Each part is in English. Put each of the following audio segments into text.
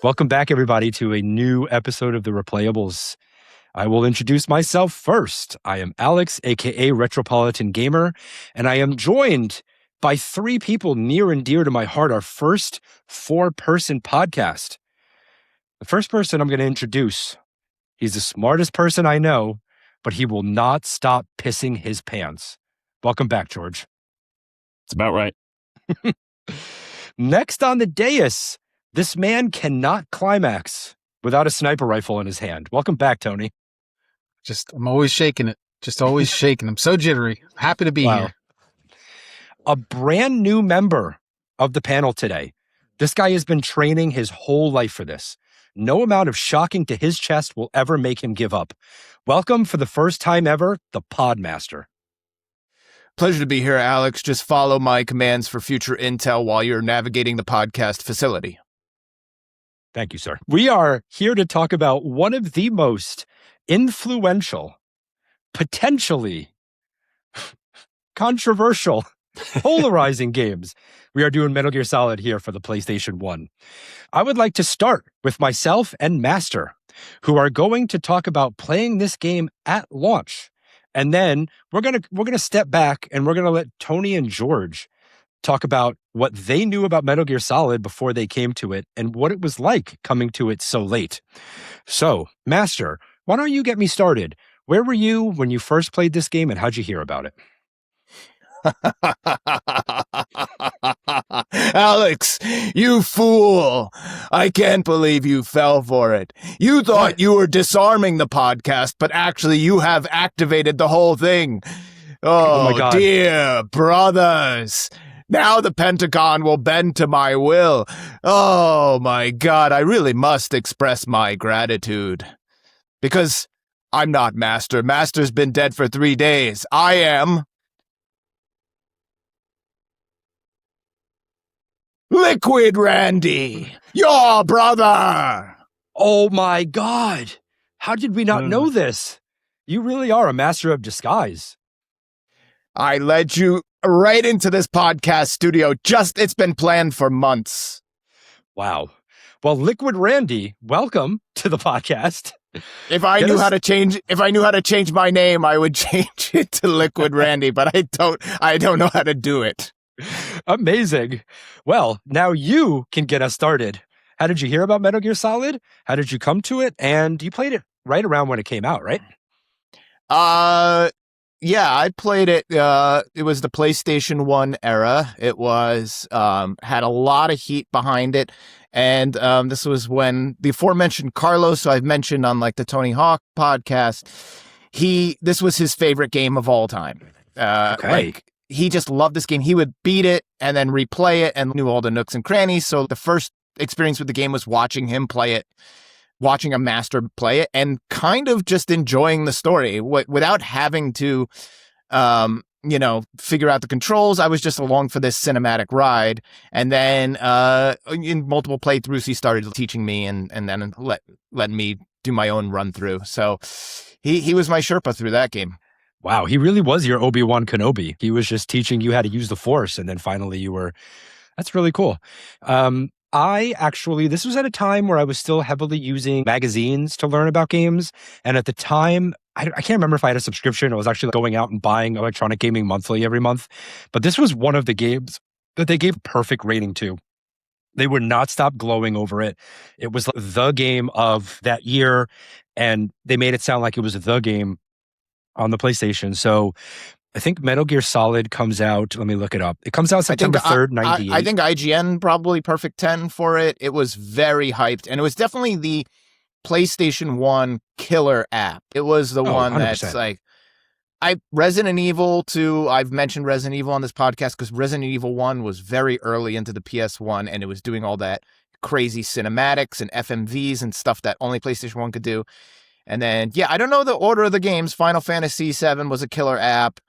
Welcome back, everybody, to a new episode of the Replayables. I will introduce myself first. I am Alex, aka Retropolitan Gamer, and I am joined by three people near and dear to my heart, our first four-person podcast. The first person I'm going to introduce, he's the smartest person I know, but he will not stop pissing his pants. Welcome back, George. It's about right. Next on the dais, this man cannot climax without a sniper rifle in his hand. Welcome back, Tony. I'm always shaking it. Just always shaking. I'm so jittery. Happy to be here. A brand new member of the panel today. This guy has been training his whole life for this. No amount of shocking to his chest will ever make him give up. Welcome, for the first time ever, the Podmaster. Pleasure to be here, Alex. Just follow my commands for future intel while you're navigating the podcast facility. Thank you, sir. We are here to talk about one of the most influential, potentially controversial, polarizing games. We are doing Metal Gear Solid here for the PlayStation 1. I would like to start with myself and Master, who are going to talk about playing this game at launch. And then we're gonna step back and we're gonna let Tony and George talk about what they knew about Metal Gear Solid before they came to it and what it was like coming to it so late. So, Master, why don't you get me started? Where were you when you first played this game and how'd you hear about it? Alex, you fool. I can't believe you fell for it. You thought you were disarming the podcast, but actually you have activated the whole thing. Oh my God. Dear brothers. Now the Pentagon will bend to my will. Oh my God, I really must express my gratitude. Because I'm not Master. Master's been dead for 3 days. I am Liquid Randy, your brother. Oh my God. How did we not know this? You really are a master of disguise. I led you right into this podcast studio. It's been planned for months. Wow. Well, Liquid Randy, welcome to the podcast. If I knew how to change my name, I would change it to Liquid Randy, but I don't know how to do it. Amazing. Well, now you can get us started. How did you hear about Metal Gear Solid? How did you come to it? And you played it right around when it came out, right? Yeah, I played it. It was the PlayStation 1 era. It was had a lot of heat behind it. And this was when the aforementioned Carlos, who I've mentioned on like the Tony Hawk podcast, this was his favorite game of all time. Okay. He just loved this game. He would beat it and then replay it and knew all the nooks and crannies. So the first experience with the game was watching him play it, watching a master play it, and kind of just enjoying the story without having to, figure out the controls. I was just along for this cinematic ride. And then in multiple playthroughs, he started teaching me and then letting me do my own run through. So he was my Sherpa through that game. Wow, he really was your Obi-Wan Kenobi. He was just teaching you how to use the Force, and then finally that's really cool. This was at a time where I was still heavily using magazines to learn about games, and at the time, I can't remember if I had a subscription. I was actually going out and buying Electronic Gaming Monthly every month, but this was one of the games that they gave perfect rating to. They would not stop glowing over it. It was the game of that year, and they made it sound like it was the game on the PlayStation. So I think Metal Gear Solid comes out, let me look it up. It comes out September 3rd, 98. I think IGN probably Perfect 10 for it. It was very hyped, and it was definitely the PlayStation 1 killer app. It was the one 100%. that's like, Resident Evil 2, I've mentioned Resident Evil on this podcast because Resident Evil 1 was very early into the PS1, and it was doing all that crazy cinematics and FMVs and stuff that only PlayStation 1 could do. And then, I don't know the order of the games. Final Fantasy VII was a killer app.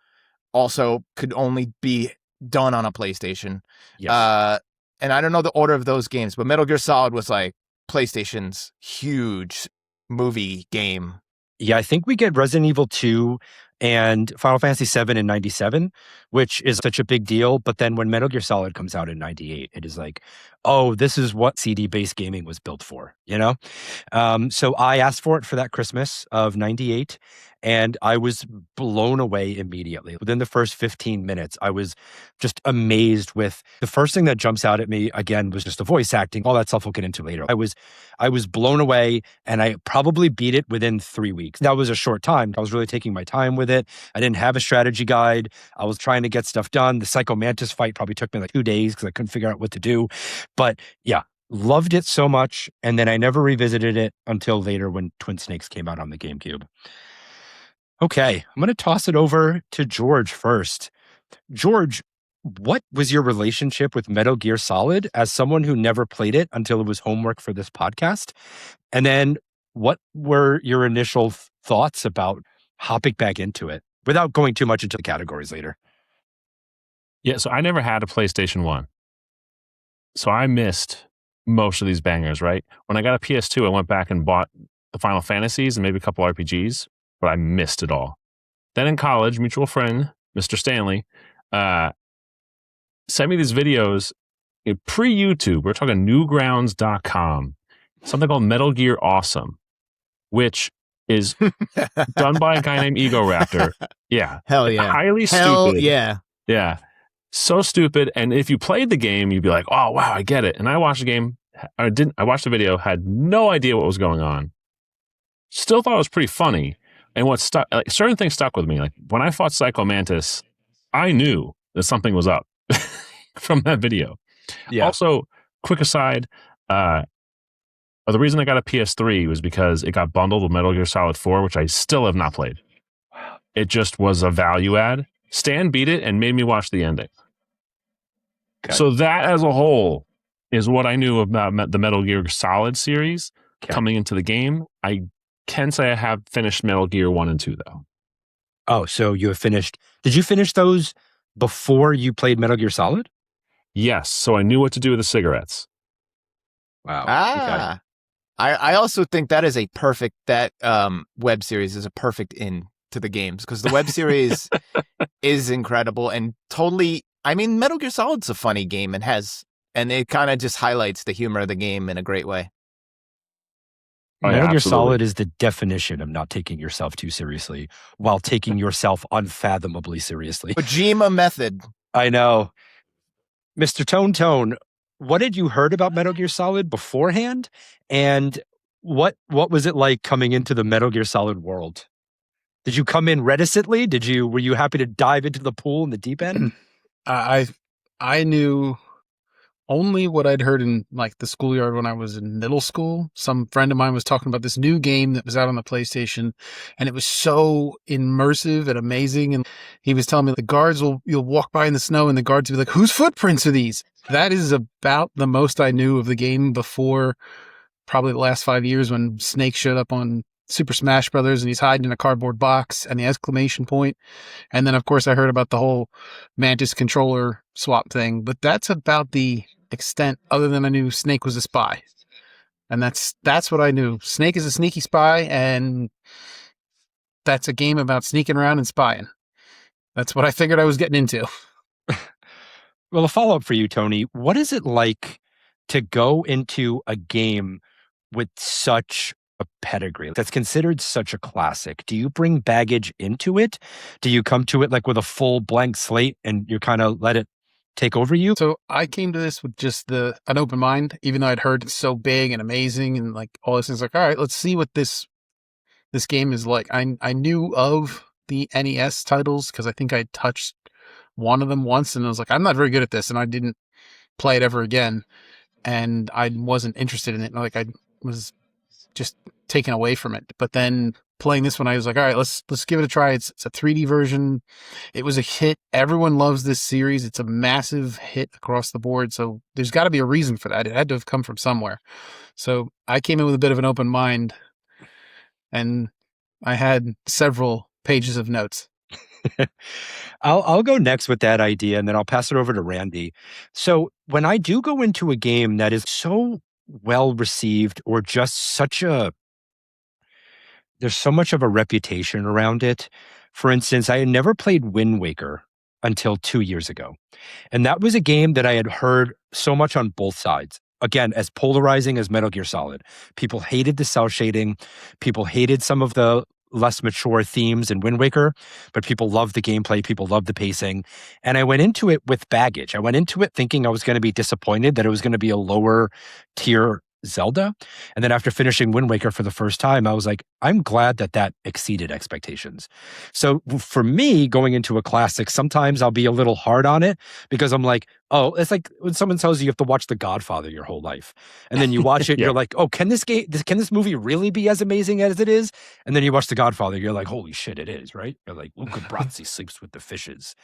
Also could only be done on a PlayStation. Yes. And I don't know the order of those games, but Metal Gear Solid was like PlayStation's huge movie game. Yeah, I think we get Resident Evil 2 and Final Fantasy VII in 97, which is such a big deal. But then when Metal Gear Solid comes out in 98, it is like, oh, this is what CD-based gaming was built for, you know? So I asked for it for that Christmas of 98, and I was blown away immediately. Within the first 15 minutes, I was just amazed with the first thing that jumps out at me again was just the voice acting. All that stuff we'll get into later. I was blown away, and I probably beat it within 3 weeks. That was a short time. I was really taking my time with it. I didn't have a strategy guide. I was trying to get stuff done. The Psycho Mantis fight probably took me like 2 days because I couldn't figure out what to do. But yeah, loved it so much. And then I never revisited it until later when Twin Snakes came out on the GameCube. Okay, I'm going to toss it over to George first. George, what was your relationship with Metal Gear Solid as someone who never played it until it was homework for this podcast? And then what were your initial thoughts about hopping back into it without going too much into the categories later? Yeah, so I never had a PlayStation 1. So I missed most of these bangers, right? When I got a PS2, I went back and bought the Final Fantasies and maybe a couple RPGs, but I missed it all. Then in college, mutual friend, Mr. Stanley, sent me these videos pre-YouTube. We're talking newgrounds.com, something called Metal Gear Awesome, which is done by a guy named Ego Raptor. Yeah. Hell yeah. Highly Hell stupid. yeah. Yeah. So stupid. And if you played the game, you'd be like, oh, wow, I get it. And I watched the game. I watched the video, had no idea what was going on. Still thought it was pretty funny. And what stuck, like certain things stuck with me. Like when I fought Psycho Mantis, I knew that something was up from that video. Yeah. Also, quick aside, the reason I got a PS3 was because it got bundled with Metal Gear Solid 4, which I still have not played. It just was a value add. Stan beat it and made me watch the ending. Okay. So that as a whole is what I knew about the Metal Gear Solid series coming into the game. I can say I have finished Metal Gear 1 and 2, though. Oh, so you have finished. Did you finish those before you played Metal Gear Solid? Yes. So I knew what to do with the cigarettes. Wow. Ah. Okay. I also think that is web series is a perfect in to the games because the web series is incredible and totally. I mean, Metal Gear Solid's a funny game and it kind of just highlights the humor of the game in a great way. Oh, yeah, Metal Gear absolutely. Solid is the definition of not taking yourself too seriously while taking yourself unfathomably seriously. Kojima method. I know. Mr. Tone, what had you heard about Metal Gear Solid beforehand? And what was it like coming into the Metal Gear Solid world? Did you come in reticently? Were you happy to dive into the pool in the deep end? I knew only what I'd heard in like the schoolyard when I was in middle school. Some friend of mine was talking about this new game that was out on the PlayStation, and it was so immersive and amazing. And he was telling me the guards you'll walk by in the snow, and the guards will be like, "Whose footprints are these?" That is about the most I knew of the game before probably the last 5 years when Snake showed up on Super Smash Brothers and he's hiding in a cardboard box and the exclamation point. And then, of course, I heard about the whole Mantis controller swap thing, but that's about the extent other than I knew Snake was a spy. And that's what I knew. Snake is a sneaky spy, and that's a game about sneaking around and spying. That's what I figured I was getting into. Well, a follow-up for you, Tony. What is it like to go into a game with such a pedigree that's considered such a classic? Do you bring baggage into it? Do you come to it like with a full blank slate and you kind of let it take over you? So I came to this with just an open mind, even though I'd heard it's so big and amazing and like all this things. Like, all right, let's see what this game is like. I knew of the NES titles because I think I touched one of them once, and I was like, I'm not very good at this, and I didn't play it ever again, and I wasn't interested in it. Like I was just taken away from it. But then playing this one, I was like, all right, let's give it a try. It's a 3D version. It was a hit. Everyone loves this series. It's a massive hit across the board. So there's got to be a reason for that. It had to have come from somewhere. So I came in with a bit of an open mind, and I had several pages of notes. I'll go next with that idea, and then I'll pass it over to Randy. So when I do go into a game that is so well received or just there's so much of a reputation around it. For instance, I had never played Wind Waker until 2 years ago. And that was a game that I had heard so much on both sides. Again, as polarizing as Metal Gear Solid. People hated the cell shading. People hated some of the less mature themes in Wind Waker, but people loved the gameplay. People loved the pacing. And I went into it with baggage. I went into it thinking I was going to be disappointed that it was going to be a lower tier Zelda. And then after finishing Wind Waker for the first time, I was like, I'm glad that that exceeded expectations. So for me, going into a classic, sometimes I'll be a little hard on it because I'm like, oh, it's like when someone tells you have to watch The Godfather your whole life. And then you watch it, and Yeah. you're like, oh, can this movie really be as amazing as it is? And then you watch The Godfather, you're like, holy shit, it is, right? You're like, Luca Brasi sleeps with the fishes.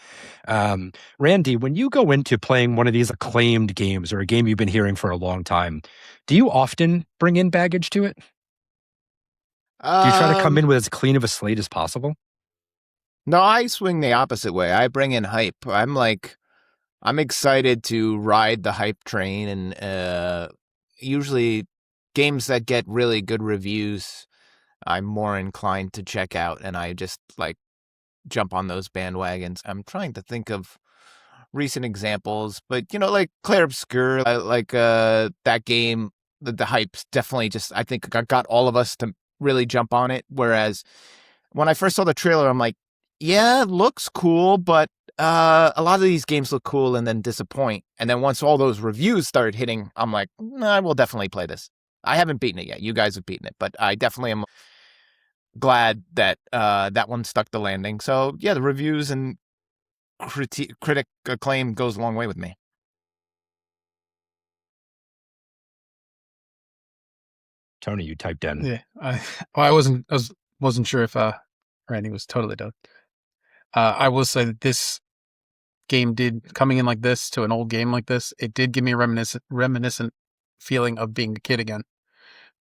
Randy, when you go into playing one of these acclaimed games or a game you've been hearing for a long time, do you often bring in baggage to it? Do you try to come in with as clean of a slate as possible? No, I swing the opposite way. I bring in hype. I'm excited to ride the hype train, and usually games that get really good reviews, I'm more inclined to check out, and I just like jump on those bandwagons. I'm trying to think of recent examples, but like Clair Obscur, that game, the hype's definitely just, I think, got all of us to really jump on it. Whereas when I first saw the trailer, I'm like, yeah, it looks cool, but a lot of these games look cool and then disappoint. And then once all those reviews started hitting, I'm like, I will definitely play this. I haven't beaten it yet. You guys have beaten it, but I definitely am glad that that one stuck the landing. So yeah, the reviews and critic acclaim goes a long way with me. Tony, you typed in. Yeah, I wasn't sure if Randy was totally done. I will say that this game did, coming in like this to an old game like this, it did give me a reminiscent feeling of being a kid again.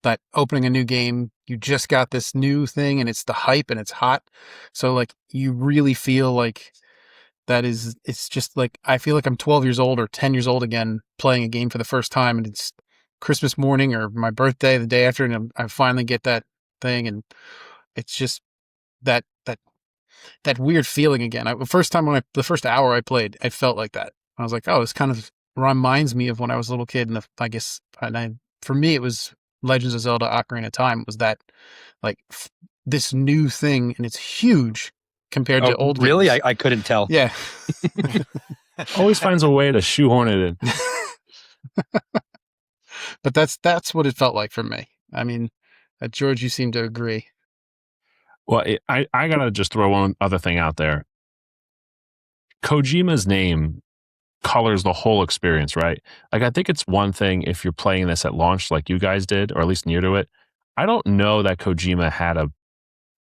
That opening a new game, you just got this new thing and it's the hype and it's hot. So like you really feel like it's just like, I feel like I'm 12 years old or 10 years old again playing a game for the first time, and it's Christmas morning or my birthday the day after, and I finally get that thing, and it's just that weird feeling again. The first hour I played, I felt like that. I was like, oh, this kind of reminds me of when I was a little kid, and for me it was Legends of Zelda: Ocarina of Time. Was that like this new thing, and it's huge compared to old really games. I couldn't tell. Yeah. Always finds a way to shoehorn it in. But that's what it felt like for me. I mean, George, you seem to agree. Well, I gotta just throw one other thing out there. Kojima's name colors the whole experience, right? Like, I think it's one thing if you're playing this at launch like you guys did, or at least near to it. I don't know that Kojima had a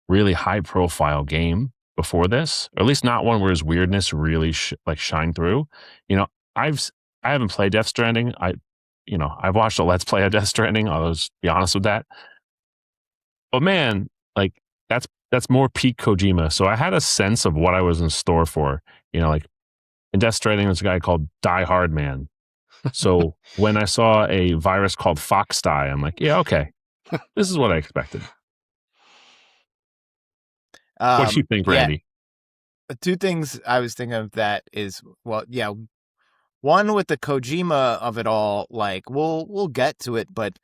really high profile game before this, or at least not one where his weirdness really shine through. I haven't played Death Stranding. I've watched a Let's Play of Death Stranding. I'll just be honest with that. But man, like that's more peak Kojima. So I had a sense of what I was in store for. Like in Death Stranding, there's a guy called Die Hard Man. So when I saw a virus called Fox Die, I'm like, yeah, okay, this is what I expected. What do you think, Randy? Yeah. Two things I was thinking of that is, well, yeah, one with the Kojima of it all, like we'll get to it, but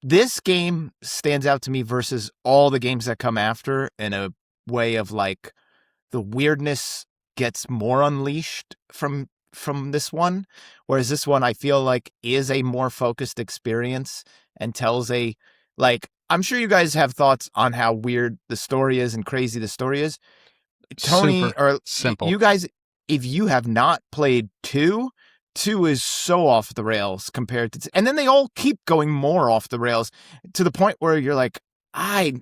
this game stands out to me versus all the games that come after in a way of like the weirdness gets more unleashed from this one, whereas this one I feel like is a more focused experience and tells I'm sure you guys have thoughts on how weird the story is and crazy the story is. Tony, Super or simple. you guys, if you have not played 2 is so off the rails compared to, and then they all keep going more off the rails to the point where you're like, I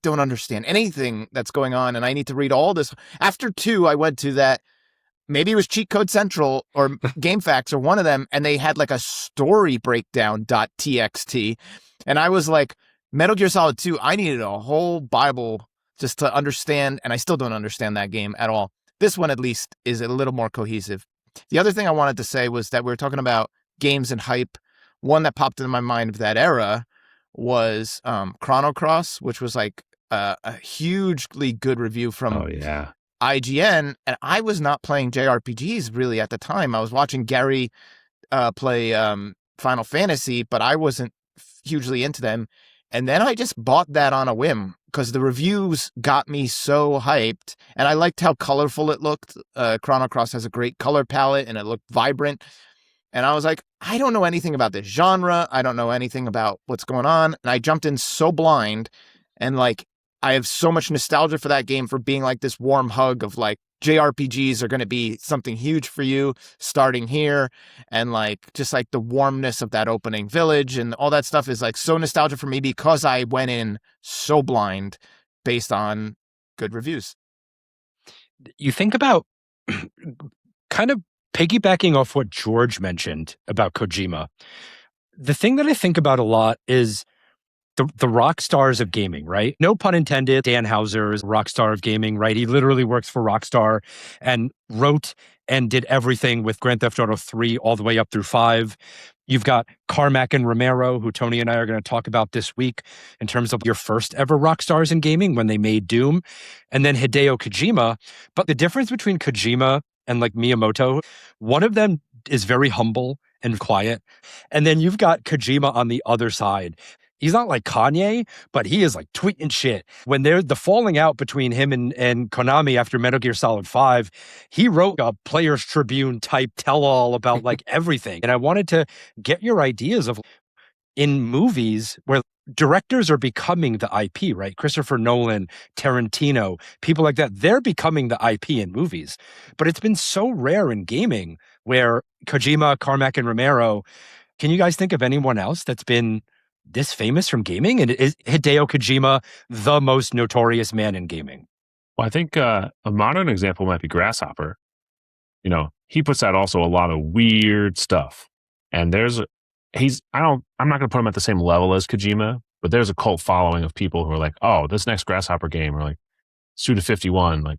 don't understand anything that's going on, and I need to read all this. After 2, I went to that, maybe it was Cheat Code Central or GameFAQs or one of them, and they had like a story breakdown.txt, and I was like, Metal Gear Solid 2, I needed a whole Bible just to understand, and I still don't understand that game at all. This one, at least, is a little more cohesive. The other thing I wanted to say was that we were talking about games and hype. One that popped into my mind of that era was Chrono Cross, which was like a hugely good review from IGN, and I was not playing JRPGs really at the time. I was watching Gary play Final Fantasy, but I wasn't hugely into them. And then I just bought that on a whim because the reviews got me so hyped, and I liked how colorful it looked. Chrono Cross has a great color palette, and it looked vibrant. And I was like, I don't know anything about this genre. I don't know anything about what's going on. And I jumped in so blind, and like, I have so much nostalgia for that game for being like this warm hug of like, JRPGs are going to be something huge for you starting here. And like, just like the warmness of that opening village and all that stuff is like so nostalgia for me because I went in so blind based on good reviews. You think about kind of piggybacking off what George mentioned about Kojima. The thing that I think about a lot is the rock stars of gaming, right? No pun intended. Dan Houser is a rock star of gaming, right? He literally works for Rockstar and wrote and did everything with Grand Theft Auto 3 all the way up through 5. You've got Carmack and Romero, who Tony and I are going to talk about this week in terms of your first ever rock stars in gaming when they made Doom. And then Hideo Kojima. But the difference between Kojima and like Miyamoto, one of them is very humble and quiet. And then you've got Kojima on the other side. He's not like Kanye, but he is like tweeting shit. When there's the falling out between him and Konami after Metal Gear Solid 5, he wrote a Players Tribune type tell-all about like everything. And I wanted to get your ideas of in movies where directors are becoming the IP, right? Christopher Nolan, Tarantino, people like that, they're becoming the IP in movies. But it's been so rare in gaming where Kojima, Carmack, and Romero, can you guys think of anyone else that's been this famous from gaming? And is Hideo Kojima the most notorious man in gaming? Well, I think a modern example might be Grasshopper. You know, he puts out also a lot of weird stuff. And I'm not going to put him at the same level as Kojima, but there's a cult following of people who are like, oh, this next Grasshopper game, or like Suda 51, like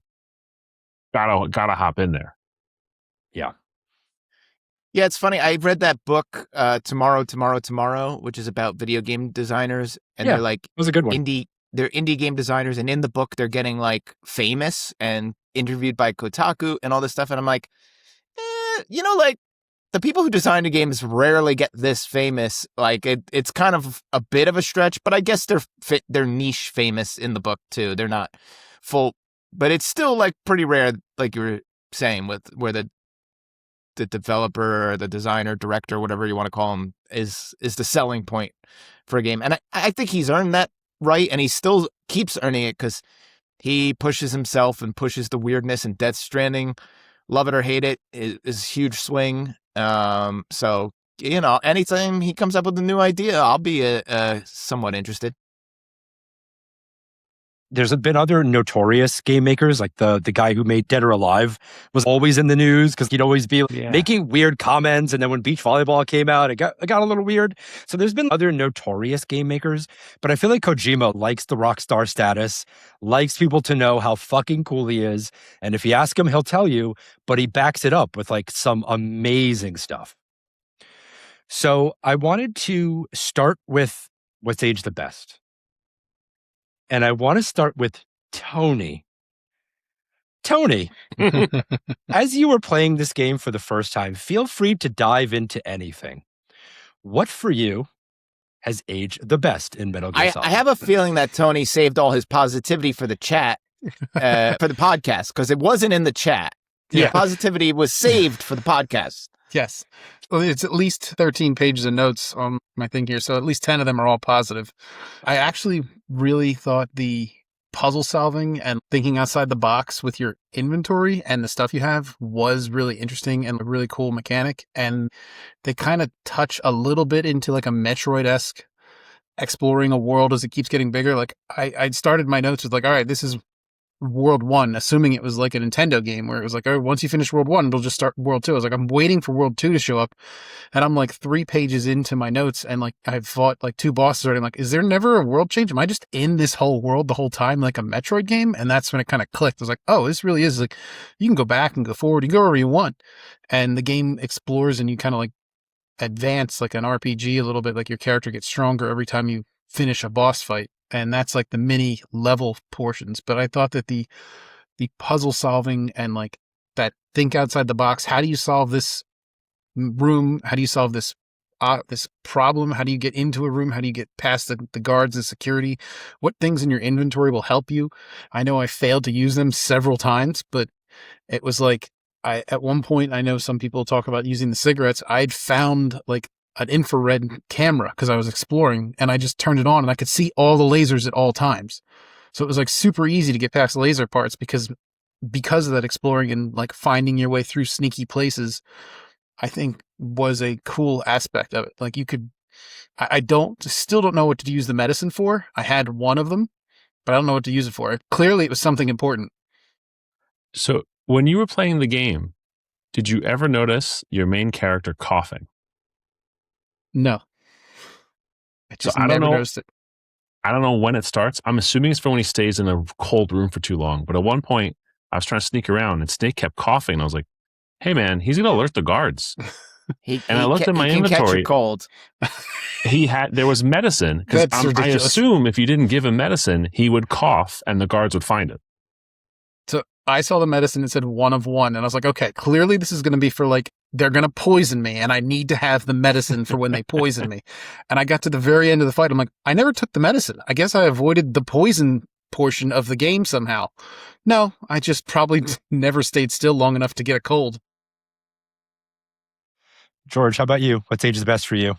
gotta hop in there. Yeah. Yeah, it's funny. I read that book, Tomorrow, which is about video game designers, and they're like it was a good one. They're indie game designers, and in the book they're getting like famous and interviewed by Kotaku and all this stuff. And I'm like, like the people who design the games rarely get this famous. Like it's kind of a bit of a stretch, but I guess they're niche famous in the book too. They're not full, but it's still like pretty rare, like you were saying, with where the developer or the designer, director, whatever you want to call him, is the selling point for a game. And I think he's earned that right, and he still keeps earning it because he pushes himself and pushes the weirdness, and Death Stranding, love it or hate it, is a huge swing. So, anytime he comes up with a new idea, I'll be somewhat interested. There's been other notorious game makers, like the guy who made Dead or Alive was always in the news because he'd always be making weird comments. And then when beach volleyball came out, it got a little weird. So there's been other notorious game makers, but I feel like Kojima likes the rock star status, likes people to know how fucking cool he is. And if you ask him, he'll tell you, but he backs it up with like some amazing stuff. So I wanted to start with what's aged the best. And I want to start with Tony. Tony, as you were playing this game for the first time, feel free to dive into anything. What for you has aged the best in Metal Gear Solid? I have a feeling that Tony saved all his positivity for the chat, for the podcast, because it wasn't in the chat. The positivity was saved for the podcast. Yes. Well, it's at least 13 pages of notes on my thing here, so at least 10 of them are all positive. I actually really thought the puzzle solving and thinking outside the box with your inventory and the stuff you have was really interesting and a really cool mechanic. And they kind of touch a little bit into like a Metroid-esque exploring a world as it keeps getting bigger. Like I started my notes with like, all right, this is World 1, assuming it was like a Nintendo game where it was like, oh, once you finish World 1, it'll just start World 2. I was like, I'm waiting for World 2 to show up. And I'm like 3 pages into my notes and like I've fought like 2 bosses already. I'm like, is there never a world change? Am I just in this whole world the whole time like a Metroid game? And that's when it kind of clicked. I was like, oh, this really is like, you can go back and go forward. You can go wherever you want. And the game explores and you kind of like advance like an RPG a little bit. Like your character gets stronger every time you finish a boss fight. And that's like the mini level portions. But I thought that the the puzzle solving and like that think outside the box. How do you solve this room? How do you solve this problem? How do you get into a room? How do you get past the guards and security? What things in your inventory will help you? I know I failed to use them several times, but it was like at one point, I know some people talk about using the cigarettes. I'd found like an infrared camera because I was exploring, and I just turned it on and I could see all the lasers at all times. So it was like super easy to get past the laser parts because of that exploring and like finding your way through sneaky places, I think was a cool aspect of it. Like you could, I still don't know what to use the medicine for. I had one of them, but I don't know what to use it for. Clearly it was something important. So when you were playing the game, did you ever notice your main character coughing? No. I just I don't never know. noticed it. I don't know when it starts. I'm assuming it's for when he stays in a cold room for too long. But at one point, I was trying to sneak around and Snake kept coughing. And I was like, hey, man, he's going to alert the guards. I looked at my can catch inventory. a cold. There was medicine. Because That's I ridiculous. assume if you didn't give him medicine, he would cough and the guards would find it. So I saw the medicine and said 1 of 1. And I was like, okay, clearly this is going to be for like, they're going to poison me and I need to have the medicine for when they poison me. And I got to the very end of the fight. I'm like, I never took the medicine. I guess I avoided the poison portion of the game somehow. No, I just probably never stayed still long enough to get a cold. George, how about you? What stage is best for you?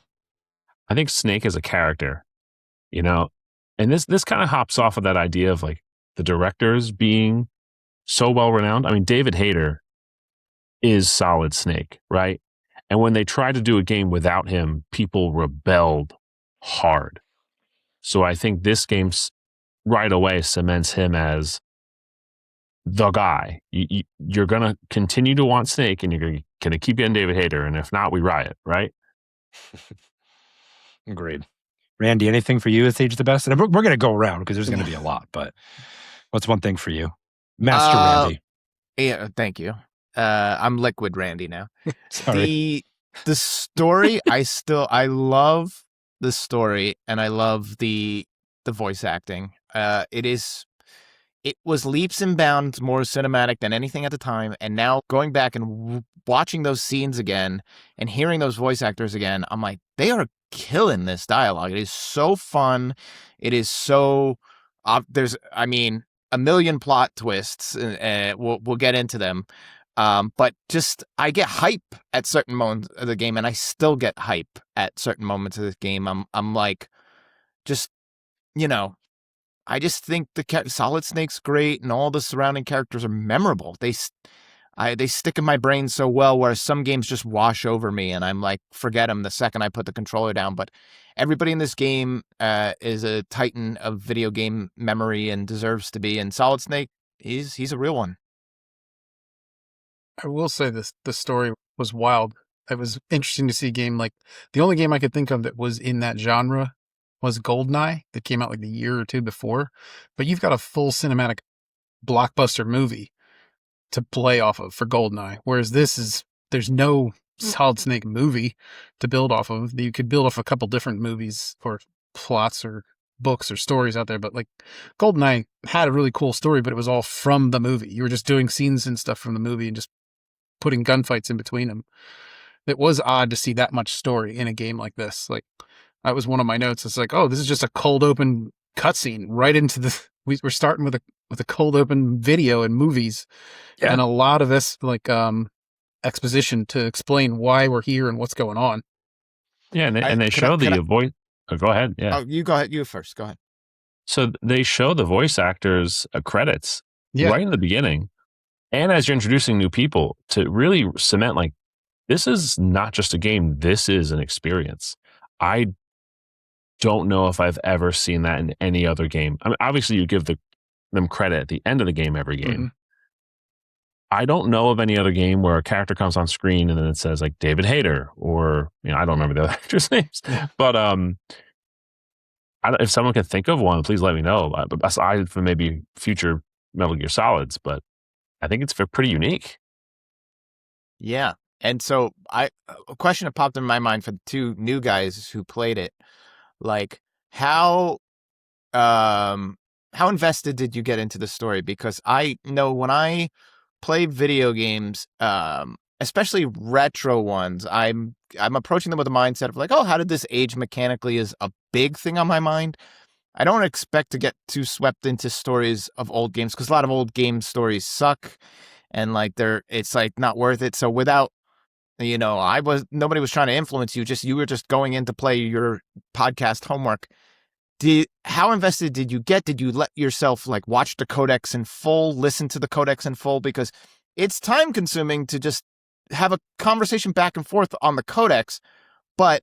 I think Snake is a character, you know, and this kind of hops off of that idea of like the directors being so well renowned. I mean, David Hayter is Solid Snake, right? And when they tried to do a game without him, people rebelled hard. So I think this game right away cements him as the guy. You're going to continue to want Snake and you're going to keep getting David Hayter. And if not, we riot, right? Agreed. Randy, anything for you that stage is the best? And we're going to go around because there's going to be a lot, but what's one thing for you? Master Randy. Yeah, thank you. I'm Liquid Randy now. Sorry. The story, I love the story and I love the voice acting. It was leaps and bounds more cinematic than anything at the time. And now going back and watching those scenes again and hearing those voice actors again, I'm like, they are killing this dialogue. It is so fun. It is so, there's a million plot twists. We'll get into them. But just, I get hype at certain moments of the game, and I still get hype at certain moments of the game. I'm like, just, I just think the Solid Snake's great, and all the surrounding characters are memorable. They stick in my brain so well, whereas some games just wash over me, and I'm like, forget them the second I put the controller down. But everybody in this game is a titan of video game memory and deserves to be. And Solid Snake, he's a real one. I will say this: the story was wild. It was interesting to see a game like the only game I could think of that was in that genre was GoldenEye that came out like the year or two before. But you've got a full cinematic blockbuster movie to play off of for GoldenEye, whereas there's no Solid Snake movie to build off of. You could build off a couple different movies or plots or books or stories out there, but like GoldenEye had a really cool story, but it was all from the movie. You were just doing scenes and stuff from the movie and just putting gunfights in between them. It was odd to see that much story in a game like this. Like that was one of my notes. It's like, oh, this is just a cold open cutscene right into the. We're starting with a cold open video and movies, and a lot of this like exposition to explain why we're here and what's going on. Yeah, and they show the voice. Oh, go ahead. Yeah. Oh, you go ahead. You first. Go ahead. So they show the voice actors credits right in the beginning. And as you're introducing new people to really cement, like, this is not just a game, this is an experience. I don't know if I've ever seen that in any other game. I mean, obviously, you give them credit at the end of the game every game. Mm-hmm. I don't know of any other game where a character comes on screen and then it says, like, David Hayter, or, I don't remember the other actors' names. But if someone can think of one, please let me know. Aside from maybe future Metal Gear Solids, but I think it's pretty unique. Yeah. And so a question that popped in my mind for the two new guys who played it, like how invested did you get into the story? Because I know when I play video games, especially retro ones, I'm approaching them with a mindset of like, oh, how did this age mechanically is a big thing on my mind. I don't expect to get too swept into stories of old games because a lot of old game stories suck and like it's like not worth it. So without, nobody was trying to influence you. You were just going in to play your podcast homework. How invested did you get? Did you let yourself like watch the codex in full, listen to the codex in full? Because it's time consuming to just have a conversation back and forth on the codex, but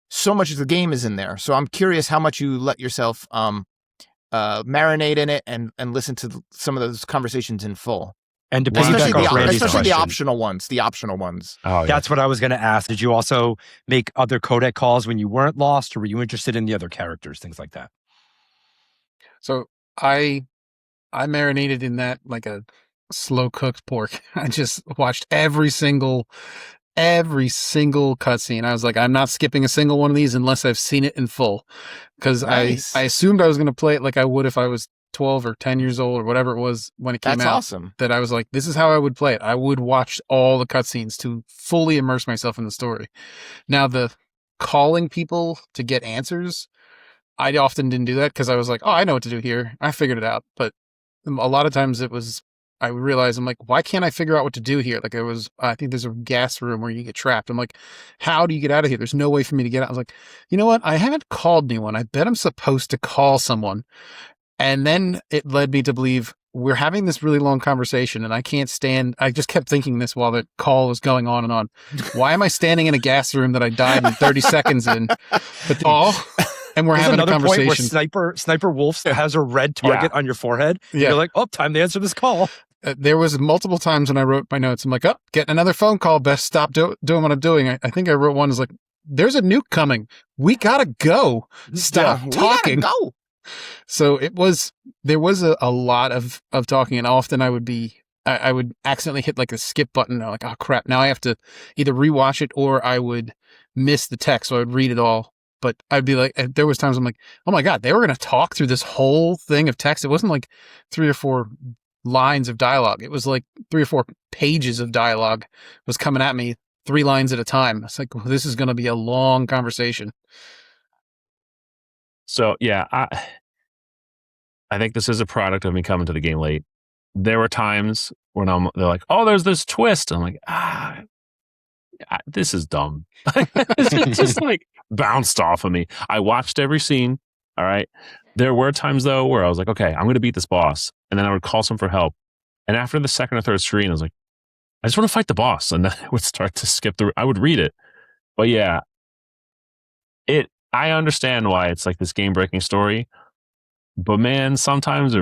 so much of the game is in there. So I'm curious how much you let yourself marinate in it and listen to some of those conversations in full. And to piggyback off Randy's especially the question, optional ones. Oh, yeah. that's what I was going to ask. Did you also make other codec calls when you weren't lost, or were you interested in the other characters, things like that? So I marinated in that like a slow cooked pork. I just watched every single cutscene. I was like, I'm not skipping a single one of these unless I've seen it in full. Because Nice. I assumed I was going to play it like I would if I was 12 or 10 years old or whatever it was when it came out. That's awesome. That I was like, this is how I would play it. I would watch all the cutscenes to fully immerse myself in the story. Now, the calling people to get answers, I often didn't do that because I was like, oh, I know what to do here. I figured it out. But a lot of times I realized, I'm like, why can't I figure out what to do here? Like I think there's a gas room where you get trapped. I'm like, how do you get out of here? There's no way for me to get out. I was like, you know what? I haven't called anyone. I bet I'm supposed to call someone. And then it led me to believe we're having this really long conversation and I can't stand. I just kept thinking this while the call was going on and on. Why am I standing in a gas room that I died in 30 seconds in? But and we're There's having a another conversation. point where Sniper Wolf has a red target on your forehead. Yeah. You're like, oh, time to answer this call. There was multiple times when I wrote my notes. I'm like, oh, getting another phone call. Best stop doing what I'm doing. I think I wrote one is like, there's a nuke coming. We gotta go. Stop talking. We gotta go. So there was a lot of talking, and often I would accidentally hit like a skip button. And I'm like, oh crap, now I have to either rewatch it or I would miss the text. So I would read it all. But I'd be like, there was times I'm like, oh my God, they were going to talk through this whole thing of text. It wasn't like 3 or 4 lines of dialogue. It was like 3 or 4 pages of dialogue was coming at me 3 lines at a time. It's like, well, this is going to be a long conversation. So yeah, I think this is a product of me coming to the game late. There were times when they're like, oh, there's this twist. I'm like, this is dumb. It's just like bounced off of me. I watched every scene. All right. There were times though where I was like, okay, I'm going to beat this boss. And then I would call some for help. And after the second or third screen, I was like, I just want to fight the boss. And then I would start to skip I would read it. But yeah, I understand why it's like this game breaking story. But man, sometimes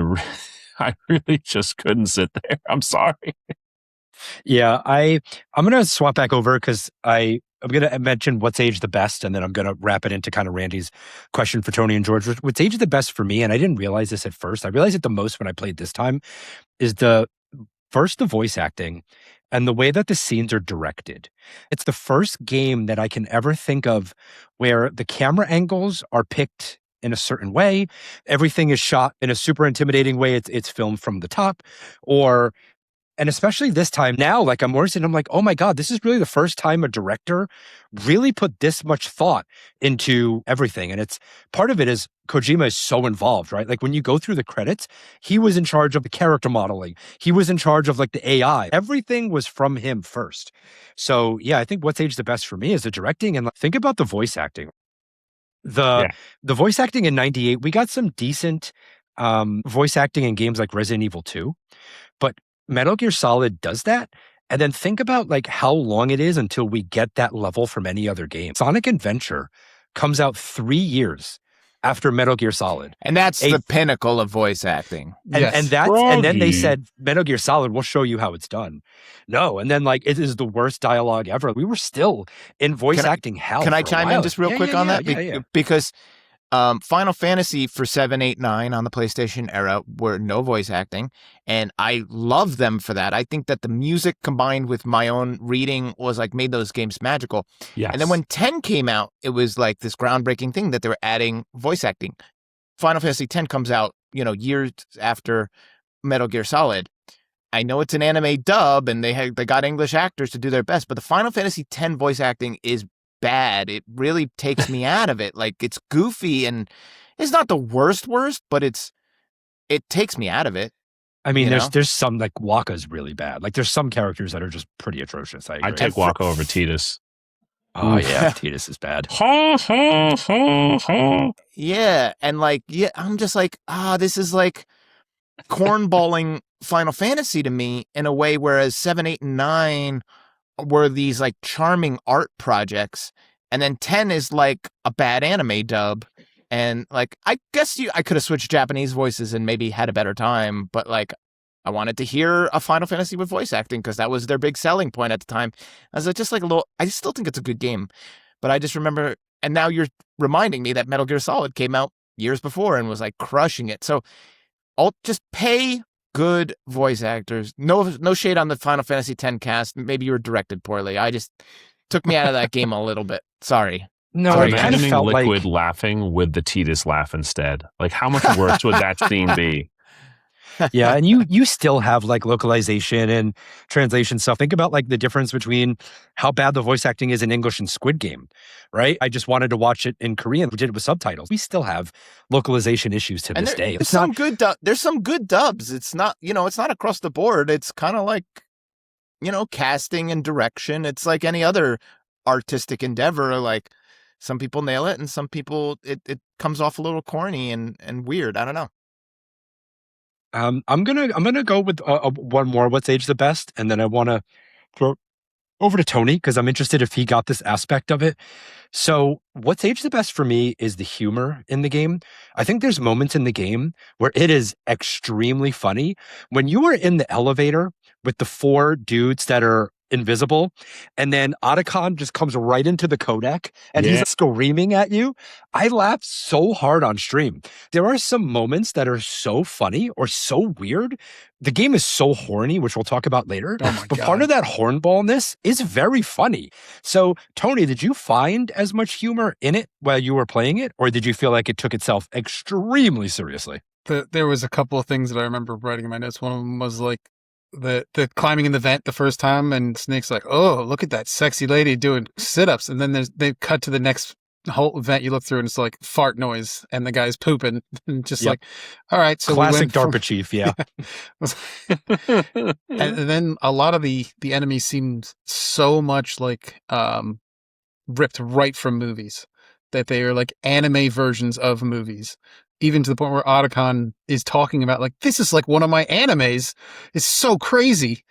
I really just couldn't sit there. I'm sorry. Yeah, I'm going to swap back over because I'm going to mention what's aged the best, and then I'm going to wrap it into kind of Randy's question for Tony and George. What's aged the best for me, and I didn't realize this at first. I realized it the most when I played this time, is the voice acting and the way that the scenes are directed. It's the first game that I can ever think of where the camera angles are picked in a certain way. Everything is shot in a super intimidating way. It's filmed from the top, and especially this time now, like I'm worse and I'm like, oh my God, this is really the first time a director really put this much thought into everything. And it's part of it is Kojima is so involved, right? Like when you go through the credits, he was in charge of the character modeling. He was in charge of like the AI. Everything was from him first. So yeah, I think what's aged the best for me is the directing, and think about the voice acting. The voice acting in 98, we got some decent voice acting in games like Resident Evil 2, but Metal Gear Solid does that. And then think about like how long it is until we get that level from any other game. Sonic Adventure comes out 3 years after Metal Gear Solid. And that's the pinnacle of voice acting. And then they said, Metal Gear Solid, we'll show you how it's done. No, and then like it is the worst dialogue ever. We were still in voice acting hell. Can I chime in just real quick on that? Because Final Fantasy for 7, 8, 9 on the PlayStation era were no voice acting, and I love them for that. I think that the music combined with my own reading was like made those games magical. Yes. And then when 10 came out, it was like this groundbreaking thing that they were adding voice acting. Final Fantasy 10 comes out years after Metal Gear Solid. I know it's an anime dub and they got English actors to do their best, but the Final Fantasy X voice acting is bad. It really takes me out of it. Like, it's goofy and it's not the worst, but it takes me out of it. I mean, there's some, like, Waka's really bad. Like, there's some characters that are just pretty atrocious. I agree. I'd take Waka over Tidus. Oh, yeah, Tidus is bad. Yeah, and I'm just like, this is like cornballing Final Fantasy to me in a way, whereas 7, 8, and 9 were these like charming art projects, and then 10 is like a bad anime dub. And like, I guess I could have switched Japanese voices and maybe had a better time, but like, I wanted to hear a Final Fantasy with voice acting because that was their big selling point at the time. I was just like I still think it's a good game, but I just remember, and now you're reminding me that Metal Gear Solid came out years before and was like crushing it. So I'll just pay good voice actors. No shade on the Final Fantasy X cast. Maybe you were directed poorly. I just took me out of that game a little bit. Sorry. No, So it kind of imagining felt Liquid like laughing with the Tidus laugh instead. Like, how much worse would that scene be? yeah, and you still have like localization and translation stuff. Think about like the difference between how bad the voice acting is in English and Squid Game, right? I just wanted to watch it in Korean. We did it with subtitles. We still have localization issues to this day. There's some good dubs. It's not, it's not across the board. It's kind of like, casting and direction. It's like any other artistic endeavor. Like, some people nail it and some people it comes off a little corny and weird. I don't know. I'm gonna go with one more. What's aged the best? And then I want to throw over to Tony because I'm interested if he got this aspect of it. So what's aged the best for me is the humor in the game. I think there's moments in the game where it is extremely funny. When you are in the elevator with the 4 dudes that are invisible, and then Otacon just comes right into the codec and he's screaming at you. I laughed so hard on stream. There are some moments that are so funny or so weird. The game is so horny, which we'll talk about later. Oh my but God. part of that hornballness is very funny. So, Tony, did you find as much humor in it while you were playing it, or did you feel like it took itself extremely seriously? There was a couple of things that I remember writing in my notes. One of them was like the climbing in the vent the first time, and Snake's like, "Oh, look at that sexy lady doing sit-ups," and then they cut to the next whole event you look through, and it's like fart noise, and the guy's pooping, and just like, all right, so classic DARPA chief, yeah. and then a lot of the enemies seemed so much like ripped right from movies, that they are like anime versions of movies. Even to the point where Otacon is talking about, like, this is like one of my animes. It's so crazy.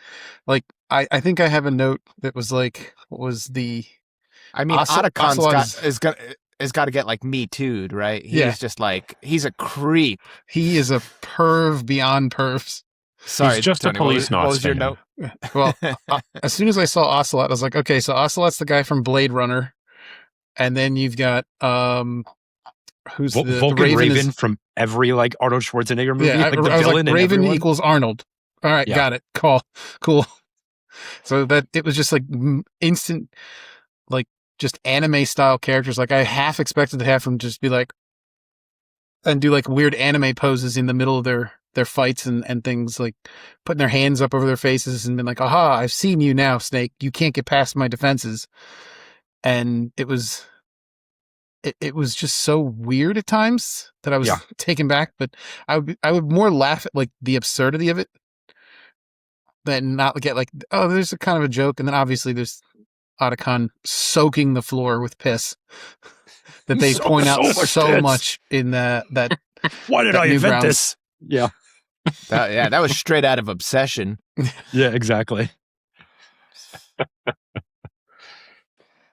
Like, I think I have a note that was like, what was the... I mean, Otacon's has got to get like Me Too'd, right? He's just like, he's a creep. He is a perv beyond pervs. Sorry, he's just Tony, a police what was your note? Well, as soon as I saw Ocelot, I was like, okay, so Ocelot's the guy from Blade Runner. And then you've got... who's the Vulcan Raven from every like Arnold Schwarzenegger movie? Yeah, like I was like, Raven equals Arnold. All right, got it. Cool. So that it was just like instant, like just anime style characters. Like I half expected to have them just be like, and do like weird anime poses in the middle of their fights and things, like putting their hands up over their faces and been like, aha, I've seen you now, Snake. You can't get past my defenses. And it was just so weird at times that I was taken back, but I would more laugh at like the absurdity of it than not get like, oh, there's a kind of a joke. And then obviously there's Otacon soaking the floor with piss that they point out so much in that. Why did I invent this? Yeah. That was straight out of Obsession. Yeah, exactly.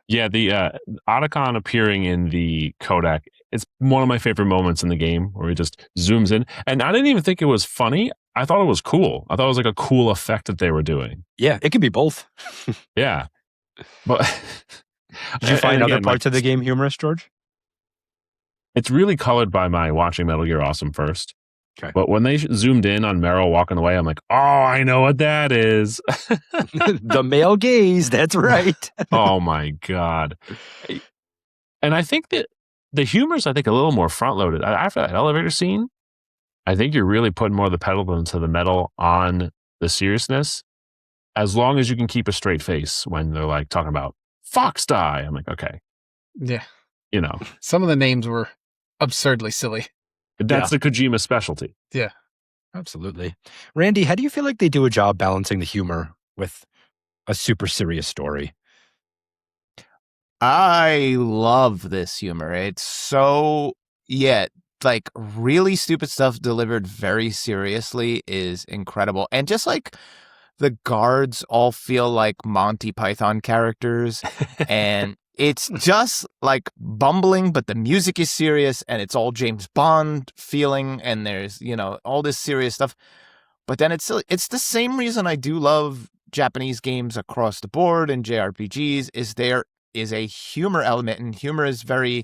Yeah, the Otacon appearing in the codec, it's one of my favorite moments in the game where he just zooms in. And I didn't even think it was funny. I thought it was cool. I thought it was like a cool effect that they were doing. Yeah, it could be both. Yeah. But did you find other parts of the game humorous, George? It's really colored by my watching Metal Gear Awesome first. Okay. But when they zoomed in on Meryl walking away, I'm like, oh, I know what that is. The male gaze, that's right. Oh my God. And I think that the humor's, I think, a little more front loaded. After that elevator scene, I think you're really putting more of the pedal into the metal on the seriousness, as long as you can keep a straight face when they're like talking about Fox die. I'm like, okay, Yeah. you know, Some of the names were absurdly silly. that's the Kojima specialty. Yeah. Absolutely. Randy, how do you feel like they do a job balancing the humor with a super serious story? I love this humor. It's so, like really stupid stuff delivered very seriously is incredible. And just like the guards all feel like Monty Python characters. And it's just like bumbling, but the music is serious and it's all James Bond feeling. And there's, all this serious stuff. But then it's the same reason I do love Japanese games across the board and JRPGs is there is a humor element, and humor is very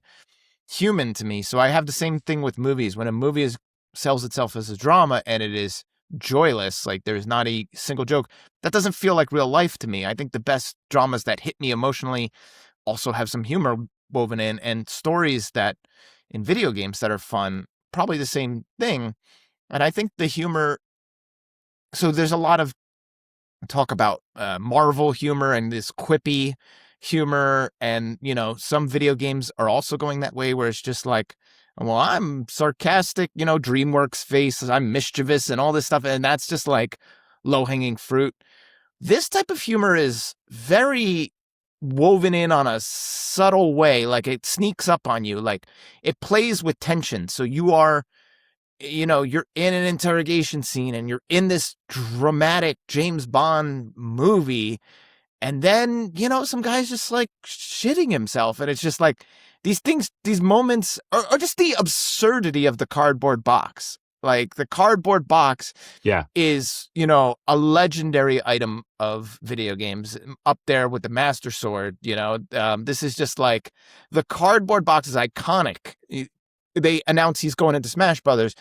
human to me. So I have the same thing with movies. When a movie sells itself as a drama and it is joyless, like there's not a single joke, that doesn't feel like real life to me. I think the best dramas that hit me emotionally also have some humor woven in, and stories that in video games that are fun, probably the same thing. And I think the humor, so there's a lot of talk about Marvel humor and this quippy humor, and some video games are also going that way where it's just like, well, I'm sarcastic, DreamWorks face, I'm mischievous and all this stuff, and that's just like low-hanging fruit. This type of humor is very woven in on a subtle way, like it sneaks up on you, like it plays with tension. So you're in an interrogation scene and you're in this dramatic James Bond movie, and then, some guy's just like shitting himself. And it's just like these things, these moments are just the absurdity of the cardboard box. Like the cardboard box is, a legendary item of video games, up there with the Master Sword. This is just like the cardboard box is iconic. They announce he's going into Smash Brothers.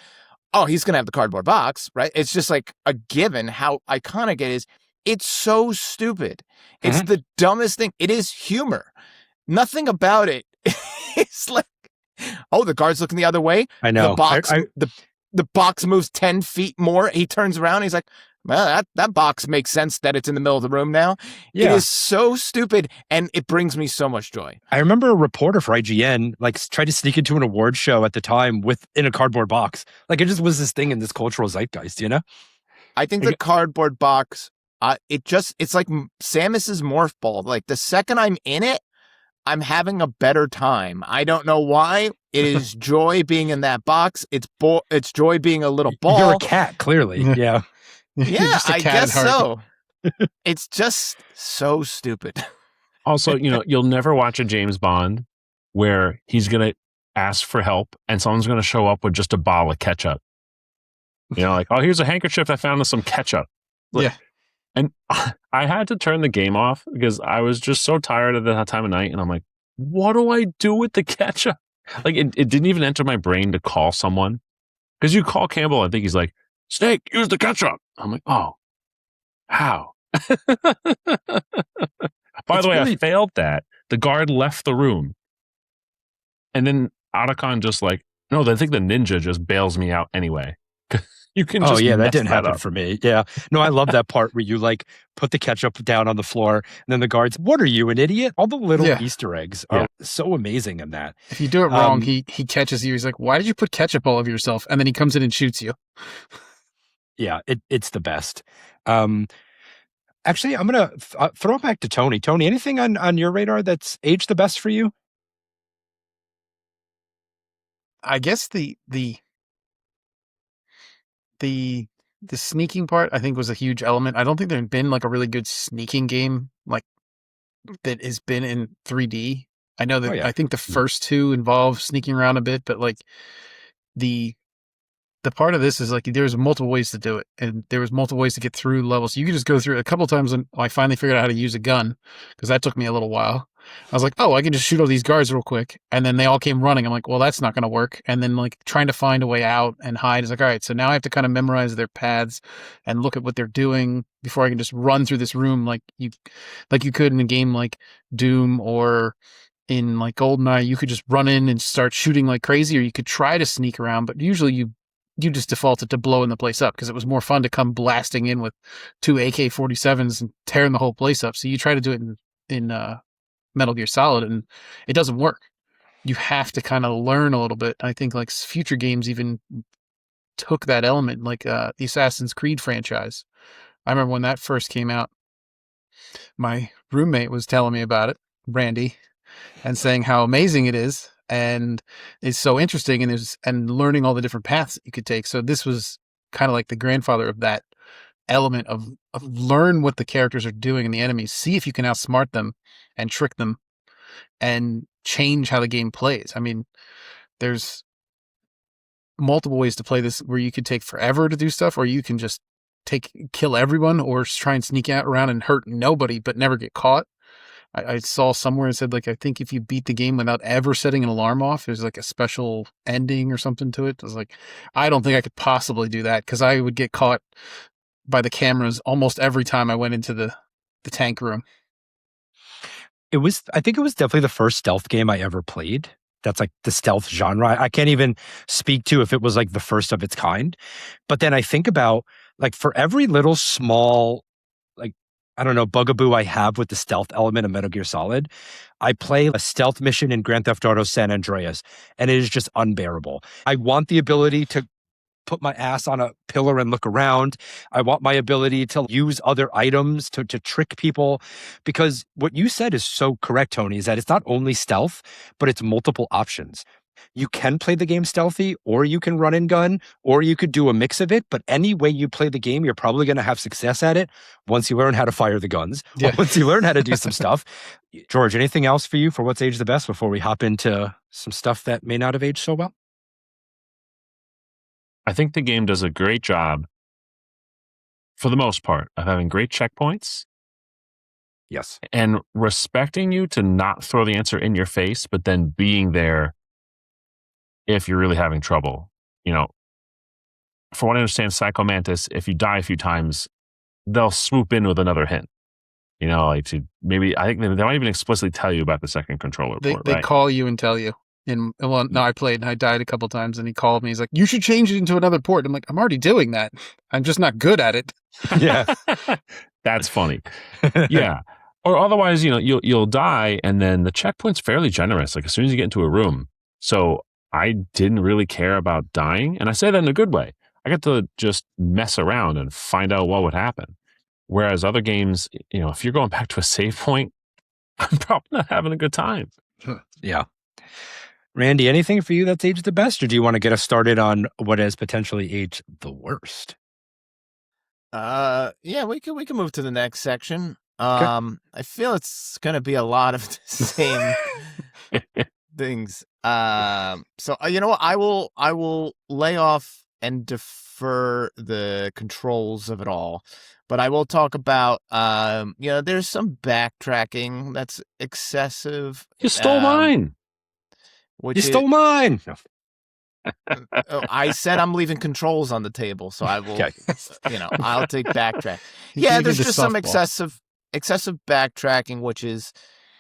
Oh, he's going to have the cardboard box, right? It's just like a given how iconic it is. It's so stupid. It's the dumbest thing. It is humor. Nothing about it. It's like, oh, the guard's looking the other way. I know. The box moves 10 feet more. He turns around. He's like, well, that box makes sense that it's in the middle of the room now. Yeah. It is so stupid, and it brings me so much joy. I remember a reporter for IGN tried to sneak into an award show at the time in a cardboard box. Like, it just was this thing in this cultural zeitgeist, I think the cardboard box, it's like Samus's morph ball. Like the second I'm in it, I'm having a better time. I don't know why. It is joy being in that box. It's joy being a little ball. You're a cat, clearly. Yeah. Yeah, I guess so. It's just so stupid. Also, you'll never watch a James Bond where he's going to ask for help and someone's going to show up with just a bottle of ketchup. Like, oh, here's a handkerchief I found with some ketchup. Yeah. And I had to turn the game off because I was just so tired at that time of night. And I'm like, what do I do with the ketchup? Like, it didn't even enter my brain to call someone. Because you call Campbell, I think he's like, Snake, use the ketchup. I'm like, oh, how? By the way, I failed that. The guard left the room. And then Otacon just like, no, I think the ninja just bails me out anyway. You can just that didn't happen for me. Yeah. No, I love that part where you put the ketchup down on the floor and then the guards, what are you, an idiot? All the little Easter eggs are so amazing in that. If you do it wrong, he catches you. He's like, why did you put ketchup all over yourself? And then he comes in and shoots you. Yeah, it's the best. Actually, I'm going to throw it back to Tony. Tony, anything on your radar that's aged the best for you? I guess the sneaking part, I think, was a huge element. I don't think there'd been like a really good sneaking game like that has been in 3D. I know that I think the first two involve sneaking around a bit, but like the part of this is like there's multiple ways to do it, and there was multiple ways to get through levels. You could just go through it. A couple of times when I finally figured out how to use a gun, because that took me a little while. I was like, oh, I can just shoot all these guards real quick. And then they all came running. I'm like, well, that's not going to work. And then like trying to find a way out and hide is like, all right, so now I have to kind of memorize their paths and look at what they're doing before I can just run through this room like you could in a game like Doom or in like GoldenEye. You could just run in and start shooting like crazy, or you could try to sneak around, but usually you you just defaulted to blowing the place up because it was more fun to come blasting in with 2 AK-47s and tearing the whole place up. So you try to do it in Metal Gear Solid, and it doesn't work. You have to kind of learn a little bit. I think like future games even took that element, like the Assassin's Creed franchise. I remember when that first came out, my roommate was telling me about it, Randy, and saying how amazing it is, and it's so interesting, and learning all the different paths that you could take. So this was kind of like the grandfather of that element of learn what the characters are doing and the enemies, see if you can outsmart them and trick them and change how the game plays. I mean, there's multiple ways to play this where you could take forever to do stuff, or you can just kill everyone, or try and sneak out around and hurt nobody but never get caught. I saw somewhere it said, like, I think if you beat the game without ever setting an alarm off, there's like a special ending or something to it. I was like, I don't think I could possibly do that, because I would get caught by the cameras almost every time I went into the tank room. I think it was definitely the first stealth game I ever played. That's like the stealth genre. I can't even speak to if it was like the first of its kind. But then I think about, like, for every little small, like, I don't know, bugaboo I have with the stealth element of Metal Gear Solid, I play a stealth mission in Grand Theft Auto San Andreas, and it is just unbearable. I want the ability to put my ass on a pillar and look around. I want my ability to use other items to trick people, because what you said is so correct, Tony, is that it's not only stealth, but it's multiple options. You can play the game stealthy, or you can run and gun, or you could do a mix of it. But any way you play the game, you're probably going to have success at it once you learn how to fire the guns, or once you learn how to do some stuff. George, anything else for you for what's aged the best before we hop into some stuff that may not have aged so well? I think the game does a great job, for the most part, of having great checkpoints. Yes. And respecting you to not throw the answer in your face, but then being there if you're really having trouble. You know, for what I understand, Psycho Mantis, if you die a few times, they'll swoop in with another hint. You know, like to maybe, I think they might even explicitly tell you about the second controller port, They right? call you and tell you. I played and I died a couple times, and he called me. He's like, you should change it into another port. I'm like, I'm already doing that. I'm just not good at it. Yeah. That's funny. Yeah. Or otherwise, you know, you'll die, and then the checkpoint's fairly generous, like as soon as you get into a room. So I didn't really care about dying, and I say that in a good way. I got to just mess around and find out what would happen. Whereas other games, you know, if you're going back to a save point, I'm probably not having a good time. Yeah. Randy, anything for you that's aged the best, or do you want to get us started on what has potentially aged the worst? Yeah, we can move to the next section. I feel it's gonna be a lot of the same things. So you know what? I will lay off and defer the controls of it all, but I will talk about you know, there's some backtracking that's excessive. You stole mine. You stole mine. I said I'm leaving controls on the table, so I will. You know, I'll take backtrack. Yeah, There's just some excessive backtracking, which is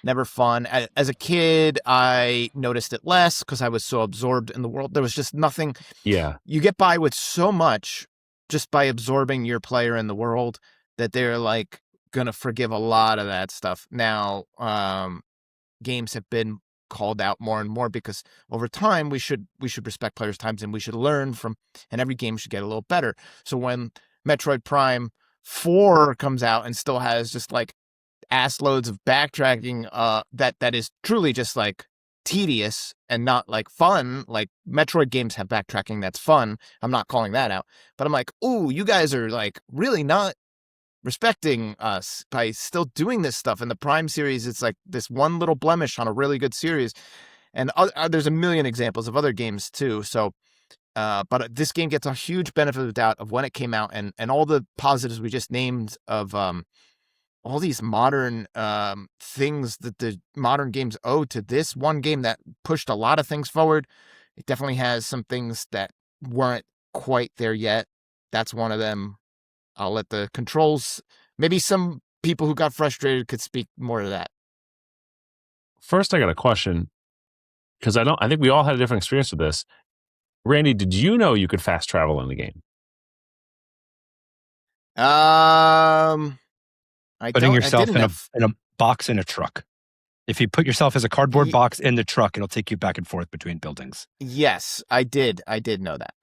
never fun. As a kid, I noticed it less because I was so absorbed in the world. There was just nothing. Yeah. You get by with so much just by absorbing your player in the world that they're like gonna forgive a lot of that stuff. Now, games have been called out more and more because over time we should respect players' times, and we should learn from, and every game should get a little better. So when Metroid Prime 4 comes out and still has just like ass loads of backtracking, that is truly just like tedious and not like fun. Like Metroid games have backtracking that's fun. I'm not calling that out, but I'm like, ooh, you guys are like really not respecting us by still doing this stuff. In the Prime series, it's like this one little blemish on a really good series, and there's a million examples of other games too. So but this game gets a huge benefit of the doubt of when it came out, and all the positives we just named of all these modern things that the modern games owe to this one game that pushed a lot of things forward. It definitely has some things that weren't quite there yet. That's one of them. I'll let the controls, maybe some people who got frustrated could speak more to that. First, I got a question, because I think we all had a different experience with this. Randy, did you know you could fast travel in the game? Putting yourself didn't in a box in a truck. If you put yourself as a cardboard box in the truck, it'll take you back and forth between buildings. Yes, I did. I did know that.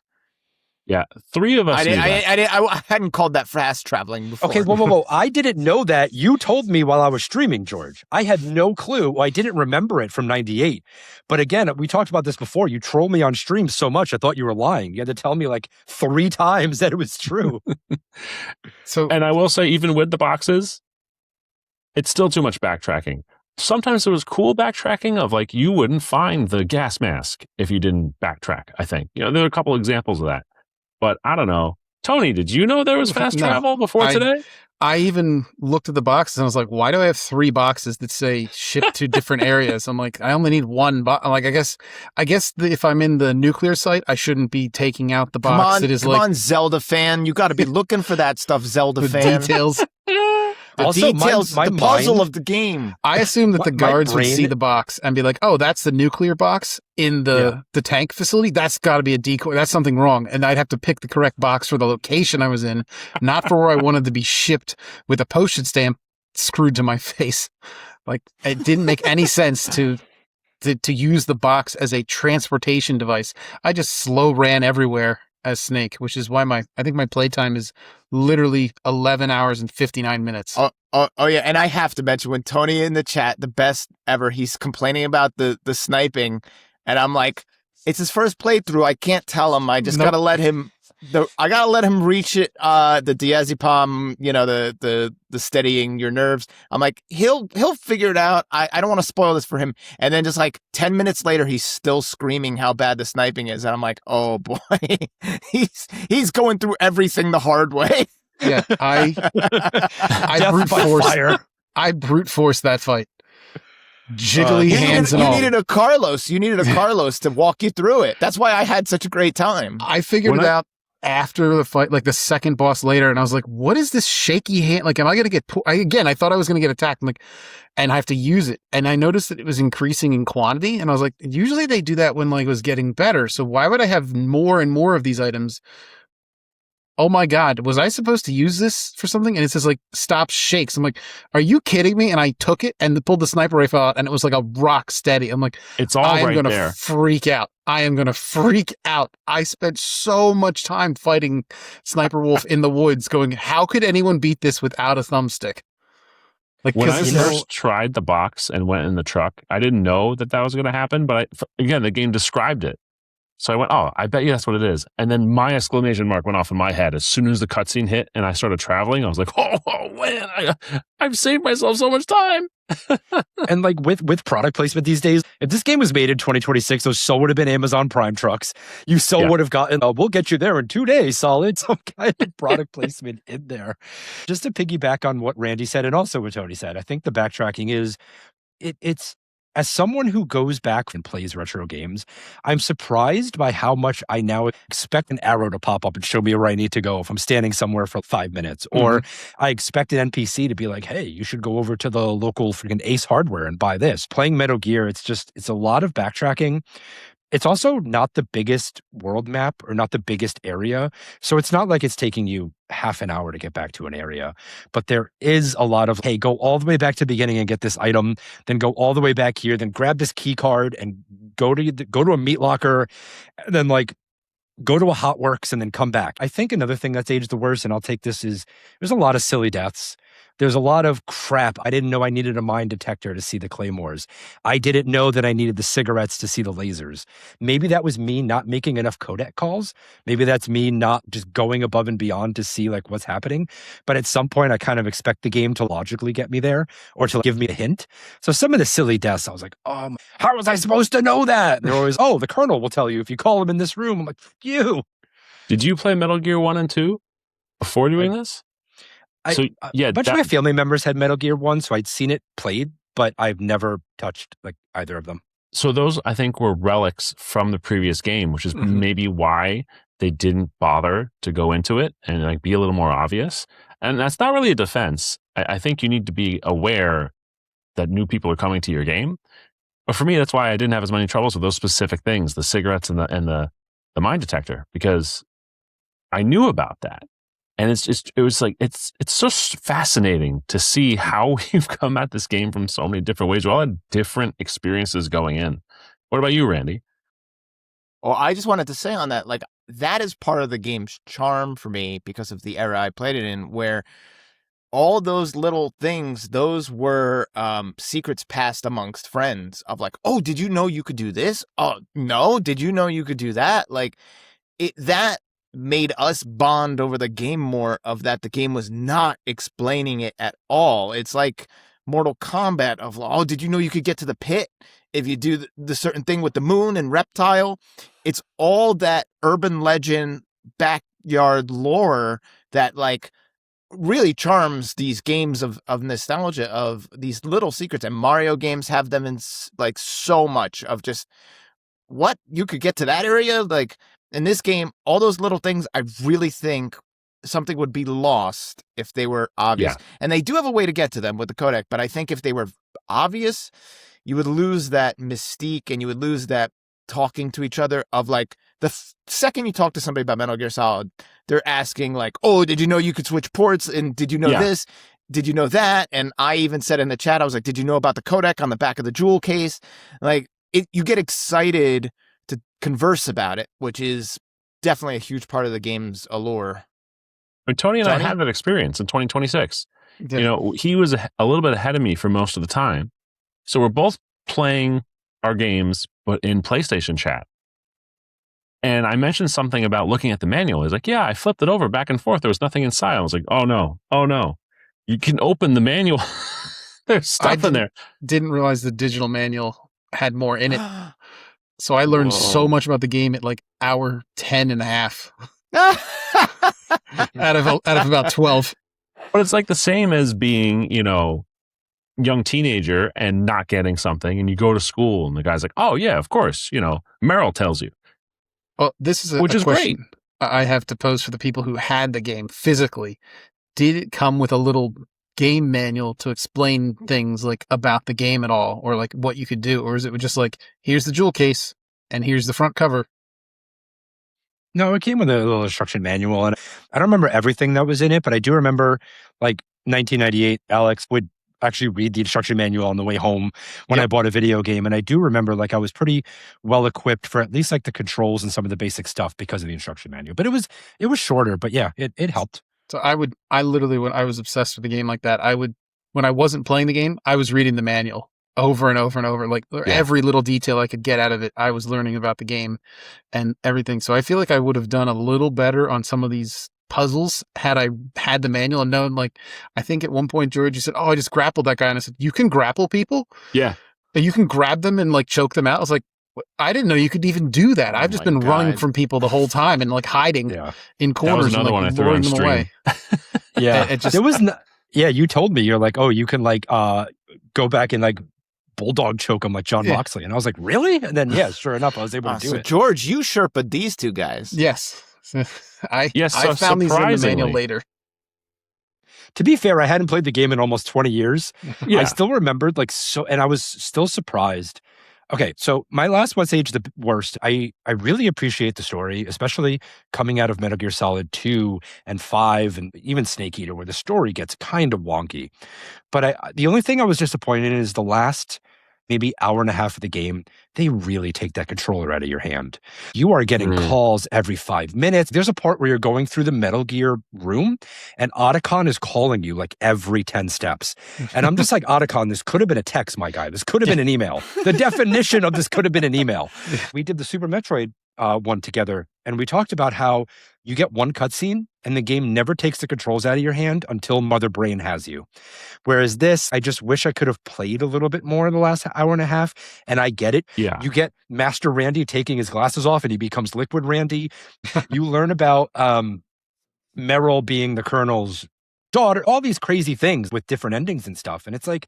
Yeah, 3 of us knew that. I hadn't called that fast traveling before. Okay, whoa. I didn't know that. You told me while I was streaming, George. I had no clue. Well, I didn't remember it from 98. But again, we talked about this before. You troll me on stream so much, I thought you were lying. You had to tell me like 3 times that it was true. And I will say, even with the boxes, it's still too much backtracking. Sometimes it was cool backtracking of like, you wouldn't find the gas mask if you didn't backtrack, I think. There are a couple examples of that. But I don't know. Tony, did you know there was fast travel before today? I even looked at the boxes and I was like, why do I have 3 boxes that say ship to different areas? I'm like, I only need 1 box. Like, I guess if I'm in the nuclear site, I shouldn't be taking out the box that is come on, Zelda fan. You got to be looking for that stuff, Zelda fan. Details. The also, details, my the puzzle mind, of the game. I assume that the guards would see the box and be like, oh, that's the nuclear box in the tank facility. That's got to be a decoy. That's something wrong. And I'd have to pick the correct box for the location I was in, not for where I wanted to be shipped with a postage stamp screwed to my face. Like, it didn't make any sense to use the box as a transportation device. I just slow ran everywhere as Snake, which is why I think my playtime is literally 11 hours and 59 minutes. Oh yeah, and I have to mention when Tony in the chat, the best ever, he's complaining about the sniping, and I'm like, it's his first playthrough. I can't tell him. I just gotta let him. I gotta let him reach it. The diazepam, the steadying your nerves. I'm like, he'll figure it out. I don't want to spoil this for him. And then just like 10 minutes later, he's still screaming how bad the sniping is, and I'm like, oh boy, he's going through everything the hard way. Yeah, I brute forced that fight. Jiggly hands and all. You needed a Carlos to walk you through it. That's why I had such a great time. I figured it out after the fight, like the second boss later, and I was like, what is this shaky hand? Like, am I going to get I thought I was going to get attacked. I'm like, and I have to use it. And I noticed that it was increasing in quantity. And I was like, usually they do that when like it was getting better. So why would I have more and more of these items? Oh my God, was I supposed to use this for something? And it says like, stop shakes. I'm like, are you kidding me? And I took it and pulled the sniper rifle out and it was like a rock steady. I'm like, it's all right gonna there. Freak out. I am going to freak out. I spent so much time fighting Sniper Wolf in the woods going, how could anyone beat this without a thumbstick? Like, when I first tried the box and went in the truck, I didn't know that was going to happen. But again, the game described it. So I went, oh, I bet you that's what it is. And then my exclamation mark went off in my head as soon as the cutscene hit and I started traveling. I was like, oh man, I've saved myself so much time. And like with product placement these days, if this game was made in 2026, those so would have been Amazon Prime trucks. You would have gotten, we'll get you there in 2 days, solid, some kind of product placement in there. Just to piggyback on what Randy said and also what Tony said, I think the backtracking is, it's, as someone who goes back and plays retro games, I'm surprised by how much I now expect an arrow to pop up and show me where I need to go if I'm standing somewhere for 5 minutes. Or I expect an NPC to be like, hey, you should go over to the local freaking Ace Hardware and buy this. Playing Metal Gear, it's a lot of backtracking. It's also not the biggest world map or not the biggest area. So it's not like it's taking you half an hour to get back to an area. But there is a lot of, hey, go all the way back to the beginning and get this item, then go all the way back here, then grab this key card and go to a meat locker, and then like go to a Hot Works and then come back. I think another thing that's aged the worst, and I'll take this, is there's a lot of silly deaths. There's a lot of crap. I didn't know I needed a mine detector to see the claymores. I didn't know that I needed the cigarettes to see the lasers. Maybe that was me not making enough codec calls. Maybe that's me not just going above and beyond to see like what's happening. But at some point, I kind of expect the game to logically get me there or to give me a hint. So some of the silly deaths, I was like, how was I supposed to know that? And they're always, the colonel will tell you if you call him in this room. I'm like, you. Did you play Metal Gear 1 and 2 before doing this? A bunch of my family members had Metal Gear 1, so I'd seen it played, but I've never touched like either of them. So those, I think, were relics from the previous game, which is maybe why they didn't bother to go into it and like be a little more obvious. And that's not really a defense. I think you need to be aware that new people are coming to your game. But for me, that's why I didn't have as many troubles with those specific things, the cigarettes and the the mine detector, because I knew about that. And it was like, it's so fascinating to see how we've come at this game from so many different ways. We all had different experiences going in. What about you, Randy? Well, I just wanted to say on that, like, that is part of the game's charm for me because of the era I played it in, where all those little things, those were secrets passed amongst friends of like, oh, did you know you could do this? Oh, no, did you know you could do that? Like, that made us bond over the game more, of that the game was not explaining it at all. It's like Mortal Kombat of, oh, did you know you could get to the pit if you do the certain thing with the moon and reptile? It's all that urban legend backyard lore that like really charms these games of nostalgia, of these little secrets. And Mario games have them in like so much of just, what, you could get to that area? Like, in this game, all those little things, I really think something would be lost if they were obvious. Yeah. And they do have a way to get to them with the codec, but I think if they were obvious, you would lose that mystique, and you would lose that talking to each other of like, the second you talk to somebody about Metal Gear Solid, they're asking like, oh, did you know you could switch ports? And did you know this? Did you know that? And I even said in the chat, I was like, did you know about the codec on the back of the jewel case? Like, you get excited to converse about it, which is definitely a huge part of the game's allure. But Tony and Johnny? I had that experience in 2026. Yeah. You know, he was a little bit ahead of me for most of the time. So we're both playing our games, but in PlayStation chat. And I mentioned something about looking at the manual. He's like, yeah, I flipped it over back and forth. There was nothing inside. I was like, oh no. You can open the manual. There's stuff in there. Didn't realize the digital manual had more in it. So I learned so much about the game at like hour 10 and a half out of about 12. But it's like the same as being, you know, young teenager and not getting something, and you go to school and the guy's like, oh yeah, of course, you know, Merrill tells you. Well, this is a question great. I have to pose for the people who had the game physically. Did it come with a little game manual to explain things like about the game at all, or like what you could do? Or is it just like, here's the jewel case and here's the front cover? No, it came with a little instruction manual, and I don't remember everything that was in it, but I do remember like 1998, Alex would actually read the instruction manual on the way home when I bought a video game. And I do remember like I was pretty well equipped for at least like the controls and some of the basic stuff because of the instruction manual. But it was shorter, but yeah, it helped. So I literally, when I was obsessed with a game like that, when I wasn't playing the game, I was reading the manual over and over and over. Like every little detail I could get out of it, I was learning about the game and everything. So I feel like I would have done a little better on some of these puzzles had I had the manual and known, like, I think at one point, George, you said, oh, I just grappled that guy. And I said, you can grapple people? Yeah. You can grab them and like choke them out. I was like, I didn't know you could even do that. I've just been running from people the whole time and like hiding in corners and like luring them away. There was you told me, you're like, oh, you can like go back and like bulldog choke him like John Moxley. And I was like, really? And then sure enough, I was able to do it. George, you Sherpa'd these two guys. Yes. I so found these in the manual later. To be fair, I hadn't played the game in almost 20 years. I still remembered and I was still surprised. Okay, so my last one stage, the worst. I really appreciate the story, especially coming out of Metal Gear Solid 2 and 5 and even Snake Eater, where the story gets kind of wonky. But the only thing I was disappointed in is the last maybe hour and a half of the game, they really take that controller out of your hand. You are getting calls every 5 minutes. There's a part where you're going through the Metal Gear room and Otacon is calling you like every 10 steps. And I'm just like, Otacon, this could have been a text, my guy. This could have been an email. The definition of this could have been an email. We did the Super Metroid one together, and we talked about how you get one cutscene and the game never takes the controls out of your hand until Mother Brain has you. Whereas this, I just wish I could have played a little bit more in the last hour and a half. And I get it. Yeah. You get Master Randy taking his glasses off and he becomes Liquid Randy. You learn about Meryl being the Colonel's daughter, all these crazy things with different endings and stuff. And it's like,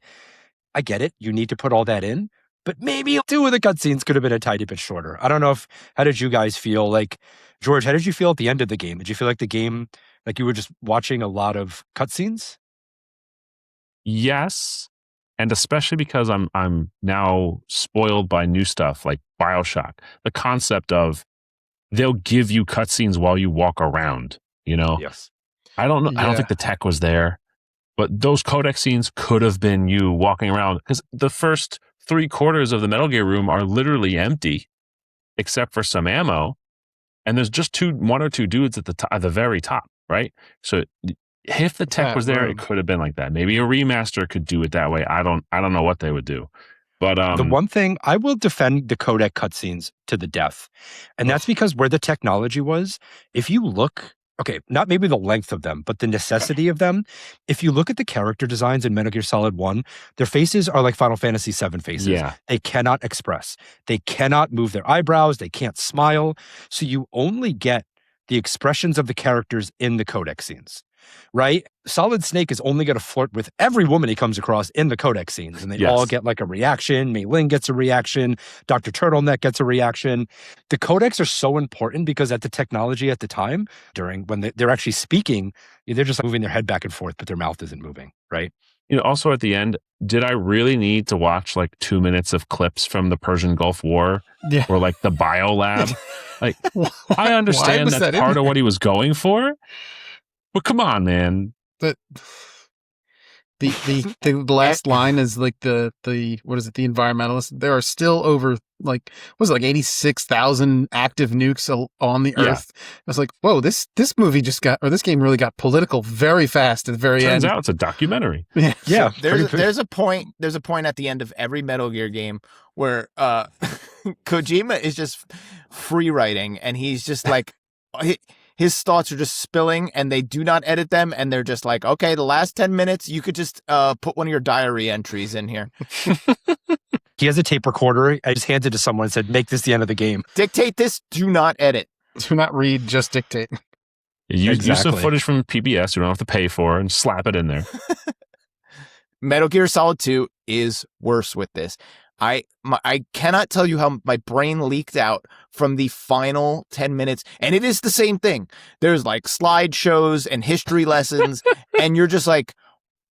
I get it. You need to put all that in. But maybe 2 of the cutscenes could have been a tiny bit shorter. I don't know how did you guys feel? Like, George, how did you feel at the end of the game? Did you feel like the game, like you were just watching a lot of cutscenes? Yes. And especially because I'm now spoiled by new stuff like BioShock. The concept of they'll give you cutscenes while you walk around, you know? Yes. I don't know. I don't Yeah. think the tech was there, but those codec scenes could have been you walking around, because the first 3/4 of the Metal Gear room are literally empty, except for some ammo. And there's just one or two dudes at the very top, right? So if the tech That was there, room. it could have been like that. Maybe a remaster could do it that way. I don't know what they would do. But The one thing I will defend the codec cutscenes to the death, and that's because where the technology was, if you look, okay, not maybe the length of them, but the necessity of them. If you look at the character designs in Metal Gear Solid 1, their faces are like Final Fantasy VII faces. Yeah. They cannot express. They cannot move their eyebrows. They can't smile. So you only get the expressions of the characters in the codec scenes, right? Solid Snake is only going to flirt with every woman he comes across in the codec scenes, and they Yes. all get like a reaction. Mei Ling gets a reaction. Dr. Turtleneck gets a reaction. The codecs are so important because at the technology at the time, when they're actually speaking, they're just moving their head back and forth, but their mouth isn't moving, right? You know, also at the end, did I really need to watch like 2 minutes of clips from the Persian Gulf War Yeah. or like the biolab? Like, Why I understand was that's that in part of there? what he was going for, but come on, man. But the last line is like the what is it? The environmentalists. There are still over like 86,000 active nukes on the Yeah. Earth. I was like, whoa, this movie this game really got political very fast at the very Turns end. out it's a documentary. Yeah. Yeah. There's a point at the end of every Metal Gear game where Kojima is just free writing, and he's just like his thoughts are just spilling, and they do not edit them, and they're just like, okay, the last 10 minutes you could just put one of your diary entries in here. He has a tape recorder. I just handed it to someone and said, make this the end of the game. Dictate this, do not edit. Do not read, just dictate. Use some Exactly. footage from PBS you don't have to pay for and slap it in there. Metal Gear Solid 2 is worse with this. I cannot tell you how my brain leaked out from the final 10 minutes, and it is the same thing. There's like slideshows and history lessons, and you're just like,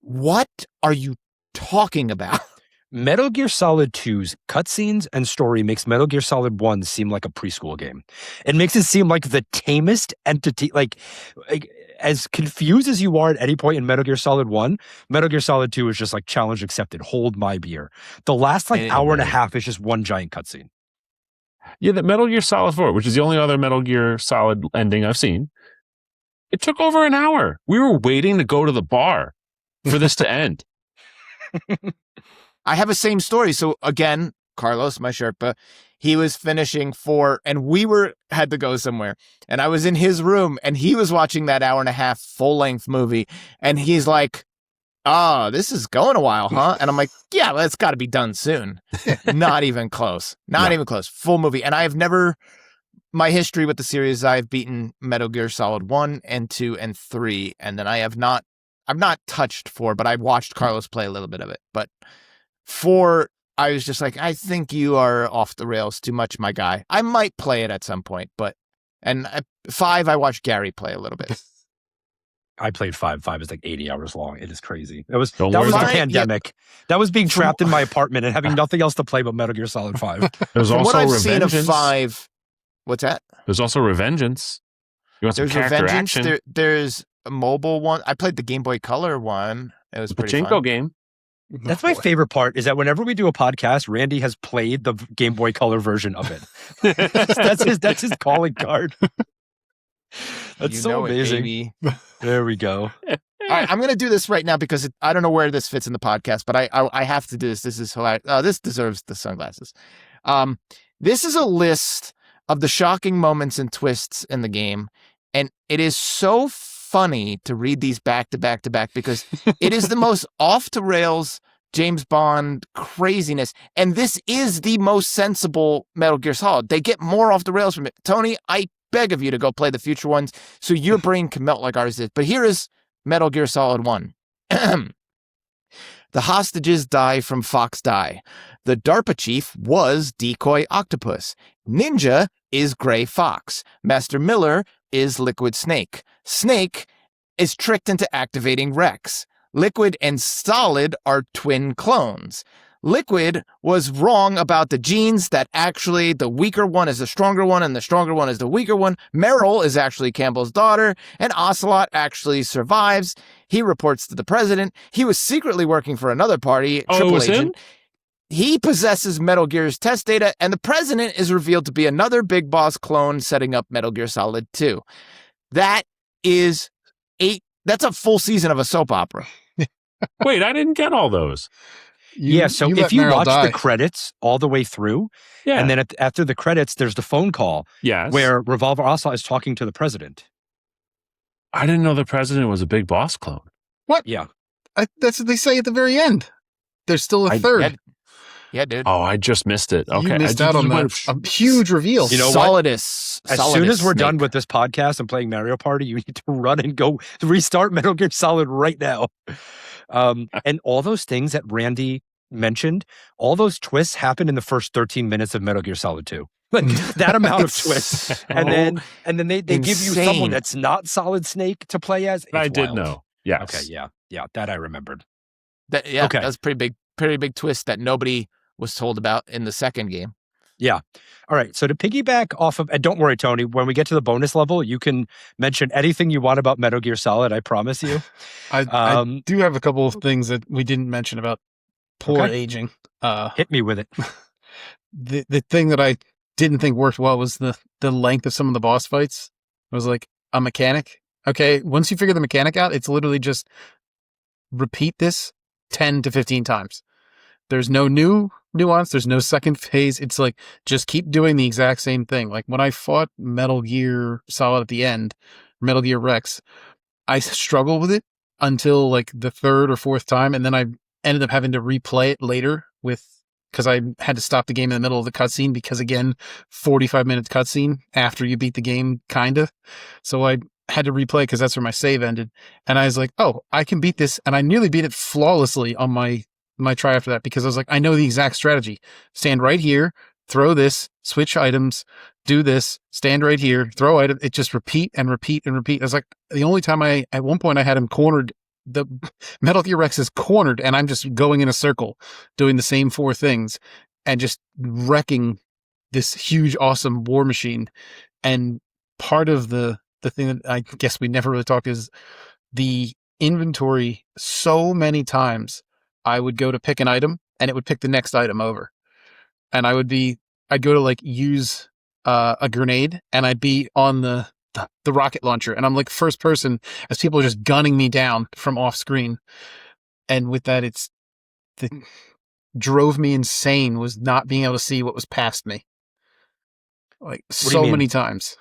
what are you talking about? Metal Gear Solid 2's cutscenes and story makes Metal Gear Solid 1 seem like a preschool game. It makes it seem like the tamest entity, like as confused as you are at any point in Metal Gear Solid 1, Metal Gear Solid 2 is just like challenge accepted, hold my beer. The last like hour and a half is just one giant cutscene. Yeah, that Metal Gear Solid 4, which is the only other Metal Gear Solid ending I've seen, it took over an hour. We were waiting to go to the bar for this to end. I have a same story. So again, Carlos, my Sherpa, he was finishing 4, and we had to go somewhere. And I was in his room, and he was watching that hour and a half full-length movie. And he's like, this is going a while, huh? And I'm like, yeah, well, it's got to be done soon. Not even close. Not even close. Full movie. And I have never, my history with the series, I've beaten Metal Gear Solid 1 and 2 and 3. And then I've not touched 4, but I watched Carlos play a little bit of it. But 4, I was just like, I think you are off the rails too much, my guy. I might play it at some point, and 5, I watched Gary play a little bit. I played 5. 5 is like 80 hours long. It is crazy. That was Don't the worry about it. pandemic. That was being trapped in my apartment and having nothing else to play but Metal Gear Solid 5. There's From what also I've seen of Revengeance. 5, what's that? There's also Revengeance. You want some There's character Revengeance. action? There's a mobile one. I played the Game Boy Color one. It was pretty Pachinko fun. game. That's my favorite part, is that whenever we do a podcast, Randy has played the Game Boy Color version of it. that's his calling card. That's You so know it, amazing. baby. There we go. All right, I'm going to do this right now because I don't know where this fits in the podcast, but I have to do this. This is hilarious. This deserves the sunglasses. This is a list of the shocking moments and twists in the game, and it is so funny to read these back to back to back because it is the most off the rails James Bond craziness, and this is the most sensible Metal Gear Solid. They get more off the rails from it. Tony, I beg of you to go play the future ones so your brain can melt like ours did. But here is Metal Gear Solid 1. The hostages die from Fox Die. The DARPA chief was Decoy Octopus. Ninja is Gray Fox. Master Miller is Liquid Snake. Snake is tricked into activating Rex. Liquid and Solid are twin clones. Liquid was wrong about the genes, that actually the weaker one is the stronger one and the stronger one is the weaker one. Meryl is actually Campbell's daughter, and Ocelot actually survives. He reports to the president. He was secretly working for another party, Oh, it was him? He possesses Metal Gear's test data, and the president is revealed to be another Big Boss clone setting up Metal Gear Solid 2. That's a full season of a soap opera. Wait, I didn't get all those. So let if you Meryl watch die. the credits all the way through, Yeah. and then after the credits, there's the phone call yes. where Revolver Ocelot is talking to the president. I didn't know the president was a Big Boss clone. Yeah. That's what they say at the very end. There's still a third. Yeah, dude. Oh, I just missed it. Okay. You missed I out on went- a huge reveal. You know what? Solidus. As soon as we're Snake. done with this podcast and playing Mario Party, you need to run and go restart Metal Gear Solid right now. And all those things that Randy mentioned, all those twists happen in the first 13 minutes of Metal Gear Solid 2. Like that amount of twists. And then they give you someone insane. that's not Solid Snake to play as. I It's did wild. know. Yes. Okay, yeah, that I remembered. Okay. Okay. That was a pretty big twist that nobody was told about in the second game. Yeah. All right. So to piggyback off of, and don't worry, Tony, when we get to the bonus level, you can mention anything you want about Metal Gear Solid. I promise you. I do have a couple of things that we didn't mention about poor Okay. aging. Hit me with it. The thing that I didn't think worked well was the length of some of the boss fights. It was like a mechanic. Okay, once you figure the mechanic out, it's literally just repeat this 10 to 15 times. There's no new nuance. There's no second phase. It's like, just keep doing the exact same thing. Like when I fought Metal Gear Solid at the end, Metal Gear Rex, I struggled with it until like the third or fourth time. And then I ended up having to replay it later because I had to stop the game in the middle of the cutscene because, again, 45 minutes cutscene after you beat the game, kind of. So I had to replay because that's where my save ended. And I was like, oh, I can beat this. And I nearly beat it flawlessly on my try after that because I was like, I know the exact strategy. Stand right here, throw this, switch items, do this, stand right here, throw item. It just repeat and repeat and repeat. I was like, the only time at one point I had him cornered, the Metal Gear Rex is cornered and I'm just going in a circle doing the same four things and just wrecking this huge, awesome war machine. And part of the thing that I guess we never really talked is the inventory. So many times I would go to pick an item and it would pick the next item over. And I'd go to like use a grenade and I'd be on the rocket launcher and I'm like first person as people are just gunning me down from off screen. And with that, drove me insane was not being able to see what was past me. Like so many times.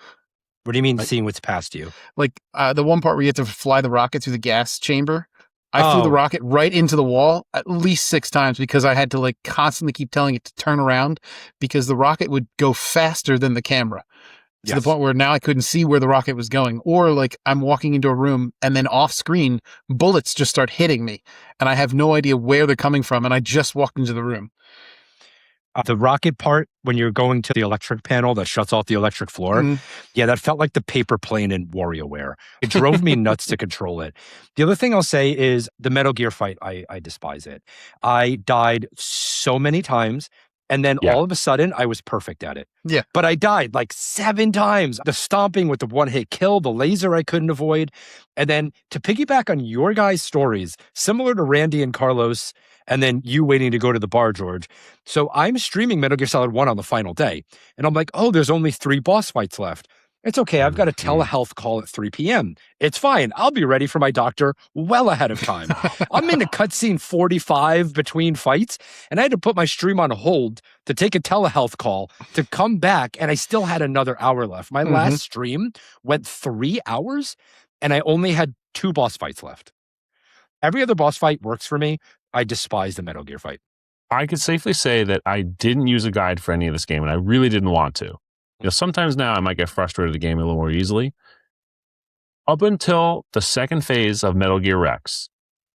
What do you mean seeing what's past you? Like the one part where you have to fly the rocket through the gas chamber. I flew the rocket right into the wall at least 6 times because I had to like constantly keep telling it to turn around because the rocket would go faster than the camera to the point where now I couldn't see where the rocket was going. Or like I'm walking into a room and then off screen, bullets just start hitting me and I have no idea where they're coming from. And I just walked into the room. The rocket part, when you're going to the electric panel that shuts off the electric floor, yeah, that felt like the paper plane in WarioWare. It drove me nuts to control it. The other thing I'll say is the Metal Gear fight, I despise it. I died so many times, and then all of a sudden, I was perfect at it. Yeah. But I died like 7 times. The stomping with the one-hit kill, the laser I couldn't avoid. And then to piggyback on your guys' stories, similar to Randy and Carlos, and then you waiting to go to the bar, George. So I'm streaming Metal Gear Solid 1 on the final day. And I'm like, oh, there's only 3 boss fights left. It's okay. I've got a telehealth call at 3 p.m. It's fine. I'll be ready for my doctor well ahead of time. I'm into cutscene 45 between fights, and I had to put my stream on hold to take a telehealth call to come back, and I still had another hour left. My last stream went 3 hours, and I only had 2 boss fights left. Every other boss fight works for me. I despise the Metal Gear fight. I could safely say that I didn't use a guide for any of this game, and I really didn't want to. You know, sometimes now I might get frustrated with the game a little more easily. Up until the second phase of Metal Gear Rex,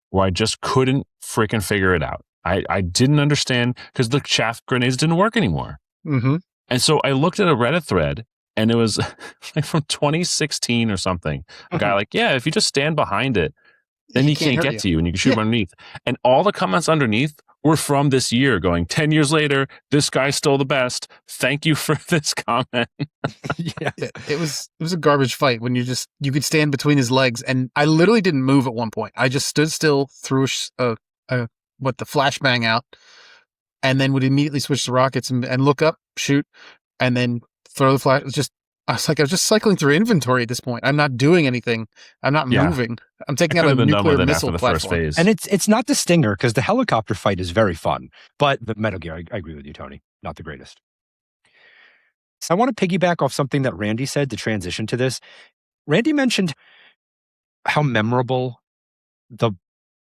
where I just couldn't freaking figure it out. I didn't understand because the chaff grenades didn't work anymore. And so I looked at a Reddit thread, and it was like from 2016 or something. A guy like, yeah, if you just stand behind it, then he can't get to you and you can shoot him underneath. And all the comments underneath were from this year going, 10 years later, this guy's still the best. Thank you for this comment. Yeah. It was a garbage fight when you could stand between his legs, and I literally didn't move at one point. I just stood still, threw the flashbang out, and then would immediately switch to rockets and look up, shoot, and then throw the flash. I was just cycling through inventory at this point. I'm not doing anything. I'm not moving. I'm taking out a nuclear missile platform. First phase. And it's not the stinger, because the helicopter fight is very fun. But the Metal Gear, I agree with you, Tony, not the greatest. So I want to piggyback off something that Randy said to transition to this. Randy mentioned how memorable the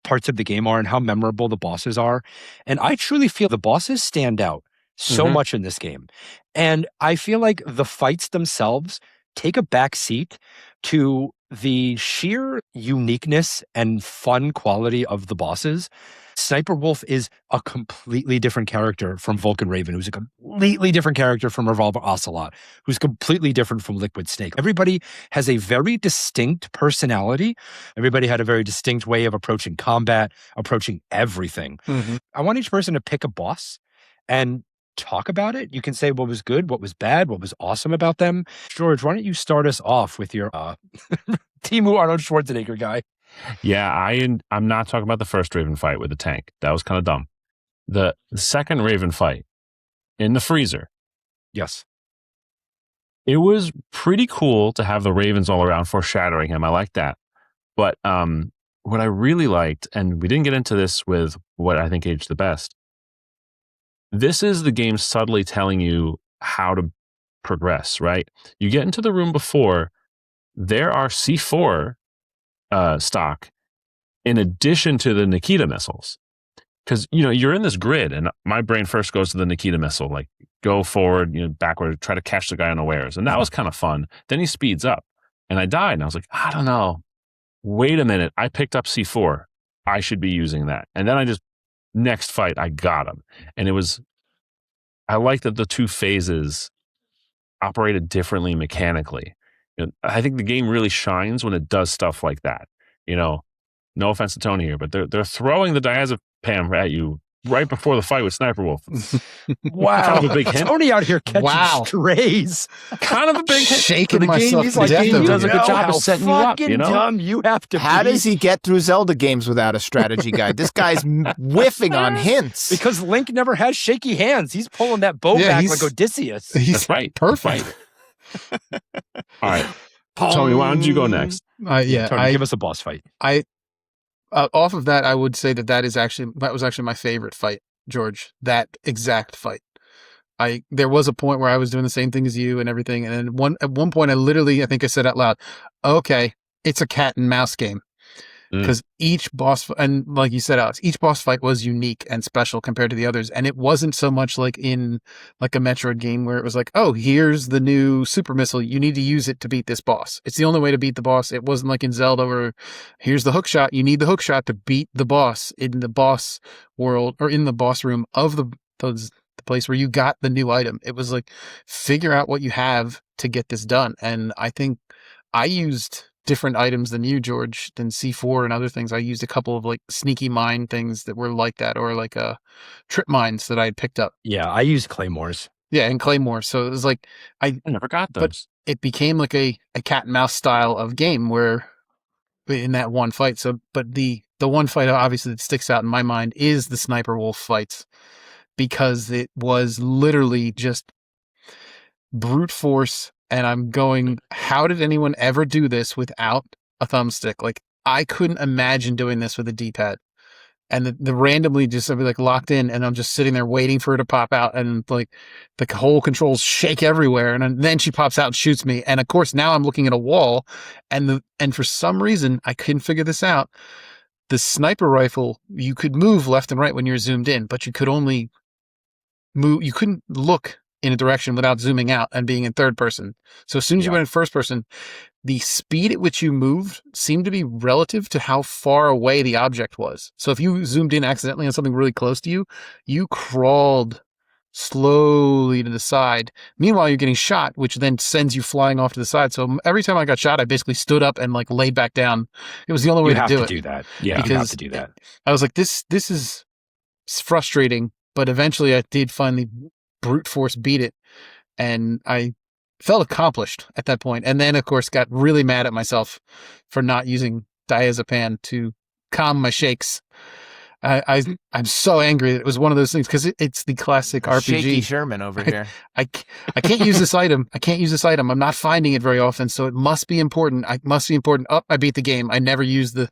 parts of the game are and how memorable the bosses are. And I truly feel the bosses stand out so much in this game. And I feel like the fights themselves take a back seat to the sheer uniqueness and fun quality of the bosses. Sniper Wolf is a completely different character from Vulcan Raven, who's a completely different character from Revolver Ocelot, who's completely different from Liquid Snake. Everybody has a very distinct personality. Everybody had a very distinct way of approaching combat, approaching everything. I want each person to pick a boss and talk about it. You can say what was good, what was bad, what was awesome about them. George, why don't you start us off with your Timu Arnold Schwarzenegger guy? Yeah, I'm not talking about the first Raven fight with the tank. That was kind of dumb. The second Raven fight in the freezer. Yes. It was pretty cool to have the Ravens all around foreshadowing him. I like that. But what I really liked, and we didn't get into this with what I think aged the best, this is the game subtly telling you how to progress, right? You get into the room before, there are C4 stock in addition to the Nikita missiles. Because, you're in this grid, and my brain first goes to the Nikita missile, like go forward, backward, try to catch the guy unawares. And that was kind of fun. Then he speeds up, and I died, and I was like, I don't know. Wait a minute. I picked up C4. I should be using that. And then next fight, I got him. And I like that the two phases operated differently mechanically. I think the game really shines when it does stuff like that. No offense to Tony here, but they're throwing the diazepam at you right before the fight with Sniper Wolf. Wow. Kind of a big hint. Tony out here catching strays. Kind of a big hint. Shaking the game. myself He's to like, death game over does a here. good job of setting you up. Fucking dumb you have to How be. does he get through Zelda games without a strategy guide? This guy's whiffing on hints. Because Link never has shaky hands. He's pulling that bow back like Odysseus. That's right. Perfect. All right. Tony, why don't you go next? Tony, give us a boss fight. Off of that, I would say that was actually my favorite fight, George. That exact fight. There was a point where I was doing the same thing as you and everything, and then at one point I think I said out loud, "Okay, it's a cat and mouse game," because each boss, and like you said, Alex, each boss fight was unique and special compared to the others, and it wasn't so much like in like a Metroid game where it was like, "Oh, here's the new super missile. You need to use it to beat this boss. It's the only way to beat the boss." It wasn't like in Zelda where here's the hook shot. You need the hook shot to beat the boss in the boss world or in the boss room of the place where you got the new item. It was like, figure out what you have to get this done. And I think I used different items than you, George, than C4 and other things. I used a couple of like sneaky mine things that were like that, or like trip mines that I had picked up. Yeah, I used claymores. Yeah, and claymore. So it was like I never got those. But it became like a cat and mouse style of game where in that one fight. So, but the one fight obviously that sticks out in my mind is the Sniper Wolf fights, because it was literally just brute force. And I'm going, how did anyone ever do this without a thumbstick? Like, I couldn't imagine doing this with a D-pad. And the randomly just, I'd be like locked in, and I'm just sitting there waiting for her to pop out, and like the whole controls shake everywhere. And then she pops out and shoots me. And of course, now I'm looking at a wall, and for some reason, I couldn't figure this out. The sniper rifle, you could move left and right when you're zoomed in, but you could only move, you couldn't look in a direction without zooming out and being in third person. So as soon as you went in first person, the speed at which you moved seemed to be relative to how far away the object was. So if you zoomed in accidentally on something really close to you, you crawled slowly to the side. Meanwhile, you're getting shot, which then sends you flying off to the side. So every time I got shot, I basically stood up and like laid back down. It was the only way You to have do to it. do that. Yeah. You have because to do that. I was like, this is frustrating, but eventually I did finally brute force beat it, and I felt accomplished at that point. And then, of course, got really mad at myself for not using diazepam to calm my shakes. I'm so angry that it was one of those things because it's the classic RPG. Shaky Sherman over here. I can't use this item. I can't use this item. I'm not finding it very often, so it must be important. Oh, I beat the game. I never used the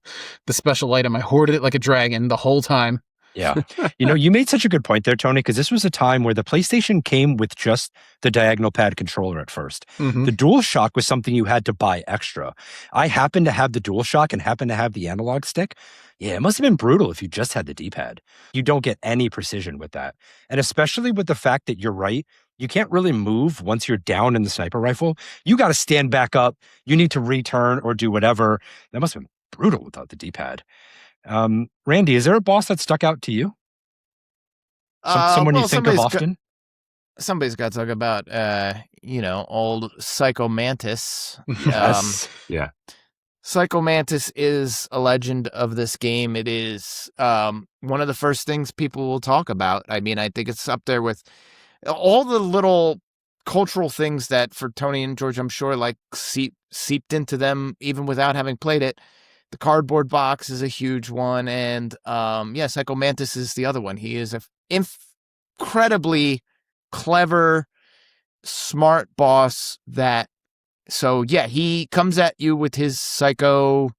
special item. I hoarded it like a dragon the whole time. Yeah. You made such a good point there, Tony, because this was a time where the PlayStation came with just the diagonal pad controller at first. Mm-hmm. The DualShock was something you had to buy extra. I happened to have the DualShock and happened to have the analog stick. Yeah, it must have been brutal if you just had the D-pad. You don't get any precision with that. And especially with the fact that you're right, you can't really move once you're down in the sniper rifle. You got to stand back up. You need to return or do whatever. That must have been brutal without the D-pad. Randy, is there a boss that stuck out to you? Someone you think of often? Somebody's got to talk about, old Psycho Mantis. Yes. Yeah. Psycho Mantis is a legend of this game. It is one of the first things people will talk about. I mean, I think it's up there with all the little cultural things that for Tony and George, I'm sure, like seeped into them even without having played it. The cardboard box is a huge one. And Psycho Mantis is the other one. He is an incredibly clever, smart boss he comes at you with his psycho,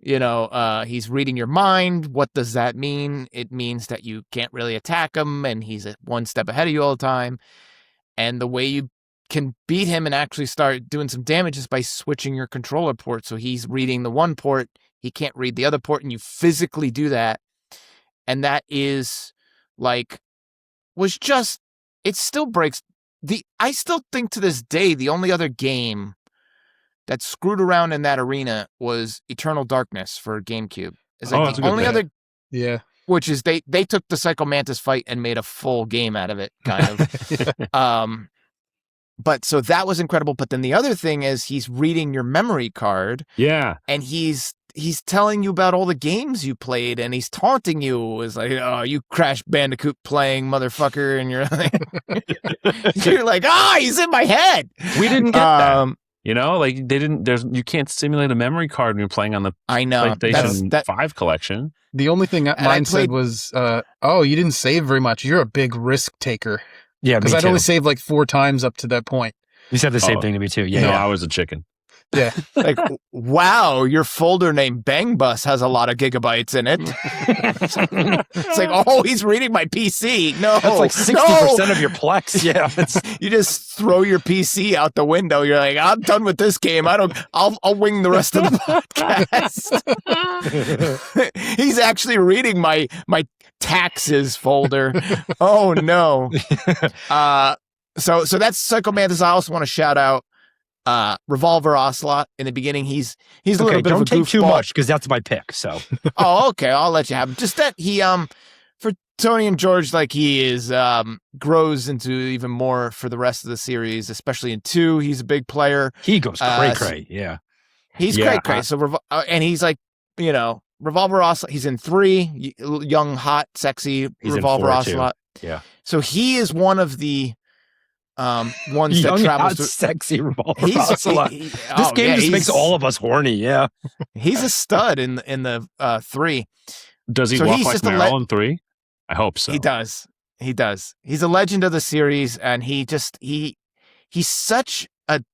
he's reading your mind. What does that mean? It means that you can't really attack him and he's one step ahead of you all the time. And the way you can beat him and actually start doing some damage is by switching your controller port. So he's reading the one port, he can't read the other port, and you physically do that. And that is it still breaks I still think to this day, the only other game that screwed around in that arena was Eternal Darkness for GameCube. It's like the only other, which is they took the Psycho Mantis fight and made a full game out of it, kind of. But so that was incredible. But then the other thing is he's reading your memory card. Yeah. And he's telling you about all the games you played, and he's taunting you. It's like, oh, you Crash Bandicoot playing motherfucker, and you're like, he's in my head. We didn't get that. They didn't. You can't simulate a memory card when you're playing on the PlayStation 5 collection. The only thing mine said was, you didn't save very much. You're a big risk taker. Yeah, because I'd only saved like 4 times up to that point. You said the same thing to me too. Yeah, I was a chicken. Yeah. Like, wow, your folder named Bang Bus has a lot of gigabytes in it. It's like, he's reading my PC. No. That's like 60% of your Plex. Yeah. You just throw your PC out the window. You're like, I'm done with this game. I'll wing the rest of the podcast. He's actually reading my taxes folder. Oh no. So that's Psycho Mantis. I also want to shout out Revolver Ocelot. In the beginning, he's a little bit of a goofball. Don't take too much because that's my pick. So okay, I'll let you have it. Just that he for Tony and George, like he is grows into even more for the rest of the series, especially in 2. He's a big player. He goes cray. Yeah, he's cray. So and he's like, Revolver Ocelot. He's in 3. Young, hot, sexy Revolver Ocelot. Too. Yeah. So he is one of the ones young, that travels hot, sexy Revolver Ocelot. This game just makes all of us horny. Yeah. He's a stud in the 3. Does he walk like Meryl in 3? I hope so. He does. He's a legend of the series, and he's such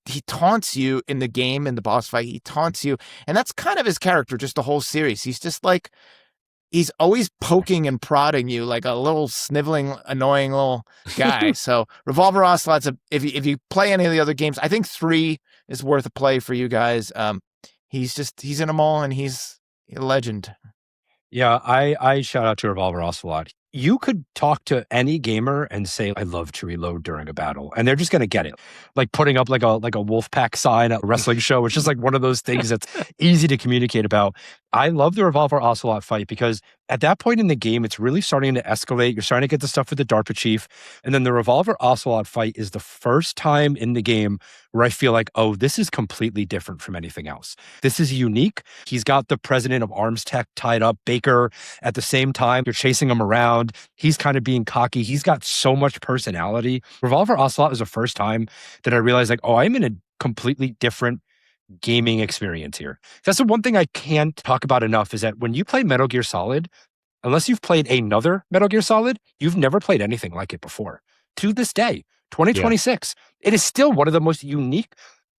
he taunts you in the game, in the boss fight. He taunts you, and that's kind of his character, just the whole series. He's just like, he's always poking and prodding you like a little sniveling, annoying little guy. So Revolver Ocelot's if you play any of the other games, I think 3 is worth a play for you guys. He's in them all, and he's a legend. Yeah, I shout out to Revolver Ocelot. You could talk to any gamer and say, I love to reload during a battle, and they're just going to get it. Like putting up like a wolf pack sign at a wrestling show. It's just like one of those things that's easy to communicate about. I love the Revolver Ocelot fight because at that point in the game, it's really starting to escalate. You're starting to get the stuff with the DARPA chief. And then the Revolver Ocelot fight is the first time in the game where I feel like, oh, this is completely different from anything else. This is unique. He's got the president of Arms Tech tied up, Baker. At the same time, you're chasing him around. He's kind of being cocky. He's got so much personality. Revolver Ocelot was the first time that I realized, like, oh, I'm in a completely different gaming experience here. That's the one thing I can't talk about enough is that when you play Metal Gear Solid, unless you've played another Metal Gear Solid, you've never played anything like it before. To this day, 2026, it is still one of the most unique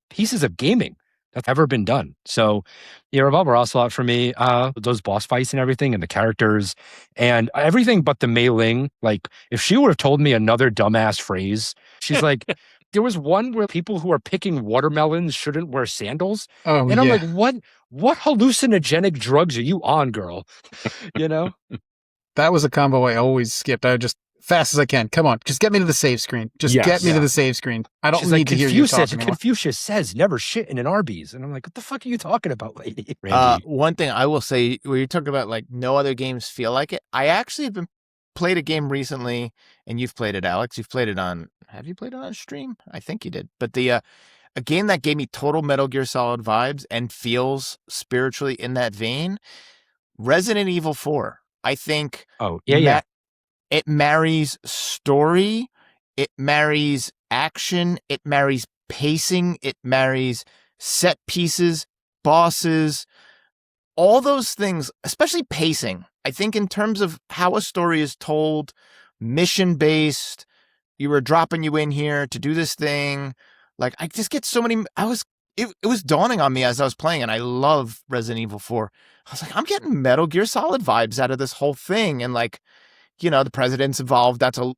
pieces of gaming that's ever been done. So, yeah, Revolver Ocelot for me, those boss fights and everything and the characters and everything but the Mei Ling. Like, if she would have told me another dumbass phrase, she's like, there was one where people who are picking watermelons shouldn't wear sandals. Oh, And I'm like, what hallucinogenic drugs are you on, girl? You know? That was a combo I always skipped. I would just, fast as I can. Come on, just get me to the save screen. Just get me to the save screen. I don't She's need like, to hear you talk anymore. Confucius says never shit in an Arby's. And I'm like, what the fuck are you talking about, lady? Randy. One thing I will say, where you're talking about like no other games feel like it, I actually have been played a game recently, and you've played it, Alex. You've played it on, have you played it on stream? I think you did. But a game that gave me total Metal Gear Solid vibes and feels spiritually in that vein, Resident Evil 4. I think it marries story, it marries action, it marries pacing, it marries set pieces, bosses, all those things, especially pacing. I think in terms of how a story is told, mission-based, you were dropping you in here to do this thing. Like, I just get so many, it was dawning on me as I was playing, and I love Resident Evil 4. I was like, I'm getting Metal Gear Solid vibes out of this whole thing. And like, you know, the president's involved. That's a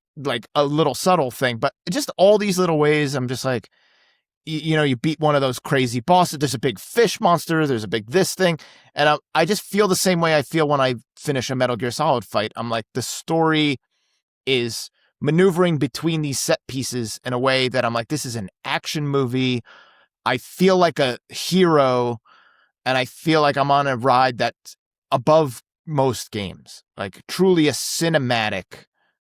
little subtle thing, but just all these little ways. I'm just like, you know, you beat one of those crazy bosses. There's a big fish monster. There's a big this thing. And I just feel the same way I feel when I finish a Metal Gear Solid fight. I'm like, the story is maneuvering between these set pieces in a way that I'm like, this is an action movie. I feel like a hero, and I feel like I'm on a ride that's above most games, like truly a cinematic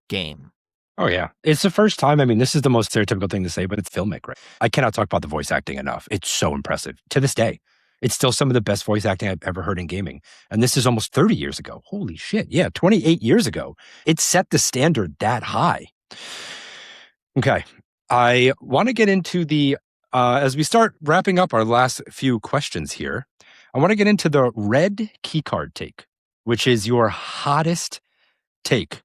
game. Oh, yeah. It's the first time. I mean, this is the most stereotypical thing to say, but it's filmic, right? I cannot talk about the voice acting enough. It's so impressive. To this day, it's still some of the best voice acting I've ever heard in gaming. And this is almost 30 years ago. Holy shit. Yeah, 28 years ago. It set the standard that high. Okay. I want to get into the, as we start wrapping up our last few questions here, I want to get into the red keycard take, which is your hottest take.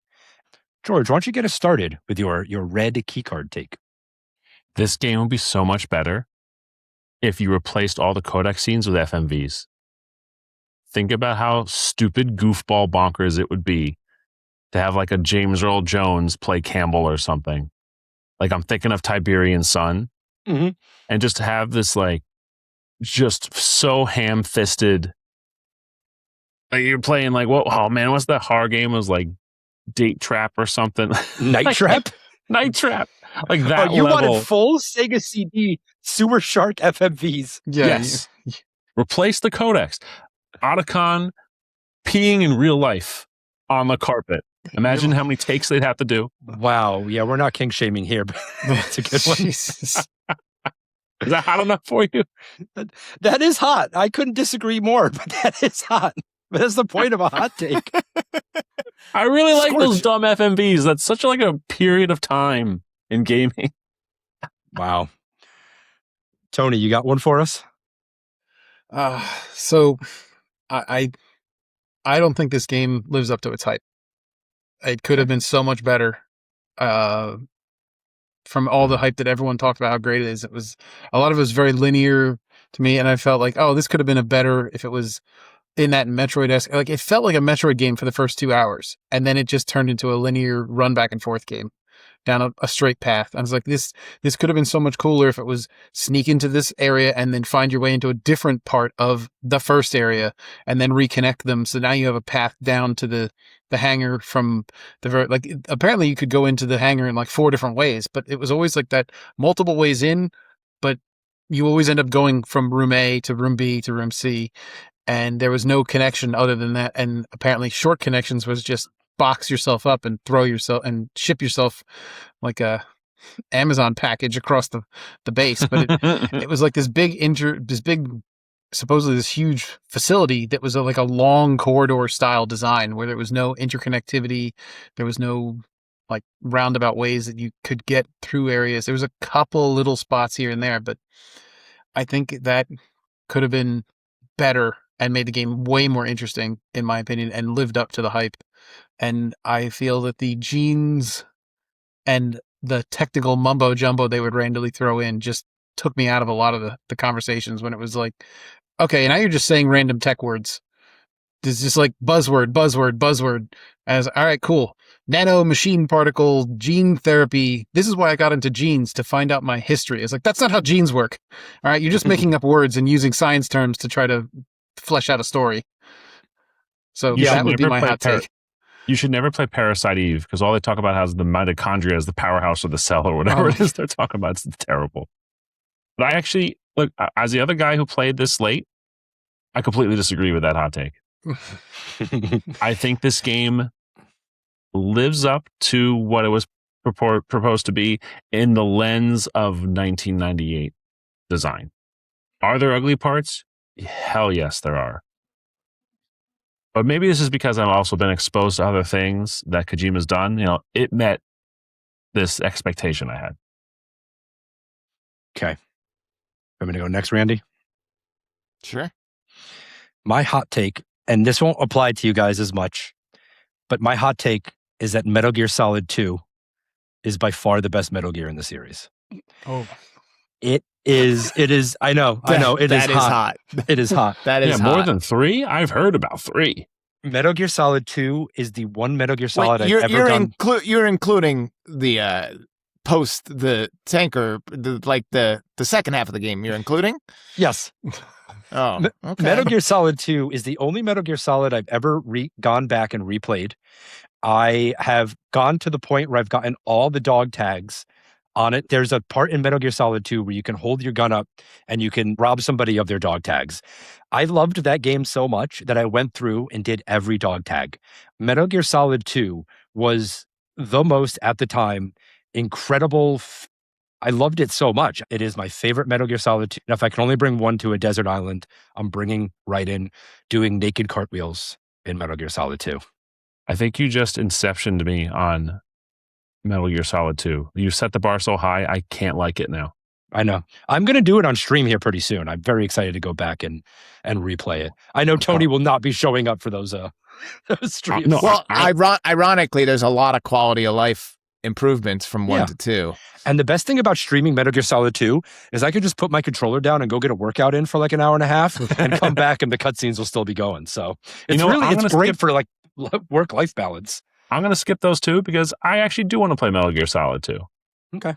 George, why don't you get us started with your red keycard take? This game would be so much better if you replaced all the codec scenes with FMVs. Think about how stupid, goofball, bonkers it would be to have like a James Earl Jones play Campbell or something. Like, I'm thinking of Tiberian Sun, and just have this like just so ham-fisted. Like, you're playing like, what? Oh man, what's that horror game? It was like Date Trap or something. Night Trap? Night Trap. Like that you level. wanted full Sega CD Sewer Shark FMVs. Yeah, yes. Replace the codecs. Otacon peeing in real life on the carpet. Imagine how many takes they'd have to do. Wow. Yeah, we're not king shaming here, but that's a good one. Jesus. Is that hot enough for you? That is hot. I couldn't disagree more, but that is hot. But that's the point of a hot take. I really like those dumb FMVs. That's such like a period of time in gaming. Wow. Tony, you got one for us? So I don't think this game lives up to its hype. It could have been so much better. From all the hype that everyone talked about how great it is, a lot of it was very linear to me, and I felt like, oh, this could have been a better if it was in that Metroid-esque. Like, it felt like a Metroid game for the first 2 hours, and then it just turned into a linear run back and forth game down a straight path. I was like, this could have been so much cooler if it was sneak into this area and then find your way into a different part of the first area and then reconnect them. So now you have a path down to the hangar from apparently you could go into the hangar in like 4 different ways, but it was always like that multiple ways in, but you always end up going from room A to room B to room C. and there was no connection other than that. And apparently short connections was just box yourself up and throw yourself and ship yourself like a Amazon package across the base. But it was like this big supposedly this huge facility that was like a long corridor style design where there was no interconnectivity. There was no like roundabout ways that you could get through areas. There was a couple little spots here and there, but I think that could have been better and made the game way more interesting, in my opinion, and lived up to the hype. And I feel that the genes and the technical mumbo jumbo they would randomly throw in just took me out of a lot of the conversations when it was like, okay, now you're just saying random tech words. It's just like buzzword. As all right, cool. Nano machine particle gene therapy. This is why I got into genes, to find out my history. It's like, that's not how genes work. All right, you're just making up words and using science terms to try to flesh out a story. So that would be my hot take. You should never play Parasite Eve, because all they talk about is the mitochondria as the powerhouse of the cell or whatever it is they're talking about. It's terrible. But I actually, look, as the other guy who played this late, I completely disagree with that hot take. I think this game lives up to what it was proposed to be in the lens of 1998 design. Are there ugly parts? Hell yes, there are. But maybe this is because I've also been exposed to other things that Kojima's done. It met this expectation I had. Okay. I'm going to go next, Randy. Sure. My hot take, and this won't apply to you guys as much, but my hot take is that Metal Gear Solid 2 is by far the best Metal Gear in the series. Oh. It is, I know, it is hot. It is hot. That is more hot. than 3? I've heard about 3. Metal Gear Solid 2 is the one Metal Gear Solid I've ever done. You're including the post the tanker, the second half of the game. You're including? Yes. Oh, okay. Metal Gear Solid 2 is the only Metal Gear Solid I've ever gone back and replayed. I have gone to the point where I've gotten all the dog tags on it. There's a part in Metal Gear Solid 2 where you can hold your gun up and you can rob somebody of their dog tags. I loved that game so much that I went through and did every dog tag. Metal Gear Solid 2 was the most, at the time, incredible. I loved it so much. It is my favorite Metal Gear Solid 2. And if I can only bring one to a desert island, I'm bringing right in doing naked cartwheels in Metal Gear Solid 2. I think you just inceptioned me on Metal Gear Solid 2. You set the bar so high, I can't like it now. I know. I'm going to do it on stream here pretty soon. I'm very excited to go back and replay it. I know Tony will not be showing up for those streams. No, well, ironically, there's a lot of quality of life improvements from 1 to 2. And the best thing about streaming Metal Gear Solid 2 is I could just put my controller down and go get a workout in for like an hour and a half and come back and the cutscenes will still be going. So it's it's great for like work-life balance. I'm going to skip those 2 because I actually do want to play Metal Gear Solid 2. Okay.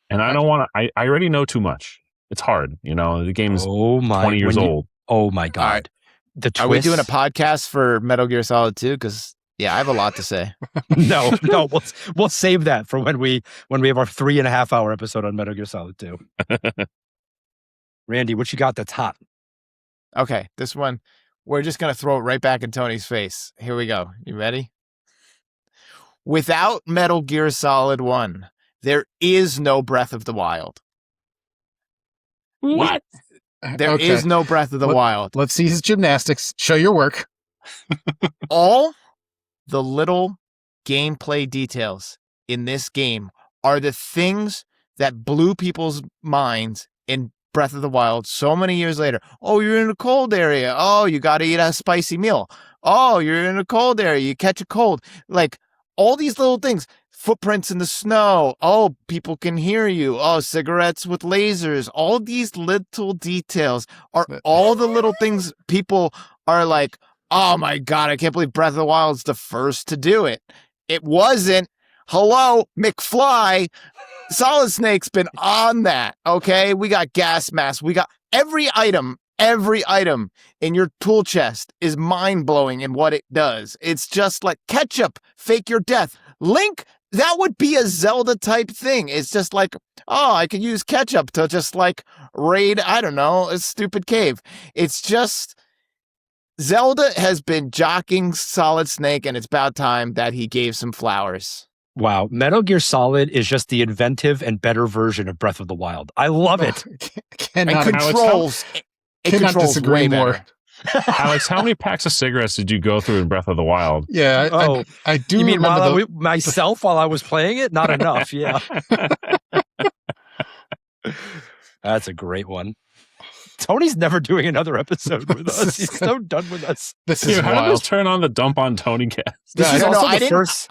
And I don't want to, I already know too much. It's hard. The game's 20 years old. Oh my God. Right. Are we doing a podcast for Metal Gear Solid 2? Because I have a lot to say. No, we'll save that for when we have our 3.5 hour episode on Metal Gear Solid 2. Randy, what you got that's hot? Okay, this one, we're just going to throw it right back in Tony's face. Here we go. You ready? Without Metal Gear Solid 1, there is no Breath of the Wild. What? There is no Breath of the Wild. Let's see his gymnastics. Show your work. All the little gameplay details in this game are the things that blew people's minds in Breath of the Wild so many years later. Oh, you're in a cold area. Oh, you got to eat a spicy meal. Oh, you're in a cold area. You catch a cold. Like all these little things. Footprints in the snow. Oh, people can hear you. Oh, cigarettes with lasers. All these little details are all the little things people are like, oh my God, I can't believe Breath of the Wild's the first to do it. It wasn't. Hello, McFly. Solid Snake's been on that. Okay. We got gas masks. We got every item in your tool chest is mind blowing in what it does. It's just like ketchup, fake your death. Link, that would be a Zelda type thing. It's just like, oh, I could use ketchup to just like raid, I don't know, a stupid cave. It's just, Zelda has been jockeying Solid Snake, and it's about time that he gave some flowers. Wow. Metal Gear Solid is just the inventive and better version of Breath of the Wild. I love it. And Cannot, controls. It cannot controls disagree way more. better. Alex, how many packs of cigarettes did you go through in Breath of the Wild? Yeah, I do You mean remember while myself while I was playing it? Not enough, yeah. That's a great one. Tony's never doing another episode with us. He's so done with us. This is How did wild. this turn on the Dump on Tony cast? This Yeah, is I also don't know. the first.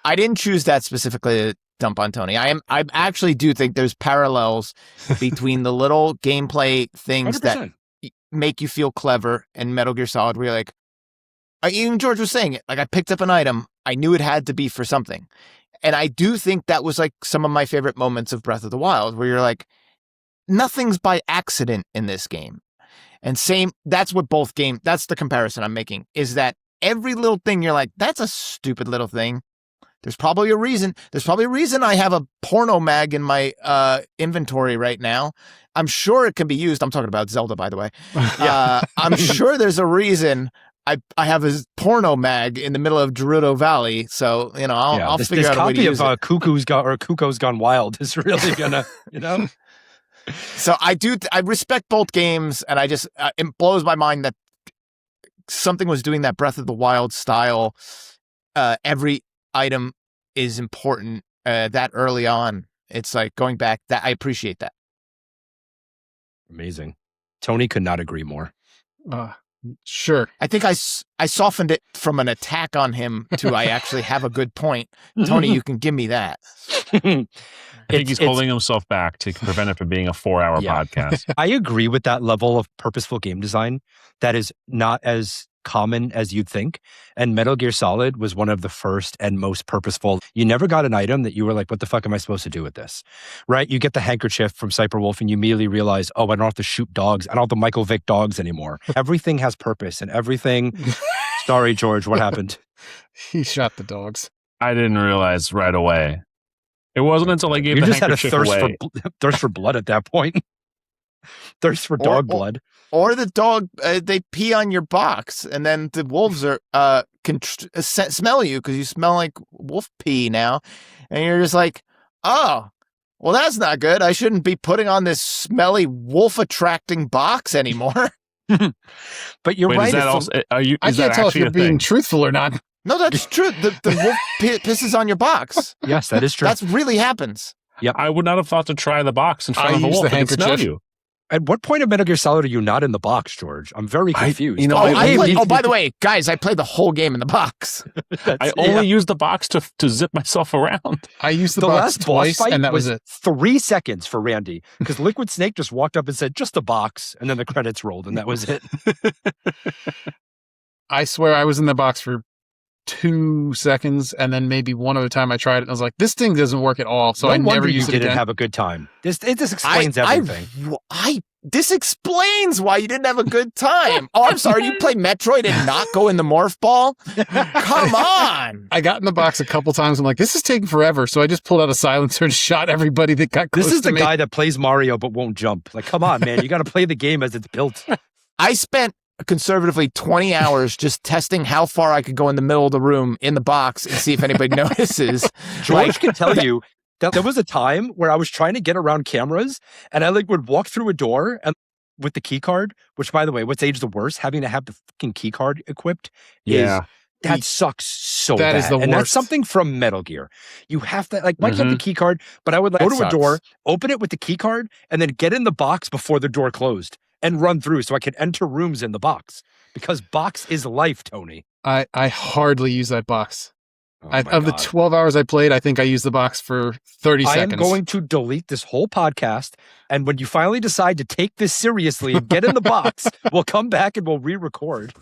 I didn't choose that specifically to dump on Tony. I actually do think there's parallels between the little gameplay things 100%. that make you feel clever and Metal Gear Solid, where you're like, even George was saying it, like I picked up an item, I knew it had to be for something. And I do think that was like some of my favorite moments of Breath of the Wild, where you're like, nothing's by accident in this game. And that's the comparison I'm making, is that every little thing you're like, that's a stupid little thing. There's probably a reason. There's probably a reason I have a porno mag in my inventory right now. I'm sure it can be used. I'm talking about Zelda, by the way. I'm sure there's a reason I have a porno mag in the middle of Gerudo Valley. So, I'll figure out a way to use it. Cuckoo's Gone Wild is really gonna, So I respect both games, and I just, it blows my mind that something was doing that Breath of the Wild style. Every item is important that early on. It's like going back, that I appreciate that. Amazing. Tony could not agree more. Sure. I think I softened it from an attack on him to I actually have a good point. Tony, you can give me that. I think he's holding himself back to prevent it from being a 4-hour podcast. I agree with that level of purposeful game design that is not as common as you'd think. And Metal Gear Solid was one of the first and most purposeful. You never got an item that you were like, what the fuck am I supposed to do with this? Right? You get the handkerchief from Cyber Wolf and you immediately realize, oh, I don't have to shoot dogs. I don't have to Michael Vick dogs anymore. Everything has purpose and everything. Sorry, George, what happened? He shot the dogs. I didn't realize right away. It wasn't until I gave You the just had a handkerchief thirst for blood at that point. Thirst for dog blood. Or the dog, they pee on your box, and then the wolves can smell you because you smell like wolf pee now, and you're just like, oh, well, that's not good. I shouldn't be putting on this smelly wolf-attracting box anymore. But you're right. I can't tell if you're being truthful or not. No, that's true. The wolf pisses on your box. Yes, that is true. That really happens. Yep. I would not have thought to try the box in front of a wolf and smell you. At what point of Metal Gear Solid are you not in the box, George? I'm very confused. By the way, guys, I played the whole game in the box. I only used the box to zip myself around. I used the box last twice, boss fight and that was it. 3 seconds for Randy, because Liquid Snake just walked up and said, just the box, and then the credits rolled, and that was it. I swear I was in the box for 2 seconds, and then maybe one other time I tried it, and I was like, this thing doesn't work at all, so I never used it again. Didn't have a good time. This explains everything. This explains why you didn't have a good time. Oh, I'm sorry. You play Metroid and not go in the morph ball? Come on. I got in the box a couple times. I'm like, this is taking forever. So I just pulled out a silencer and shot everybody that got close to me. This is the guy that plays Mario but won't jump. Like, come on, man. You got to play the game as it's built. I spent conservatively 20 hours just testing how far I could go in the middle of the room in the box and see if anybody notices. George can tell you that there was a time where I was trying to get around cameras and I would walk through a door and with the key card, which by the way, what's aged the worst, having to have the fucking key card equipped that sucks so bad. That is the worst. And that's something from Metal Gear. You have to why can't the key card, but I would go to a door, open it with the key card and then get in the box before the door closed and run through so I could enter rooms in the box because box is life, Tony. I hardly use that box. Of the 12 hours I played, I think I used the box for 30 seconds. I am going to delete this whole podcast. And when you finally decide to take this seriously and get in the box, we'll come back and we'll re-record.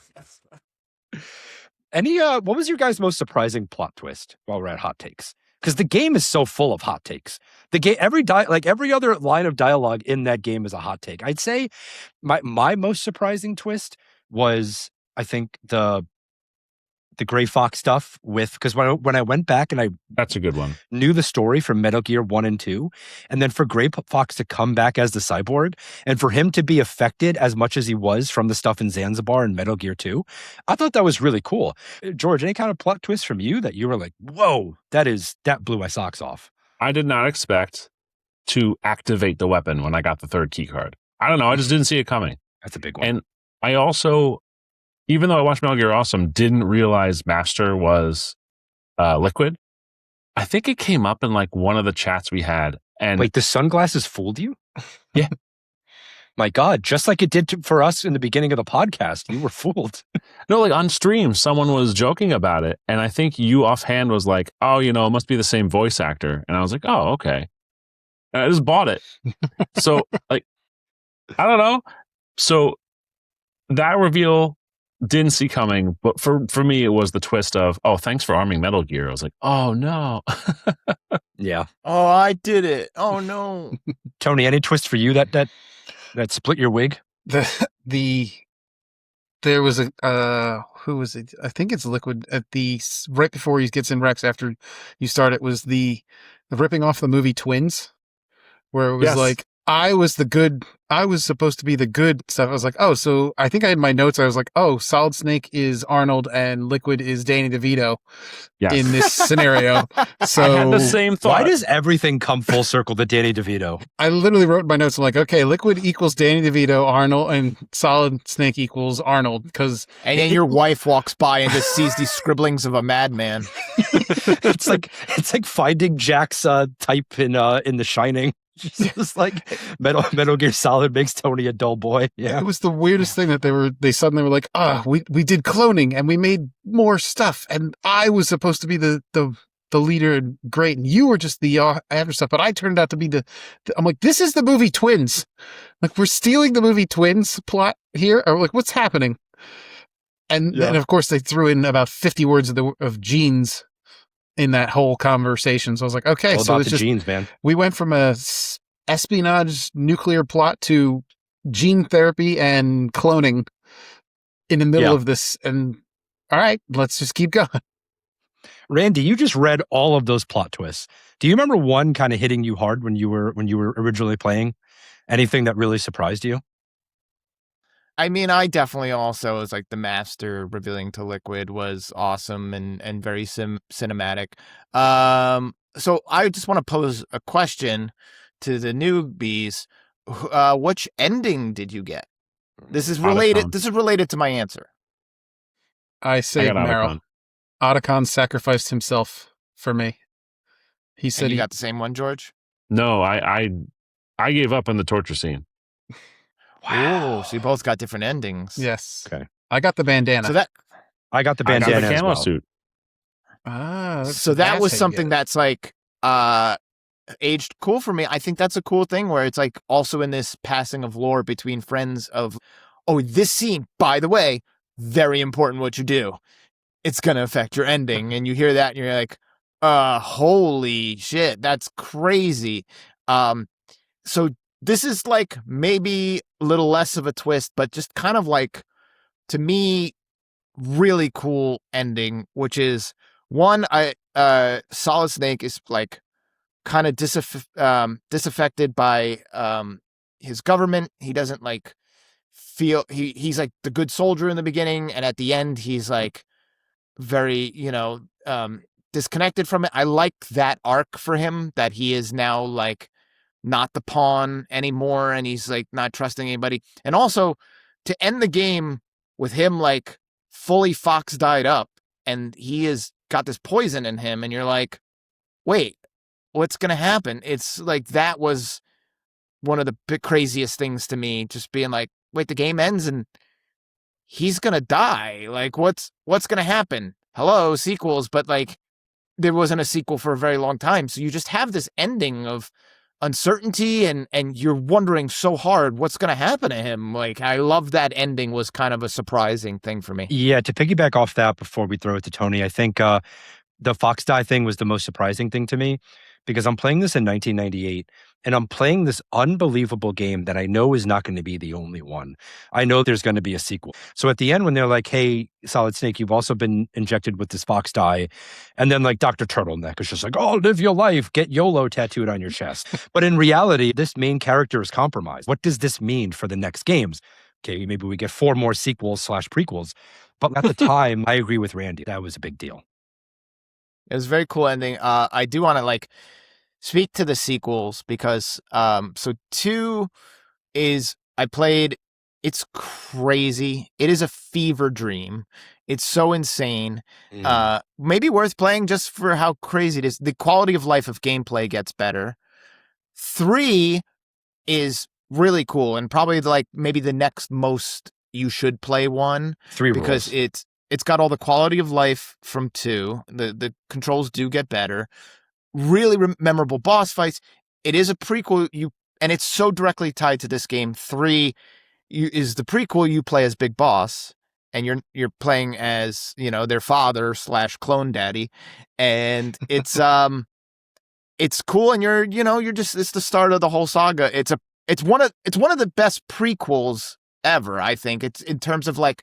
What was your guys' most surprising plot twist while we're at hot takes? Because the game is so full of hot takes. The game, every other line of dialogue in that game is a hot take. I'd say my most surprising twist was, I think, the the Gray Fox stuff with, because when I went back and I That's a good one. knew the story from Metal Gear 1 and 2, and then for Gray Fox to come back as the cyborg, and for him to be affected as much as he was from the stuff in Zanzibar and Metal Gear 2, I thought that was really cool. George, any kind of plot twist from you that you were like, whoa, that blew my socks off? I did not expect to activate the weapon when I got the third key card. I don't know. I just didn't see it coming. That's a big one. And I also, even though I watched Metal Gear Awesome, didn't realize Master was Liquid. I think it came up in like one of the chats we had. And wait, the sunglasses fooled you? Yeah. My God, just like it did for us in the beginning of the podcast, you were fooled. No, like on stream, someone was joking about it. And I think you offhand was like, oh, it must be the same voice actor. And I was like, oh, okay. And I just bought it. So, like, I don't know. So that reveal didn't see coming. But for me, it was the twist of, oh, thanks for arming Metal Gear. I was like, oh, no. Yeah. Oh, I did it. Oh, no. Tony, any twist for you that split your wig? There was a who was it? I think it's Liquid at right before he gets in Rex after you start. It was the ripping off the movie Twins, where it was Yes. like I was supposed to be the good stuff. I was like, oh, so I think I had my notes. I was like, oh, Solid Snake is Arnold and Liquid is Danny DeVito Yes. in this scenario. So I had the same thought. Why does everything come full circle to Danny DeVito? I literally wrote in my notes. I'm like, okay, Liquid equals Danny DeVito, Arnold, and Solid Snake equals Arnold. Because And then your wife walks by and just sees these scribblings of a madman. it's like finding Jack's type in The Shining. Just like Metal Gear Solid makes Tony a dull boy. Yeah. it was the weirdest thing that they suddenly were like, we did cloning and we made more stuff, and I was supposed to be the leader and great, and you were just the after stuff, but I turned out to be I'm like, this is the movie Twins. Like, we're stealing the movie Twins plot here, or like, what's happening? And then of course they threw in about 50 words of genes in that whole conversation. So I was like, okay, All so about it's the just genes, man. we went from a espionage nuclear plot to gene therapy and cloning in the middle of this. And all right, let's just keep going. Randy, you just read all of those plot twists. Do you remember one kind of hitting you hard when you were originally playing? Anything that really surprised you? I mean, I definitely also was like the Master revealing to Liquid was awesome and very cinematic. So I just want to pose a question to the newbies. Which ending did you get? This is related. Otacon. This is related to my answer. I I saved got Meryl. Otacon. Otacon sacrificed himself for me. He And said you got the same one, George? No, I gave up in the torture scene. Wow. So you both got different endings. yes. Okay. I got the bandana. So that I got the I got bandana the as camo well. suit. that's was how you something get it. that's like aged cool for me. I think that's a cool thing where it's like also in this passing of lore between friends of, oh, this scene, by the way, very important what you do. It's going to affect your ending. And you hear that and you're like, holy shit, that's crazy. So this is like maybe a little less of a twist, but just kind of like, to me, really cool ending, which is one, Solid Snake is like kind of disaffected by his government. He doesn't like feel he's like the good soldier in the beginning, and at the end he's like very disconnected from it. I like that arc for him, that he is now like not the pawn anymore, and he's like not trusting anybody. And also to end the game with him like fully Fox died up and he has got this poison in him, and you're like, wait, what's gonna happen? It's like, that was one of the craziest things to me, just being like, wait, the game ends and he's gonna die. Like, what's gonna happen? Hello, sequels, but like there wasn't a sequel for a very long time. So you just have this ending of uncertainty and you're wondering so hard what's going to happen to him. Like, I love that ending, was kind of a surprising thing for me. Yeah, to piggyback off that before we throw it to Tony, I think the Fox die thing was the most surprising thing to me, because I'm playing this in 1998, and I'm playing this unbelievable game that I know is not going to be the only one. I know there's going to be a sequel. So at the end, when they're like, hey, Solid Snake, you've also been injected with this fox dye. And then like Dr. Turtleneck is just like, oh, live your life, get YOLO tattooed on your chest. But in reality, this main character is compromised. What does this mean for the next games? Okay, maybe we get 4 more sequels / prequels. But at the time, I agree with Randy. That was a big deal. It was a very cool ending. I do want to like speak to the sequels because so 2 is I played. It's crazy. It is a fever dream. It's so insane. Maybe worth playing just for how crazy it is. The quality of life of gameplay gets better. 3 is really cool and probably like maybe the next most you should play one 3 because rules. it's got all the quality of life from 2. The controls do get better. Really memorable boss fights. It is a prequel, and it's so directly tied to this game. 3 is the prequel. You play as Big Boss, and you're playing as their father / clone daddy, and it's it's cool. And you're just it's the start of the whole saga. It's one of the best prequels ever. I think it's in terms of like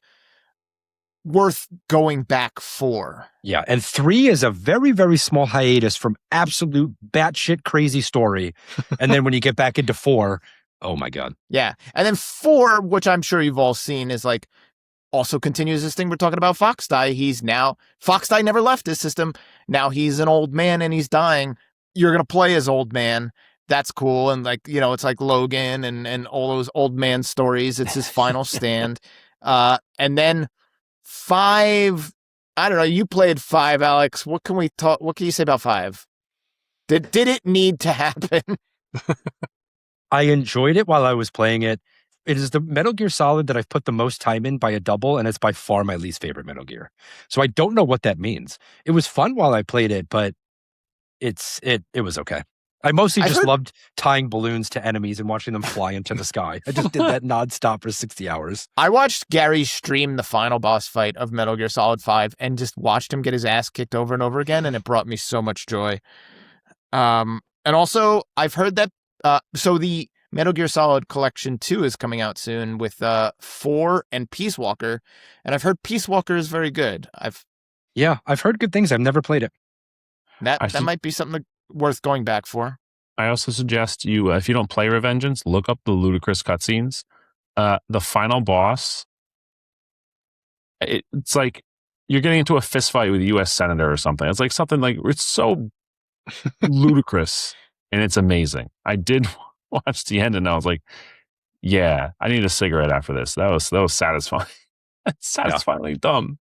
worth going back for. Yeah, and 3 is a very, very small hiatus from absolute batshit crazy story. And then when you get back into 4, oh my God. Yeah. And then 4, which I'm sure you've all seen, is like also continues this thing we're talking about, Fox Die. Fox Die never left his system. Now he's an old man and he's dying. You're going to play as old man. That's cool. And like, it's like Logan and all those old man stories. It's his final stand. And then 5, I don't know. You played 5, Alex. What can you say about 5? Did it need to happen? I enjoyed it while I was playing it. It is the Metal Gear Solid that I've put the most time in by a double, and it's by far my least favorite Metal Gear. So I don't know what that means. It was fun while I played it, but it was okay. I mostly loved tying balloons to enemies and watching them fly into the sky. I just did that nonstop for 60 hours. I watched Gary stream the final boss fight of Metal Gear Solid 5 and just watched him get his ass kicked over and over again, and it brought me so much joy. And also, I've heard that so the Metal Gear Solid Collection 2 is coming out soon with 4 and Peace Walker, and I've heard Peace Walker is very good. I've heard good things. I've never played it. That might be something worth going back for. I also suggest you, if you don't play Revengeance, look up the ludicrous cutscenes. The final boss, it's like you're getting into a fist fight with a U.S. senator or something. It's like something like, it's so ludicrous and it's amazing. I did watch the end and I was like, yeah, I need a cigarette after this. That was satisfying. Satisfyingly dumb.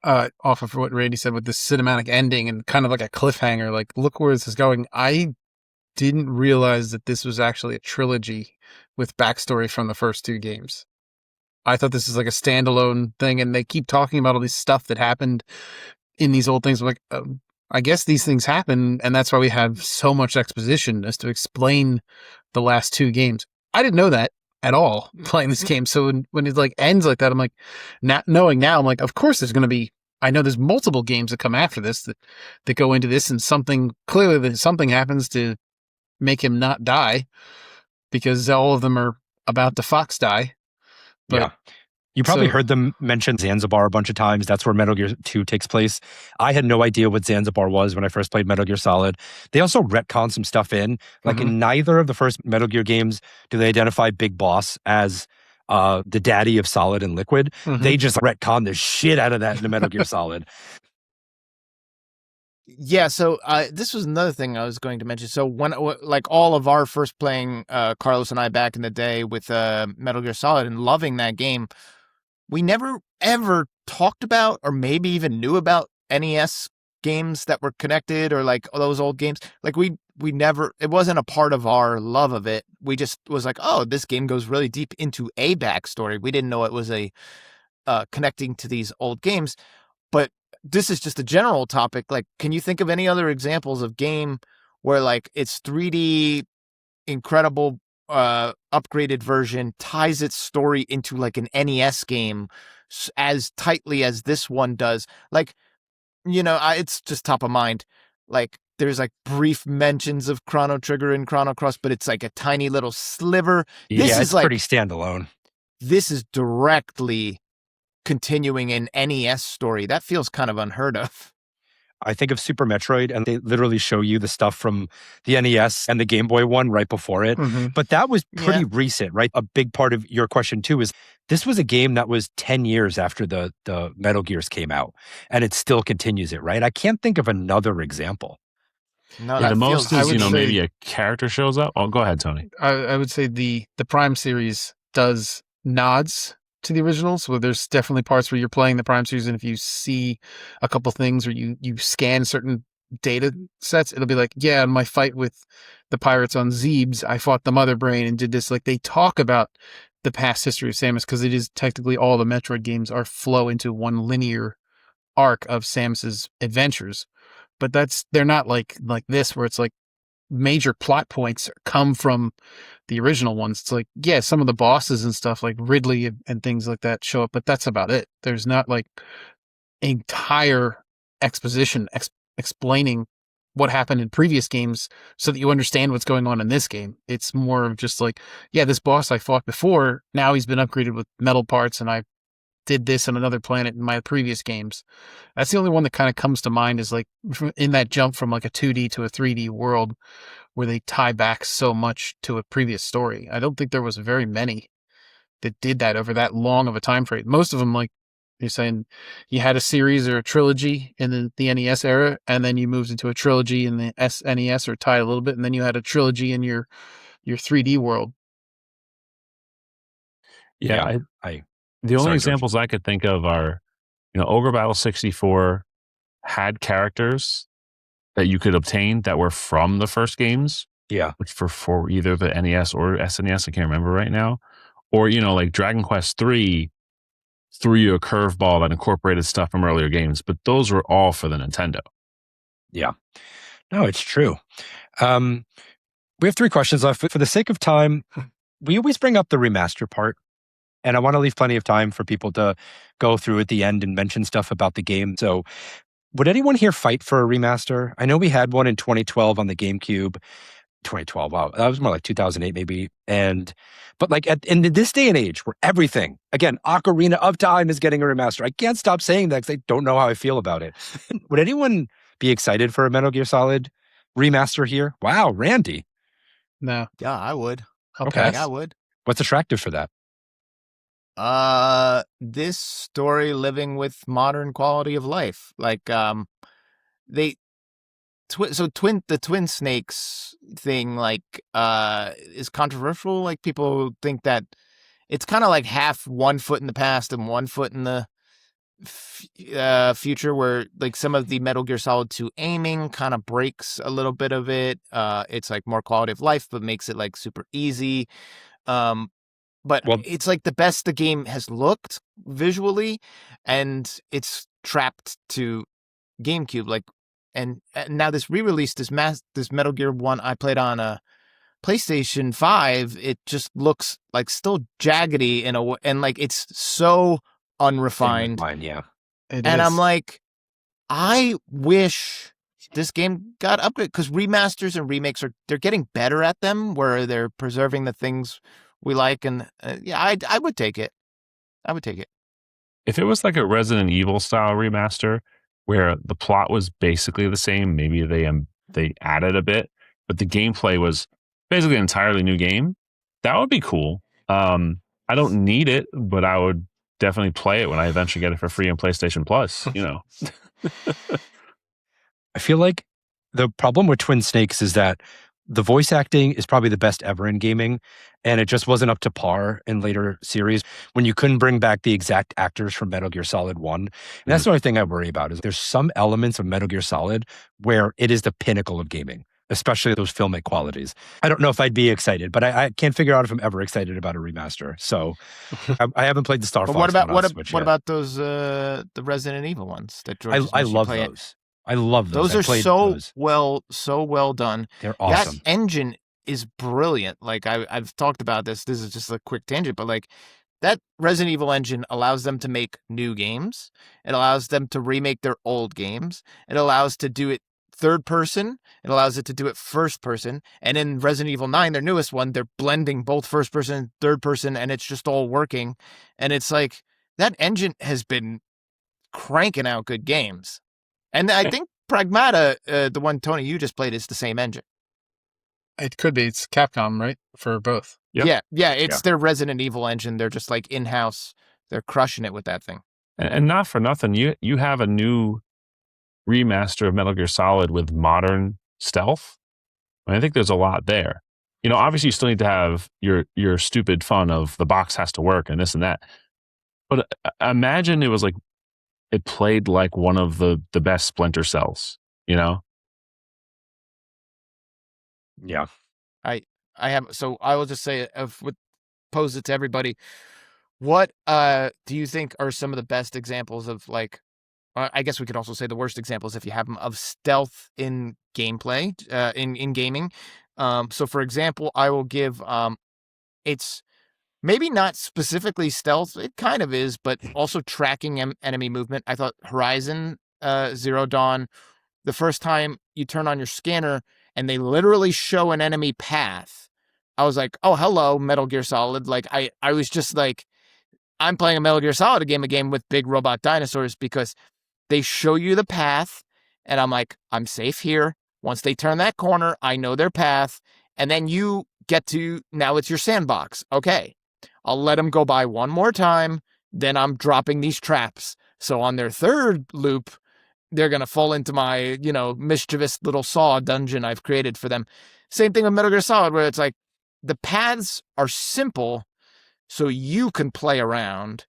Off of what Randy said with the cinematic ending and kind of like a cliffhanger, like, look where this is going. I didn't realize that this was actually a trilogy with backstory from the first 2 games. I thought this is like a standalone thing, and they keep talking about all this stuff that happened in these old things. I'm like, I guess these things happen, and that's why we have so much exposition as to explain the last 2 games. I didn't know that at all playing this game. So when it like ends like that, I'm like, knowing now, I'm like, of course there's going to be, I know there's multiple games that come after this that go into this, and something happens to make him not die because all of them are about to fox die. But yeah. You probably heard them mention Zanzibar a bunch of times. That's where Metal Gear 2 takes place. I had no idea what Zanzibar was when I first played Metal Gear Solid. They also retcon some stuff in. Like in neither of the first Metal Gear games do they identify Big Boss as the daddy of Solid and Liquid. They just retcon the shit out of that into Metal Gear Solid. Yeah, so this was another thing I was going to mention. So when like all of our first playing, Carlos and I back in the day with Metal Gear Solid and loving that game, we never ever talked about or maybe even knew about NES games that were connected or like those old games. Like we never, it wasn't a part of our love of it. We just was like, oh, this game goes really deep into a backstory. We didn't know it was a connecting to these old games. But this is just a general topic. Like, can you think of any other examples of game where like it's 3D incredible upgraded version ties its story into like an NES game as tightly as this one does? Like, it's just top of mind. Like there's like brief mentions of Chrono Trigger and Chrono Cross, but it's like a tiny little sliver. This yeah, is it's like pretty standalone. this is directly continuing an NES story. That feels kind of unheard of. I think of Super Metroid, and they literally show you the stuff from the NES and the Game Boy one right before it. Mm-hmm. But that was pretty Yeah. recent, right? A big part of your question too is this was a game that was 10 years after the Metal Gears came out, and it still continues it, right? I can't think of another example. No, Yeah, that the most feels. I is, would say- maybe a character shows up. Oh, go ahead, Tony. I would say the Prime series does nods to the originals. So there's definitely parts where you're playing the Prime series, and if you see a couple things or you scan certain data sets, it'll be like, yeah, in my fight with the pirates on Zebes, I fought the Mother Brain and did this. Like they talk about the past history of Samus because it is technically all the Metroid games are flow into one linear arc of Samus's adventures. But they're not like this where it's like major plot points come from the original ones. It's like, yeah, some of the bosses and stuff like Ridley and things like that show up, but that's about it. There's not like entire exposition explaining what happened in previous games so that you understand what's going on in this game. It's more of just like, yeah, this boss I fought before, now he's been upgraded with metal parts and I did this on another planet in my previous games. That's the only one that kind of comes to mind is like in that jump from like a 2D to a 3D world where they tie back so much to a previous story. I don't think there was very many that did that over that long of a time frame. Most of them, like you're saying, you had a series or a trilogy in the NES era, and then you moved into a trilogy in the SNES or tied a little bit, and then you had a trilogy in your 3D world. Yeah, I the only Sorry, George. examples I could think of are, Ogre Battle 64 had characters that you could obtain that were from the first games, yeah. which for either the NES or SNES, I can't remember right now. Or, like Dragon Quest 3 threw you a curveball that incorporated stuff from earlier games, but those were all for the Nintendo. Yeah. No, it's true. We have 3 questions left. For the sake of time, we always bring up the remaster part. And I want to leave plenty of time for people to go through at the end and mention stuff about the game. So would anyone here fight for a remaster? I know we had one in 2012 on the GameCube. 2012, wow. That was more like 2008 maybe. But like in this day and age where everything, again, Ocarina of Time is getting a remaster. I can't stop saying that because I don't know how I feel about it. Would anyone be excited for a Metal Gear Solid remaster here? Wow, Randy. No. Yeah, I would. I'll Okay. pass. Yeah, I would. What's attractive for that? This story living with modern quality of life. Like, the twin snakes thing, like, is controversial. Like, people think that it's kind of like half 1 foot in the past and 1 foot in the future, where like some of the Metal Gear Solid 2 aiming kind of breaks a little bit of it. It's like more quality of life, but makes it like super easy. But it's like the best the game has looked visually, and it's trapped to GameCube. Like, and now this re-release, this Metal Gear 1 I played on a PlayStation 5. It just looks like still jaggedy in a way, and like it's so unrefined. Yeah. It And is. I'm like, I wish this game got upgraded, because remasters and remakes they're getting better at them, where they're preserving the things we like. And yeah, I would take it. I would take it. If it was like a Resident Evil style remaster where the plot was basically the same, maybe they added a bit, but the gameplay was basically an entirely new game, that would be cool. I don't need it, but I would definitely play it when I eventually get it for free on PlayStation Plus, I feel like the problem with Twin Snakes is that the voice acting is probably the best ever in gaming, and it just wasn't up to par in later series when you couldn't bring back the exact actors from Metal Gear Solid 1. And that's the only thing I worry about is there's some elements of Metal Gear Solid where it is the pinnacle of gaming, especially those filmic qualities. I don't know if I'd be excited, but I can't figure out if I'm ever excited about a remaster. So I haven't played the Star But Fox what about those the Resident Evil ones that George? I love those. I love those. Those are so well done. They're awesome. That engine is brilliant. Like I've talked about this. This is just a quick tangent, but like that Resident Evil engine allows them to make new games. It allows them to remake their old games. It allows to do it third person. It allows it to do it first person. And in Resident Evil 9, their newest one, they're blending both first person and third person, and it's just all working. And it's like that engine has been cranking out good games. And I think Pragmata, the one, Tony, you just played, is the same engine. It could be. It's Capcom, right? For both. Yep. Yeah, it's their Resident Evil engine. They're just like in-house. They're crushing it with that thing. And not for nothing, you have a new remaster of Metal Gear Solid with modern stealth. I think there's a lot there. Obviously you still need to have your stupid fun of the box has to work and this and that. But imagine it was like, it played like one of the best Splinter Cells, Yeah. I have, so I will just say, pose it to everybody. What do you think are some of the best examples of, like, I guess we could also say the worst examples if you have them, of stealth in gameplay, in gaming? So for example, I will give, it's maybe not specifically stealth, it kind of is, but also tracking enemy movement. I thought Horizon Zero Dawn, the first time you turn on your scanner and they literally show an enemy path, I was like, oh, hello, Metal Gear Solid. Like, I was just like, I'm playing a Metal Gear Solid game with big robot dinosaurs, because they show you the path, and I'm like, I'm safe here. Once they turn that corner, I know their path, and then you get to, now it's your sandbox. Okay, I'll let them go by one more time, then I'm dropping these traps. So on their third loop, they're going to fall into my, mischievous little saw dungeon I've created for them. Same thing with Metal Gear Solid, where it's like, the paths are simple, so you can play around.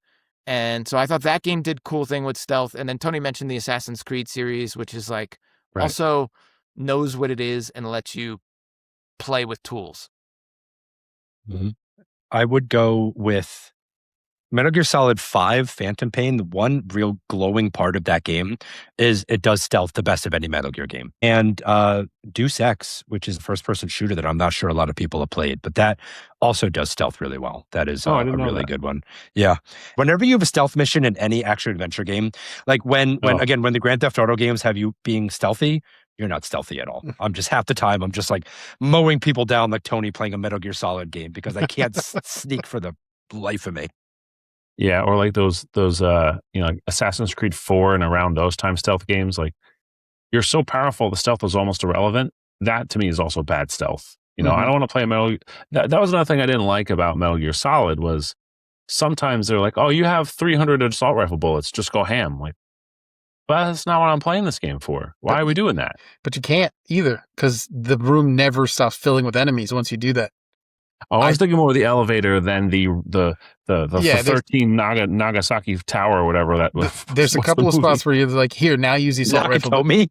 And so I thought that game did cool thing with stealth. And then Tony mentioned the Assassin's Creed series, which is like, also knows what it is and lets you play with tools. Mm-hmm. I would go with Metal Gear Solid 5 Phantom Pain. The one real glowing part of that game is it does stealth the best of any Metal Gear game. And Deus Ex, which is a first-person shooter that I'm not sure a lot of people have played, but that also does stealth really well. That is a really good one. Yeah. Whenever you have a stealth mission in any action-adventure game, like when the Grand Theft Auto games have you being stealthy, you're not stealthy at all. I'm just half the time, I'm just like mowing people down like Tony playing a Metal Gear Solid game because I can't sneak for the life of me. Yeah, or like those Assassin's Creed 4 and around those time stealth games, like, you're so powerful, the stealth is almost irrelevant. That to me is also bad stealth. I don't want to play Metal Gear. That was another thing I didn't like about Metal Gear Solid, was sometimes they're like, oh, you have 300 assault rifle bullets, just go ham. Like, but that's not what I'm playing this game for. Why are we doing that? But you can't either, because the room never stops filling with enemies once you do that. Oh, I was thinking more of the elevator than the 13 Nagasaki Tower or whatever that was. There's a couple of spots where you're like, here, now use the assault rifle. Nagatomi.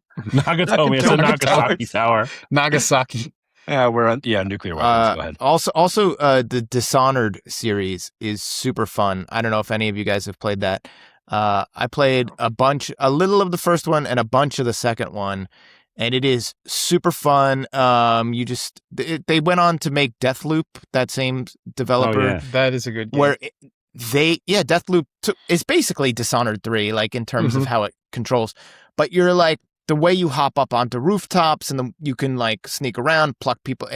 It's a Nagasaki Tower. Nagasaki. Yeah, we're on nuclear weapons. Go ahead. Also, the Dishonored series is super fun. I don't know if any of you guys have played that. I played a little of the first one and a bunch of the second one, and it is super fun. They went on to make Deathloop, that same developer. Oh, yeah. That is a good game. Where Deathloop is basically Dishonored 3, like in terms of how it controls. But you're like, the way you hop up onto rooftops and you can like sneak around, pluck people,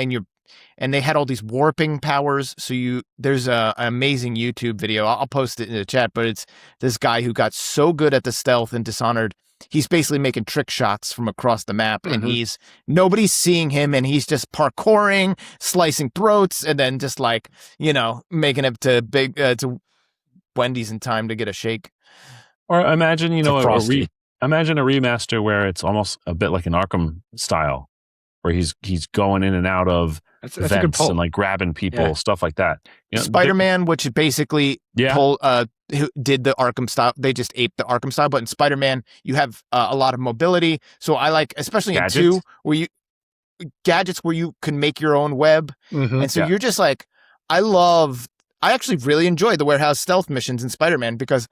and they had all these warping powers. So there's an amazing YouTube video. I'll post it in the chat, but it's this guy who got so good at the stealth in Dishonored. He's basically making trick shots from across the map, and nobody's seeing him, and he's just parkouring, slicing throats, and then just like, making it to to Wendy's in time to get a shake. Or imagine, imagine a remaster where it's almost a bit like an Arkham style, where he's going in and out of vents and like grabbing people, stuff like that. Spider-Man, which basically who did the Arkham style. They just aped the Arkham style, but in Spider-Man, you have a lot of mobility. So I like, especially in 2, where gadgets where you can make your own web. And so you're just like, I actually really enjoy the warehouse stealth missions in Spider-Man, because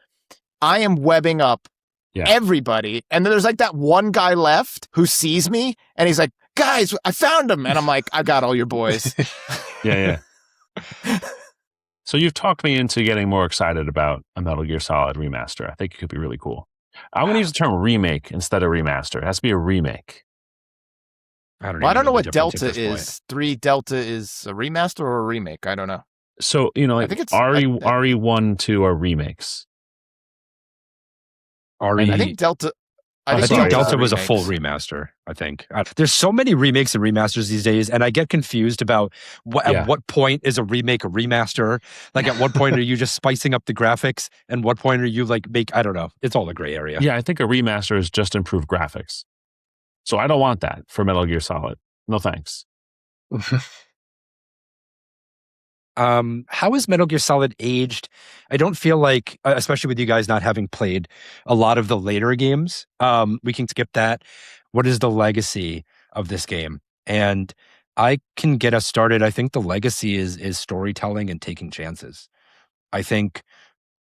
I am webbing up everybody. And then there's like that one guy left who sees me, and he's like, guys, I found him. And I'm like, I got all your boys. Yeah. So you've talked me into getting more excited about a Metal Gear Solid remaster. I think it could be really cool. I'm going to use the term remake instead of remaster. It has to be a remake. I don't Well, I even don't know the what difference at Delta this point. is. 3 Delta is a remaster or a remake? I don't know. So, I like think it's RE1, 2 are remakes. RE, I think Delta. Oh, I I think think sorry, Delta's Delta a was a full remakes. remaster. I think there's so many remakes and remasters these days, and I get confused about at Yeah. what point is a remake a remaster. Like, at what point are you just spicing up the graphics, and what point are you like I don't know. It's all a gray area. Yeah, I think a remaster is just improved graphics. So I don't want that for Metal Gear Solid. No thanks. How is Metal Gear Solid aged? I don't feel like, especially with you guys not having played a lot of the later games, we can skip that. What is the legacy of this game? And I can get us started. I think the legacy is storytelling and taking chances. I think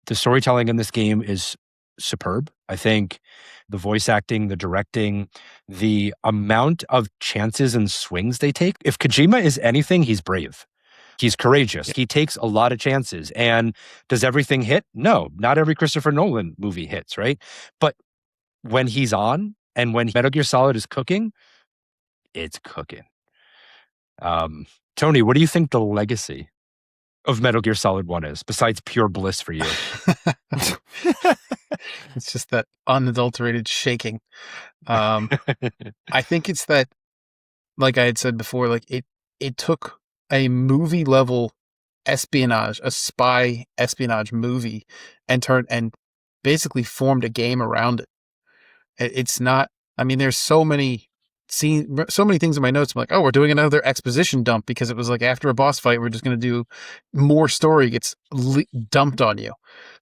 the storytelling in this game is superb. I think the voice acting, the directing, the amount of chances and swings they take. If Kojima is anything, he's brave. He's courageous. He takes a lot of chances. And does everything hit? No, not every Christopher Nolan movie hits, right? But when he's on and when Metal Gear Solid is cooking, it's cooking. Tony, what do you think the legacy of Metal Gear Solid 1 is, besides pure bliss for you? It's just that unadulterated shaking. I think it's that, like I had said before, like it took a movie level espionage, a spy espionage movie, and basically formed a game around it. It's not. I mean, there's so many things in my notes. I'm like, oh, we're doing another exposition dump because it was like after a boss fight, we're just going to do more story gets dumped on you.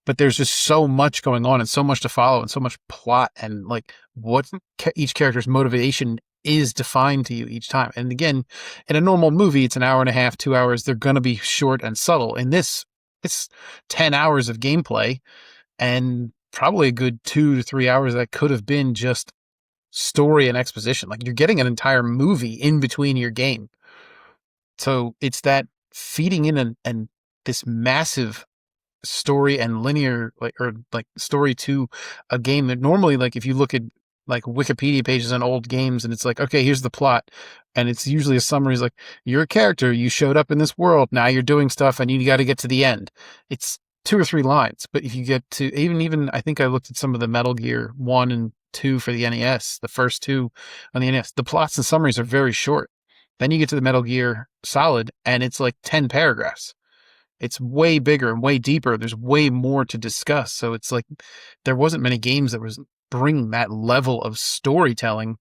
But there's just so much going on and so much to follow and so much plot and like what each character's motivation is defined to you each time. And again, in a normal movie, it's an hour and a half, 2 hours. They're going to be short and subtle. In this, it's 10 hours of gameplay and probably a good 2 to 3 hours that could have been just story and exposition. Like you're getting an entire movie in between your game. So it's that feeding in and this massive story and linear story to a game that normally, like if you look at like Wikipedia pages on old games and it's like, okay, here's the plot. And it's usually a summary is like, you're a character, you showed up in this world, now you're doing stuff and you got to get to the end. It's 2 or 3 lines. But if you get to even I think I looked at some of the Metal Gear 1 and 2 for the NES, the first 2 on the NES, the plots and summaries are very short. Then you get to the Metal Gear Solid and it's like 10 paragraphs. It's way bigger and way deeper. There's way more to discuss. So it's like there wasn't many games that was bringing that level of storytelling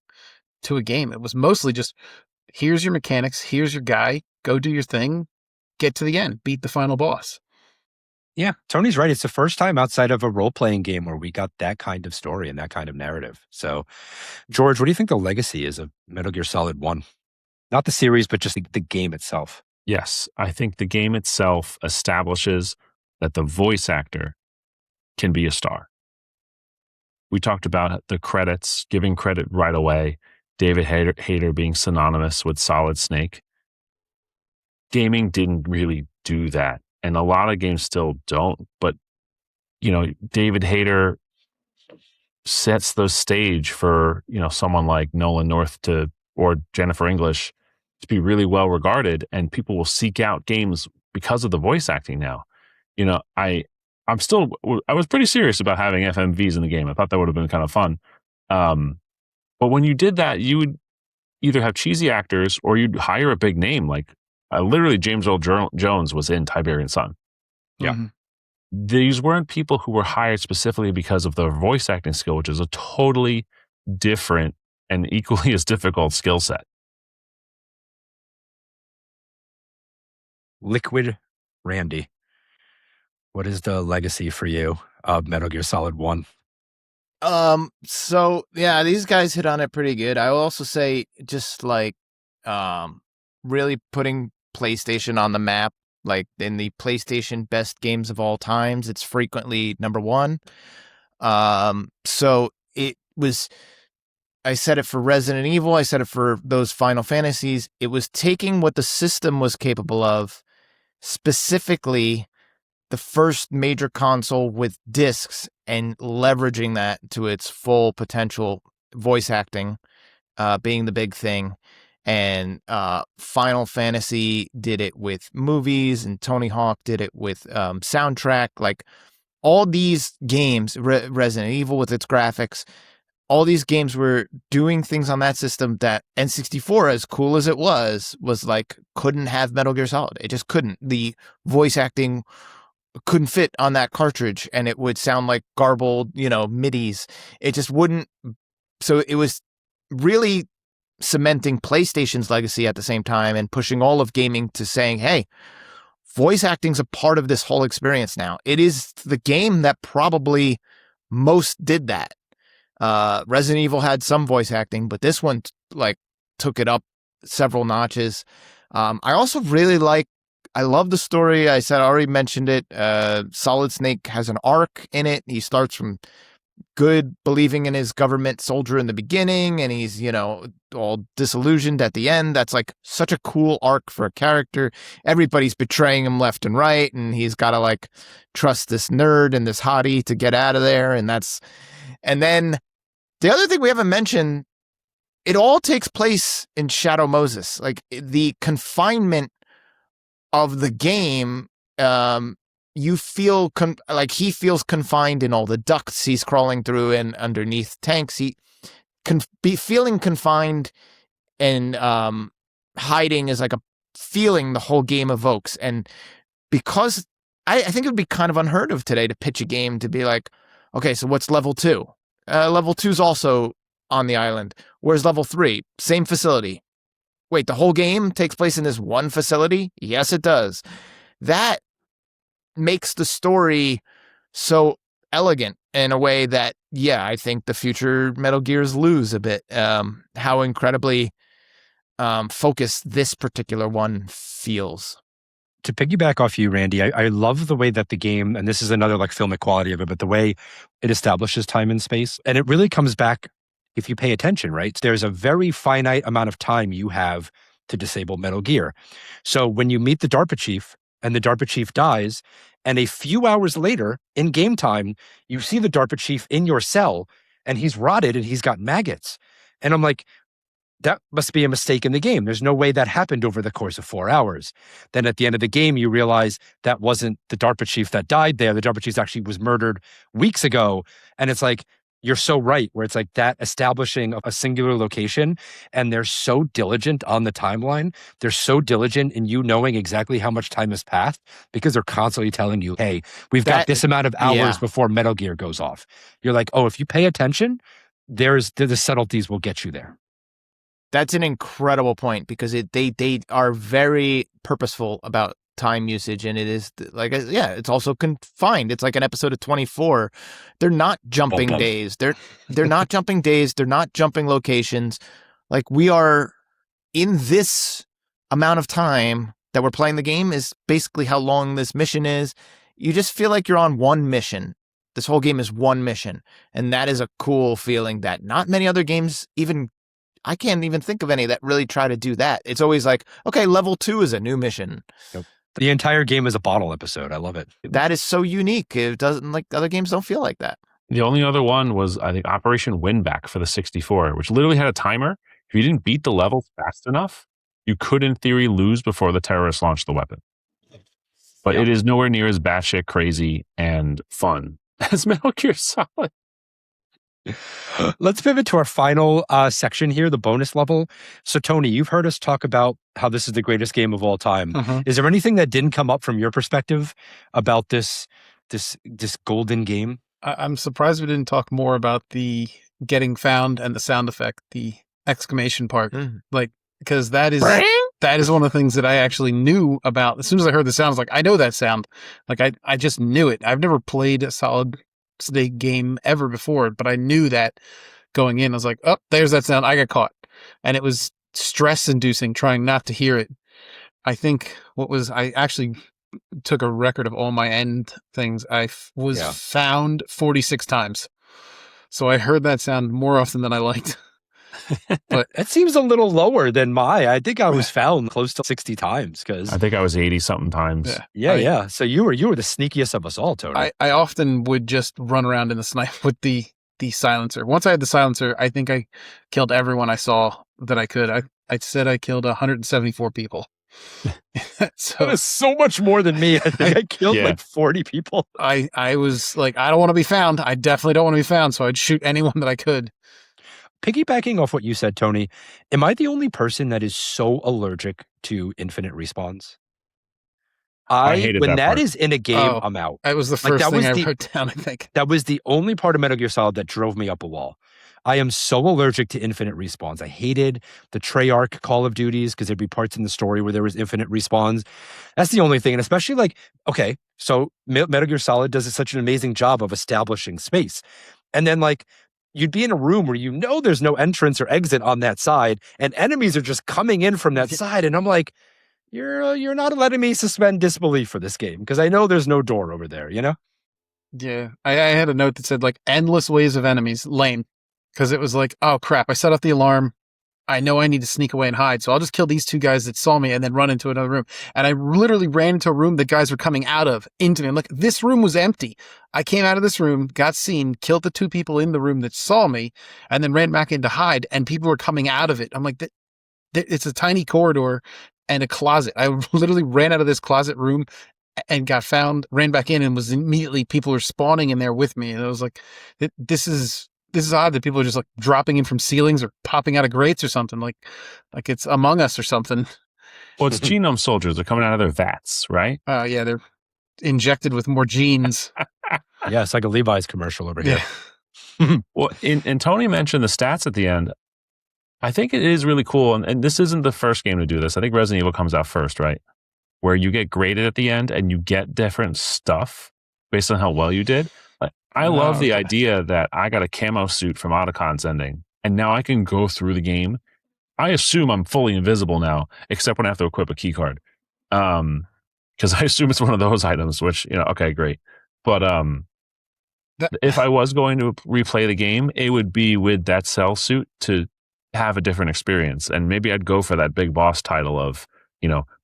to a game. It was mostly just, here's your mechanics, here's your guy, go do your thing, get to the end, beat the final boss. Yeah, Tony's right. It's the first time outside of a role-playing game where we got that kind of story and that kind of narrative. So, George, what do you think the legacy is of Metal Gear Solid 1? Not the series, but just the game itself. Yes, I think the game itself establishes that the voice actor can be a star. We talked about the credits, giving credit right away, David Hayter being synonymous with Solid Snake. Gaming didn't really do that, and a lot of games still don't, but David Hayter sets the stage for, someone like Nolan North or Jennifer English to be really well regarded, and people will seek out games because of the voice acting now. I was pretty serious about having FMVs in the game. I thought that would have been kind of fun. But when you did that, you would either have cheesy actors or you'd hire a big name. Like literally James Earl Jones was in Tiberian Sun. Yeah. Mm-hmm. These weren't people who were hired specifically because of their voice acting skill, which is a totally different and equally as difficult skill set. Liquid Randy, what is the legacy for you of Metal Gear Solid 1? So yeah, these guys hit on it pretty good. I will also say just like really putting PlayStation on the map, like in the PlayStation best games of all times, it's frequently number 1. So it was, I said it for Resident Evil, I said it for those Final Fantasies. It was taking what the system was capable of, specifically the first major console with discs, and leveraging that to its full potential, voice acting being the big thing. and Final Fantasy did it with movies, and Tony Hawk did it with soundtrack. Like all these games, Resident Evil with its graphics, all these games were doing things on that system that N64, as cool as it was like couldn't have Metal Gear Solid. It just couldn't. The voice acting couldn't fit on that cartridge, and it would sound like garbled, MIDIs. It just wouldn't. So it was really cementing PlayStation's legacy at the same time and pushing all of gaming to saying, hey, voice acting's a part of this whole experience now. It is the game that probably most did that. Resident Evil had some voice acting, but this one took it up several notches. I also really I love the story. I already mentioned it. Solid Snake has an arc in it. He starts from good, believing in his government soldier in the beginning, and he's, all disillusioned at the end. That's like such a cool arc for a character. Everybody's betraying him left and right, and he's got to trust this nerd and this hottie to get out of there. And then the other thing we haven't mentioned, it all takes place in Shadow Moses. Like the confinement of the game, you feel like he feels confined in all the ducts he's crawling through and underneath tanks. He can be feeling confined, and hiding is like a feeling the whole game evokes. And because I think it would be kind of unheard of today to pitch a game to be like, okay, so what's level 2? Level 2 is also on the island. Where's level 3? Same facility. Wait, the whole game takes place in this one facility? Yes, it does. That makes the story so elegant in a way that, I think the future Metal Gears lose a bit. How incredibly focused this particular one feels. To piggyback off you, Randy, I love the way that the game, and this is another filmic quality of it, but the way it establishes time and space. And it really comes back if you pay attention, right? There's a very finite amount of time you have to disable Metal Gear. So when you meet the DARPA chief and the DARPA chief dies, and a few hours later in game time, you see the DARPA chief in your cell and he's rotted and he's got maggots. And I'm like, that must be a mistake in the game. There's no way that happened over the course of 4 hours. Then at the end of the game, you realize that wasn't the DARPA chief that died there. The DARPA chief actually was murdered weeks ago. And it's like, you're so right, where it's like that establishing a singular location, and they're so diligent on the timeline. They're so diligent in you knowing exactly how much time has passed because they're constantly telling you, hey, we've got this amount of hours before Metal Gear goes off. You're like, oh, if you pay attention, the subtleties will get you there. That's an incredible point because they are very purposeful about time usage, and it is it's also confined. It's like an episode of 24. They're not jumping days. They're not jumping days. They're not jumping locations. Like, we are in this amount of time that we're playing the game is basically how long this mission is. You just feel like you're on one mission. This whole game is one mission, and that is a cool feeling that not many other games I can't even think of any that really try to do that. It's always like, okay, level 2 is a new mission. Yep. The entire game is a bottle episode. I love it. That is so unique. It doesn't, other games don't feel like that. The only other one was, I think, Operation Winback for the 64, which literally had a timer. If you didn't beat the level fast enough, you could, in theory, lose before the terrorists launched the weapon. But it is nowhere near as batshit crazy and fun as Metal Gear Solid. Let's pivot to our final section here, the bonus level. So, Tony, you've heard us talk about how this is the greatest game of all time. Mhm. Is there anything that didn't come up from your perspective about this golden game? I'm surprised we didn't talk more about the getting found and the sound effect, the exclamation part. Because that is one of the things that I actually knew about. As soon as I heard the sound, I was like, I know that sound. I just knew it. I've never played a Solid Snake game ever before, but I knew that going in. I was like, oh, there's that sound. I got caught. And it was stress-inducing trying not to hear it. I think I actually took a record of all my end things. I was found 46 times. So I heard that sound more often than I liked. But it seems a little lower than I think I was found close to 60 times. I think I was 80-something times. Yeah. So you were the sneakiest of us all, Tony. I often would just run around in the snipe with the the silencer. Once I had the silencer, I think I killed everyone I saw that I could. I said I killed 174 people. So That is so much more than me. I think I killed Yeah. like 40 people. I was like, I don't want to be found. I definitely don't want to be found. So I'd shoot anyone that I could. Piggybacking off what you said, Tony, am I the only person that is so allergic to infinite respawns? I hated when that that part. is in a game, Oh. I'm out. That was the Like, first that thing was I the- wrote down, I think. That was the only part of Metal Gear Solid that drove me up a wall. I am so allergic to infinite respawns. I hated the Treyarch Call of Duties because there'd be parts in the story where there was infinite respawns. That's the only thing. And especially like, okay, so Metal Gear Solid does such an amazing job of establishing space. And then like, you'd be in a room where you know there's no entrance or exit on that side, and enemies are just coming in from that side. And I'm like, you're not letting me suspend disbelief for this game because I know there's no door over there, you know? Yeah. I had a note that said like endless waves of enemies, lame. Because it was like, oh crap, I set off the alarm. I know I need to sneak away and hide, so I'll just kill these two guys that saw me and then run into another room. And I literally ran into a room that guys were coming out of into me. I'm like, this room was empty. I came out of this room, got seen, killed the two people in the room that saw me, and then ran back in to hide, and people were coming out of it. I'm like, it's a tiny corridor and a closet. I literally ran out of this closet room and got found, ran back in, and was immediately people were spawning in there with me. And I was like, this is odd that people are just like dropping in from ceilings or popping out of grates or something, like it's Among Us or something. Well, it's genome soldiers. They're coming out of their vats, right? Yeah, they're injected with more genes. Yeah, it's like a Levi's commercial over here. Yeah. Well, and Tony mentioned the stats at the end. I think it is really cool. And this isn't the first game to do this. I think Resident Evil comes out first, right? Where you get graded at the end and you get different stuff based on how well you did. Like, I love the idea that I got a camo suit from Otacon's ending, and now I can go through the game. I assume I'm fully invisible now, except when I have to equip a key card. Because I assume it's one of those items, which, okay, great. But if I was going to replay the game, it would be with that cell suit to have a different experience. And maybe I'd go for that big boss title of,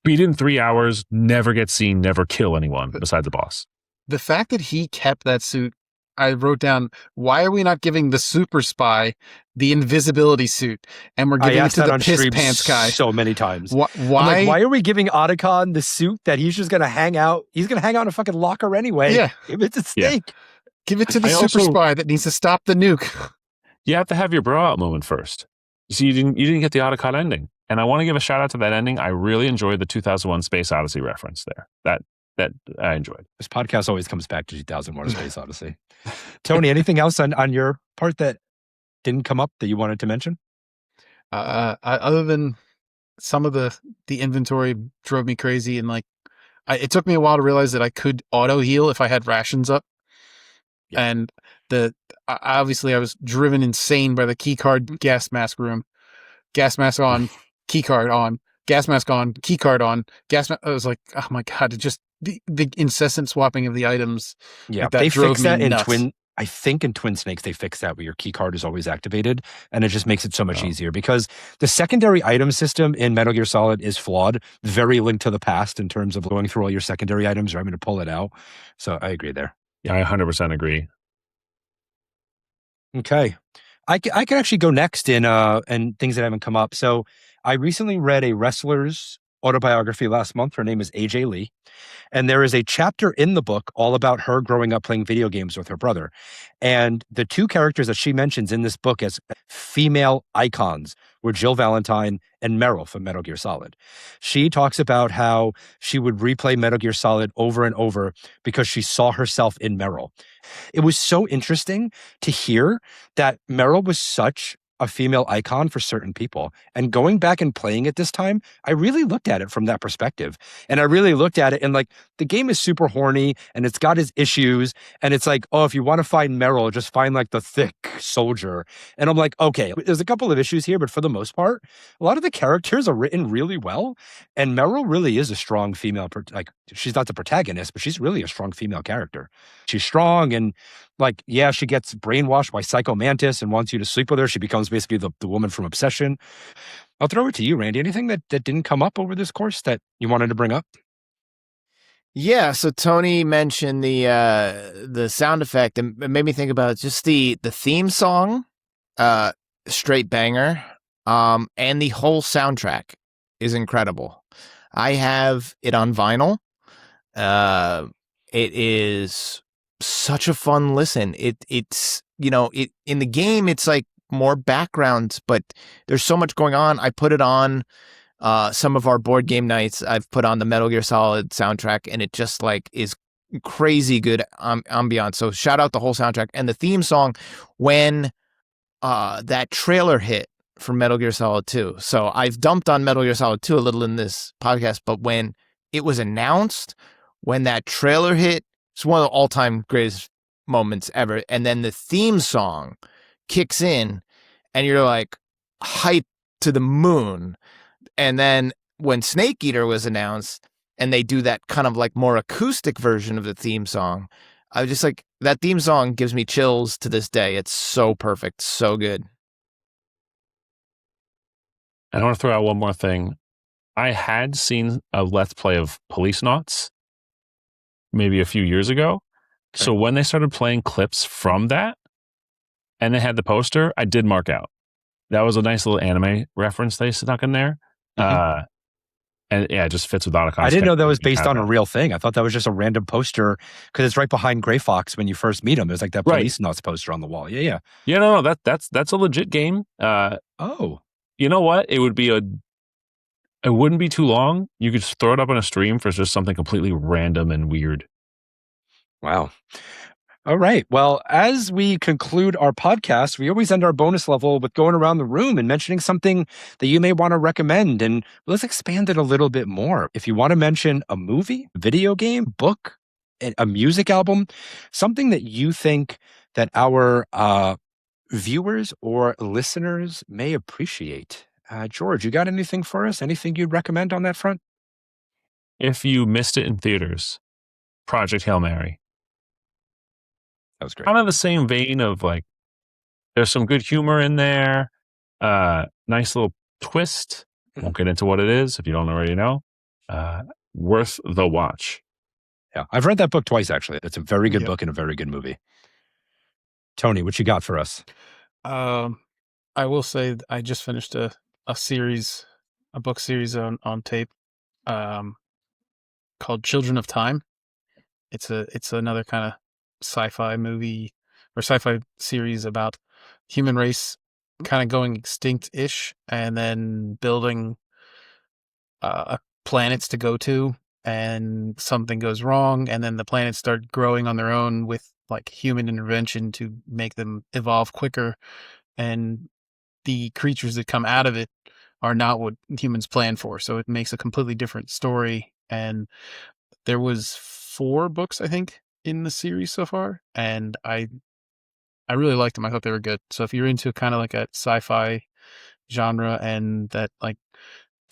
beat in 3 hours, never get seen, never kill anyone besides the boss. The fact that he kept that suit, I wrote down, why are we not giving the super spy the invisibility suit? And we're giving it to the piss pants guy so many times. Why? Like, why are we giving Otacon the suit that he's just going to hang out? He's going to hang out in a fucking locker anyway. Yeah. Give it to Snake. Yeah. Give it to the super spy that needs to stop the nuke. You have to have your bra out moment first. See, you didn't get the Otacon ending. And I want to give a shout out to that ending. I really enjoyed the 2001 Space Odyssey reference there. That I enjoyed. This podcast always comes back to 2001: Space Odyssey. Tony, anything else on your part that didn't come up that you wanted to mention? Other than some of the inventory drove me crazy, and it took me a while to realize that I could auto heal if I had rations up. Yeah. And obviously I was driven insane by the keycard gas mask room. Gas mask on, keycard on, gas mask on, keycard on, I was like, oh my God, it just the incessant swapping of the items. Yeah, that they drove fixed that me in nuts. I think in Twin Snakes they fixed that where your key card is always activated, and it just makes it so much easier because the secondary item system in Metal Gear Solid is flawed, very linked to the past in terms of going through all your secondary items or having to pull it out. So I agree there. Yeah, I 100% agree. Okay. I can actually go next in and things that haven't come up. So I recently read a wrestler's autobiography last month. Her name is AJ Lee. And there is a chapter in the book all about her growing up playing video games with her brother. And the two characters that she mentions in this book as female icons were Jill Valentine and Meryl from Metal Gear Solid. She talks about how she would replay Metal Gear Solid over and over because she saw herself in Meryl. It was so interesting to hear that Meryl was such a female icon for certain people. And going back and playing it this time, I really looked at it from that perspective. And I really looked at it and the game is super horny and it's got its issues. And it's like, oh, if you want to find Meryl, just find the thick soldier. And I'm like, okay, there's a couple of issues here, but for the most part, a lot of the characters are written really well. And Meryl really is a strong female, she's not the protagonist, but she's really a strong female character. She's strong and she gets brainwashed by Psycho Mantis and wants you to sleep with her. She becomes basically the woman from Obsession. I'll throw it to you, Randy. Anything that didn't come up over this course that you wanted to bring up? Yeah, so Tony mentioned the sound effect, and it made me think about just the theme song, straight banger, and the whole soundtrack is incredible. I have it on vinyl. It is such a fun listen. It's it in the game it's like more background, but there's so much going on. I put it on some of our board game nights. I've put on the Metal Gear Solid soundtrack, and it just like is crazy good ambiance. So shout out the whole soundtrack and the theme song when that trailer hit for Metal Gear Solid 2. So I've dumped on Metal Gear Solid 2 a little in this podcast, but when it was announced, when that trailer hit, it's one of the all-time greatest moments ever. And then the theme song kicks in, and you're like hyped to the moon. And then when Snake Eater was announced, and they do that kind of like more acoustic version of the theme song, I was just like, that theme song gives me chills to this day. It's so perfect, so good. I want to throw out one more thing. I had seen a Let's Play of Police Knots maybe a few years ago. Okay. So when they started playing clips from that and they had the poster, I did mark out. That was a nice little anime reference they snuck in there. Mm-hmm. And yeah, it just fits with Otacon. I didn't know that was based on a real thing. I thought that was just a random poster because it's right behind Gray Fox when you first meet him. There's like that Police Knots poster on the wall. Yeah. Yeah, no, that's a legit game. You know what? It wouldn't be too long. You could just throw it up on a stream for just something completely random and weird. Wow. All right. Well, as we conclude our podcast, we always end our bonus level with going around the room and mentioning something that you may want to recommend. And let's expand it a little bit more. If you want to mention a movie, video game, book, a music album, something that you think that our viewers or listeners may appreciate. George, you got anything for us? Anything you'd recommend on that front? If you missed it in theaters, Project Hail Mary. That was great. Kind of the same vein of like, there's some good humor in there. Nice little twist. Won't get into what it is if you don't already know. Worth the watch. Yeah, I've read that book twice, actually. It's a very good book and a very good movie. Tony, what you got for us? I will say I just finished a book series on tape called Children of Time. It's another kind of sci-fi movie or sci-fi series about human race kind of going extinct-ish and then building planets to go to, and something goes wrong, and then the planets start growing on their own with like human intervention to make them evolve quicker, and the creatures that come out of it are not what humans planned for. So it makes a completely different story. And there was 4 books, I think, in the series so far, and I really liked them. I thought they were good. So if you're into kind of like a sci-fi genre and that like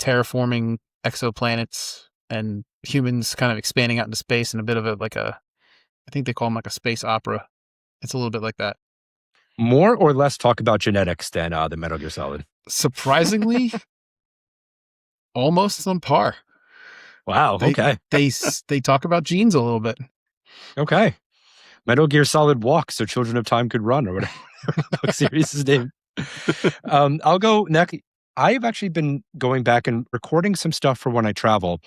terraforming exoplanets and humans kind of expanding out into space and a bit of I think they call them like a space opera. It's a little bit like that. More or less talk about genetics than the Metal Gear Solid? Surprisingly, almost on par. Wow. Okay. They talk about genes a little bit. Okay. Metal Gear Solid Walk, so Children of Time could run, or whatever the book series is named. I'll go next. I've actually been going back and recording some stuff for when I travel,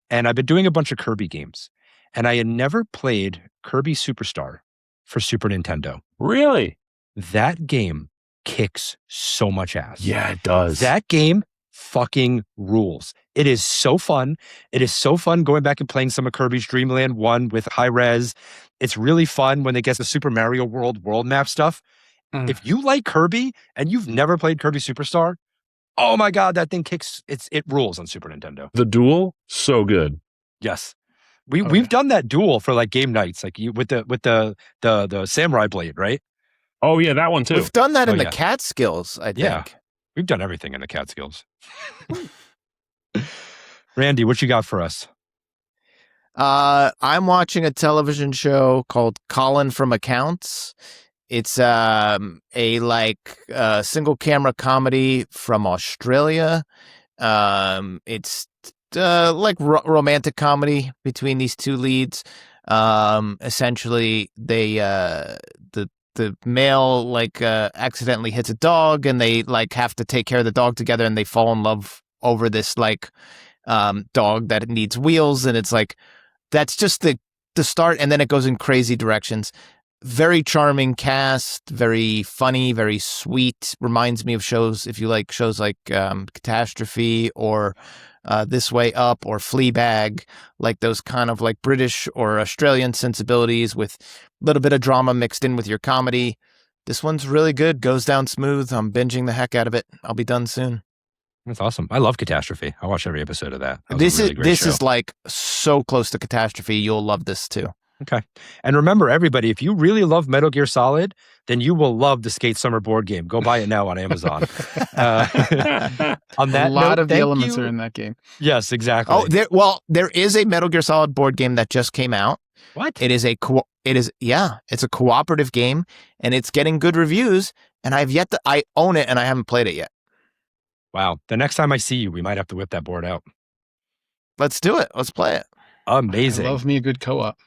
and I've been doing a bunch of Kirby games, and I had never played Kirby Superstar for Super Nintendo. Really? That game kicks so much ass. Yeah, it does. That game fucking rules. It is so fun. It is so fun going back and playing some of Kirby's Dream Land 1 with high res. It's really fun when they get the Super Mario world map stuff. If you like Kirby and you've never played Kirby Superstar, oh my God, that thing kicks. It rules on Super Nintendo. The duel, so good. Yes. We've done that duel for like game nights, like with the samurai blade, right? Oh yeah, that one too. We've done that in the Catskills, I think. Yeah. We've done everything in the Catskills. Randy, what you got for us? I'm watching a television show called Colin from Accounts. It's a single camera comedy from Australia. It's romantic comedy between these two leads. Essentially, they the male accidentally hits a dog, and they have to take care of the dog together, and they fall in love over this dog that needs wheels, and it's that's just the start, and then it goes in crazy directions. Very charming cast, very funny, very sweet. Reminds me of shows, if you like shows like Catastrophe or This Way Up or Fleabag, those kind of British or Australian sensibilities with a little bit of drama mixed in with your comedy. This one's really good, goes down smooth. I'm binging the heck out of it. I'll be done soon. That's awesome. I love Catastrophe. I watch every episode of that. This is so close to Catastrophe. You'll love this too. Okay. And remember, everybody, if you really love Metal Gear Solid, then you will love the Skate Summer board game. Go buy it now on Amazon. On that a lot note, of the thank elements you. are in that game. Yes, exactly. Oh, there is a Metal Gear Solid board game that just came out. What? It's a cooperative game, and it's getting good reviews, and I own it, and I haven't played it yet. Wow. The next time I see you, we might have to whip that board out. Let's do it. Let's play it. Amazing. I love me a good co-op.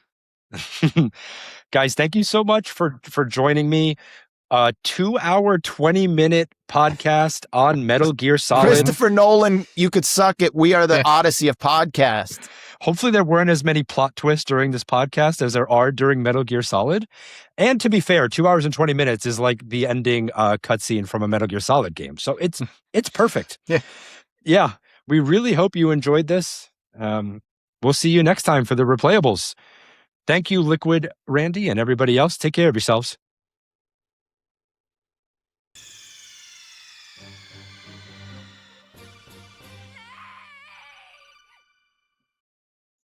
Guys, thank you so much for joining me. 2-hour, 20-minute podcast on Metal Gear Solid. Christopher Nolan, you could suck it. We are the Odyssey of podcast. Hopefully there weren't as many plot twists during this podcast as there are during Metal Gear Solid. And to be fair, 2 hours and 20 minutes is like the ending cutscene from a Metal Gear Solid game. So it's perfect. Yeah. We really hope you enjoyed this. We'll see you next time for the Replayables. Thank you, Liquid Randy, and everybody else. Take care of yourselves.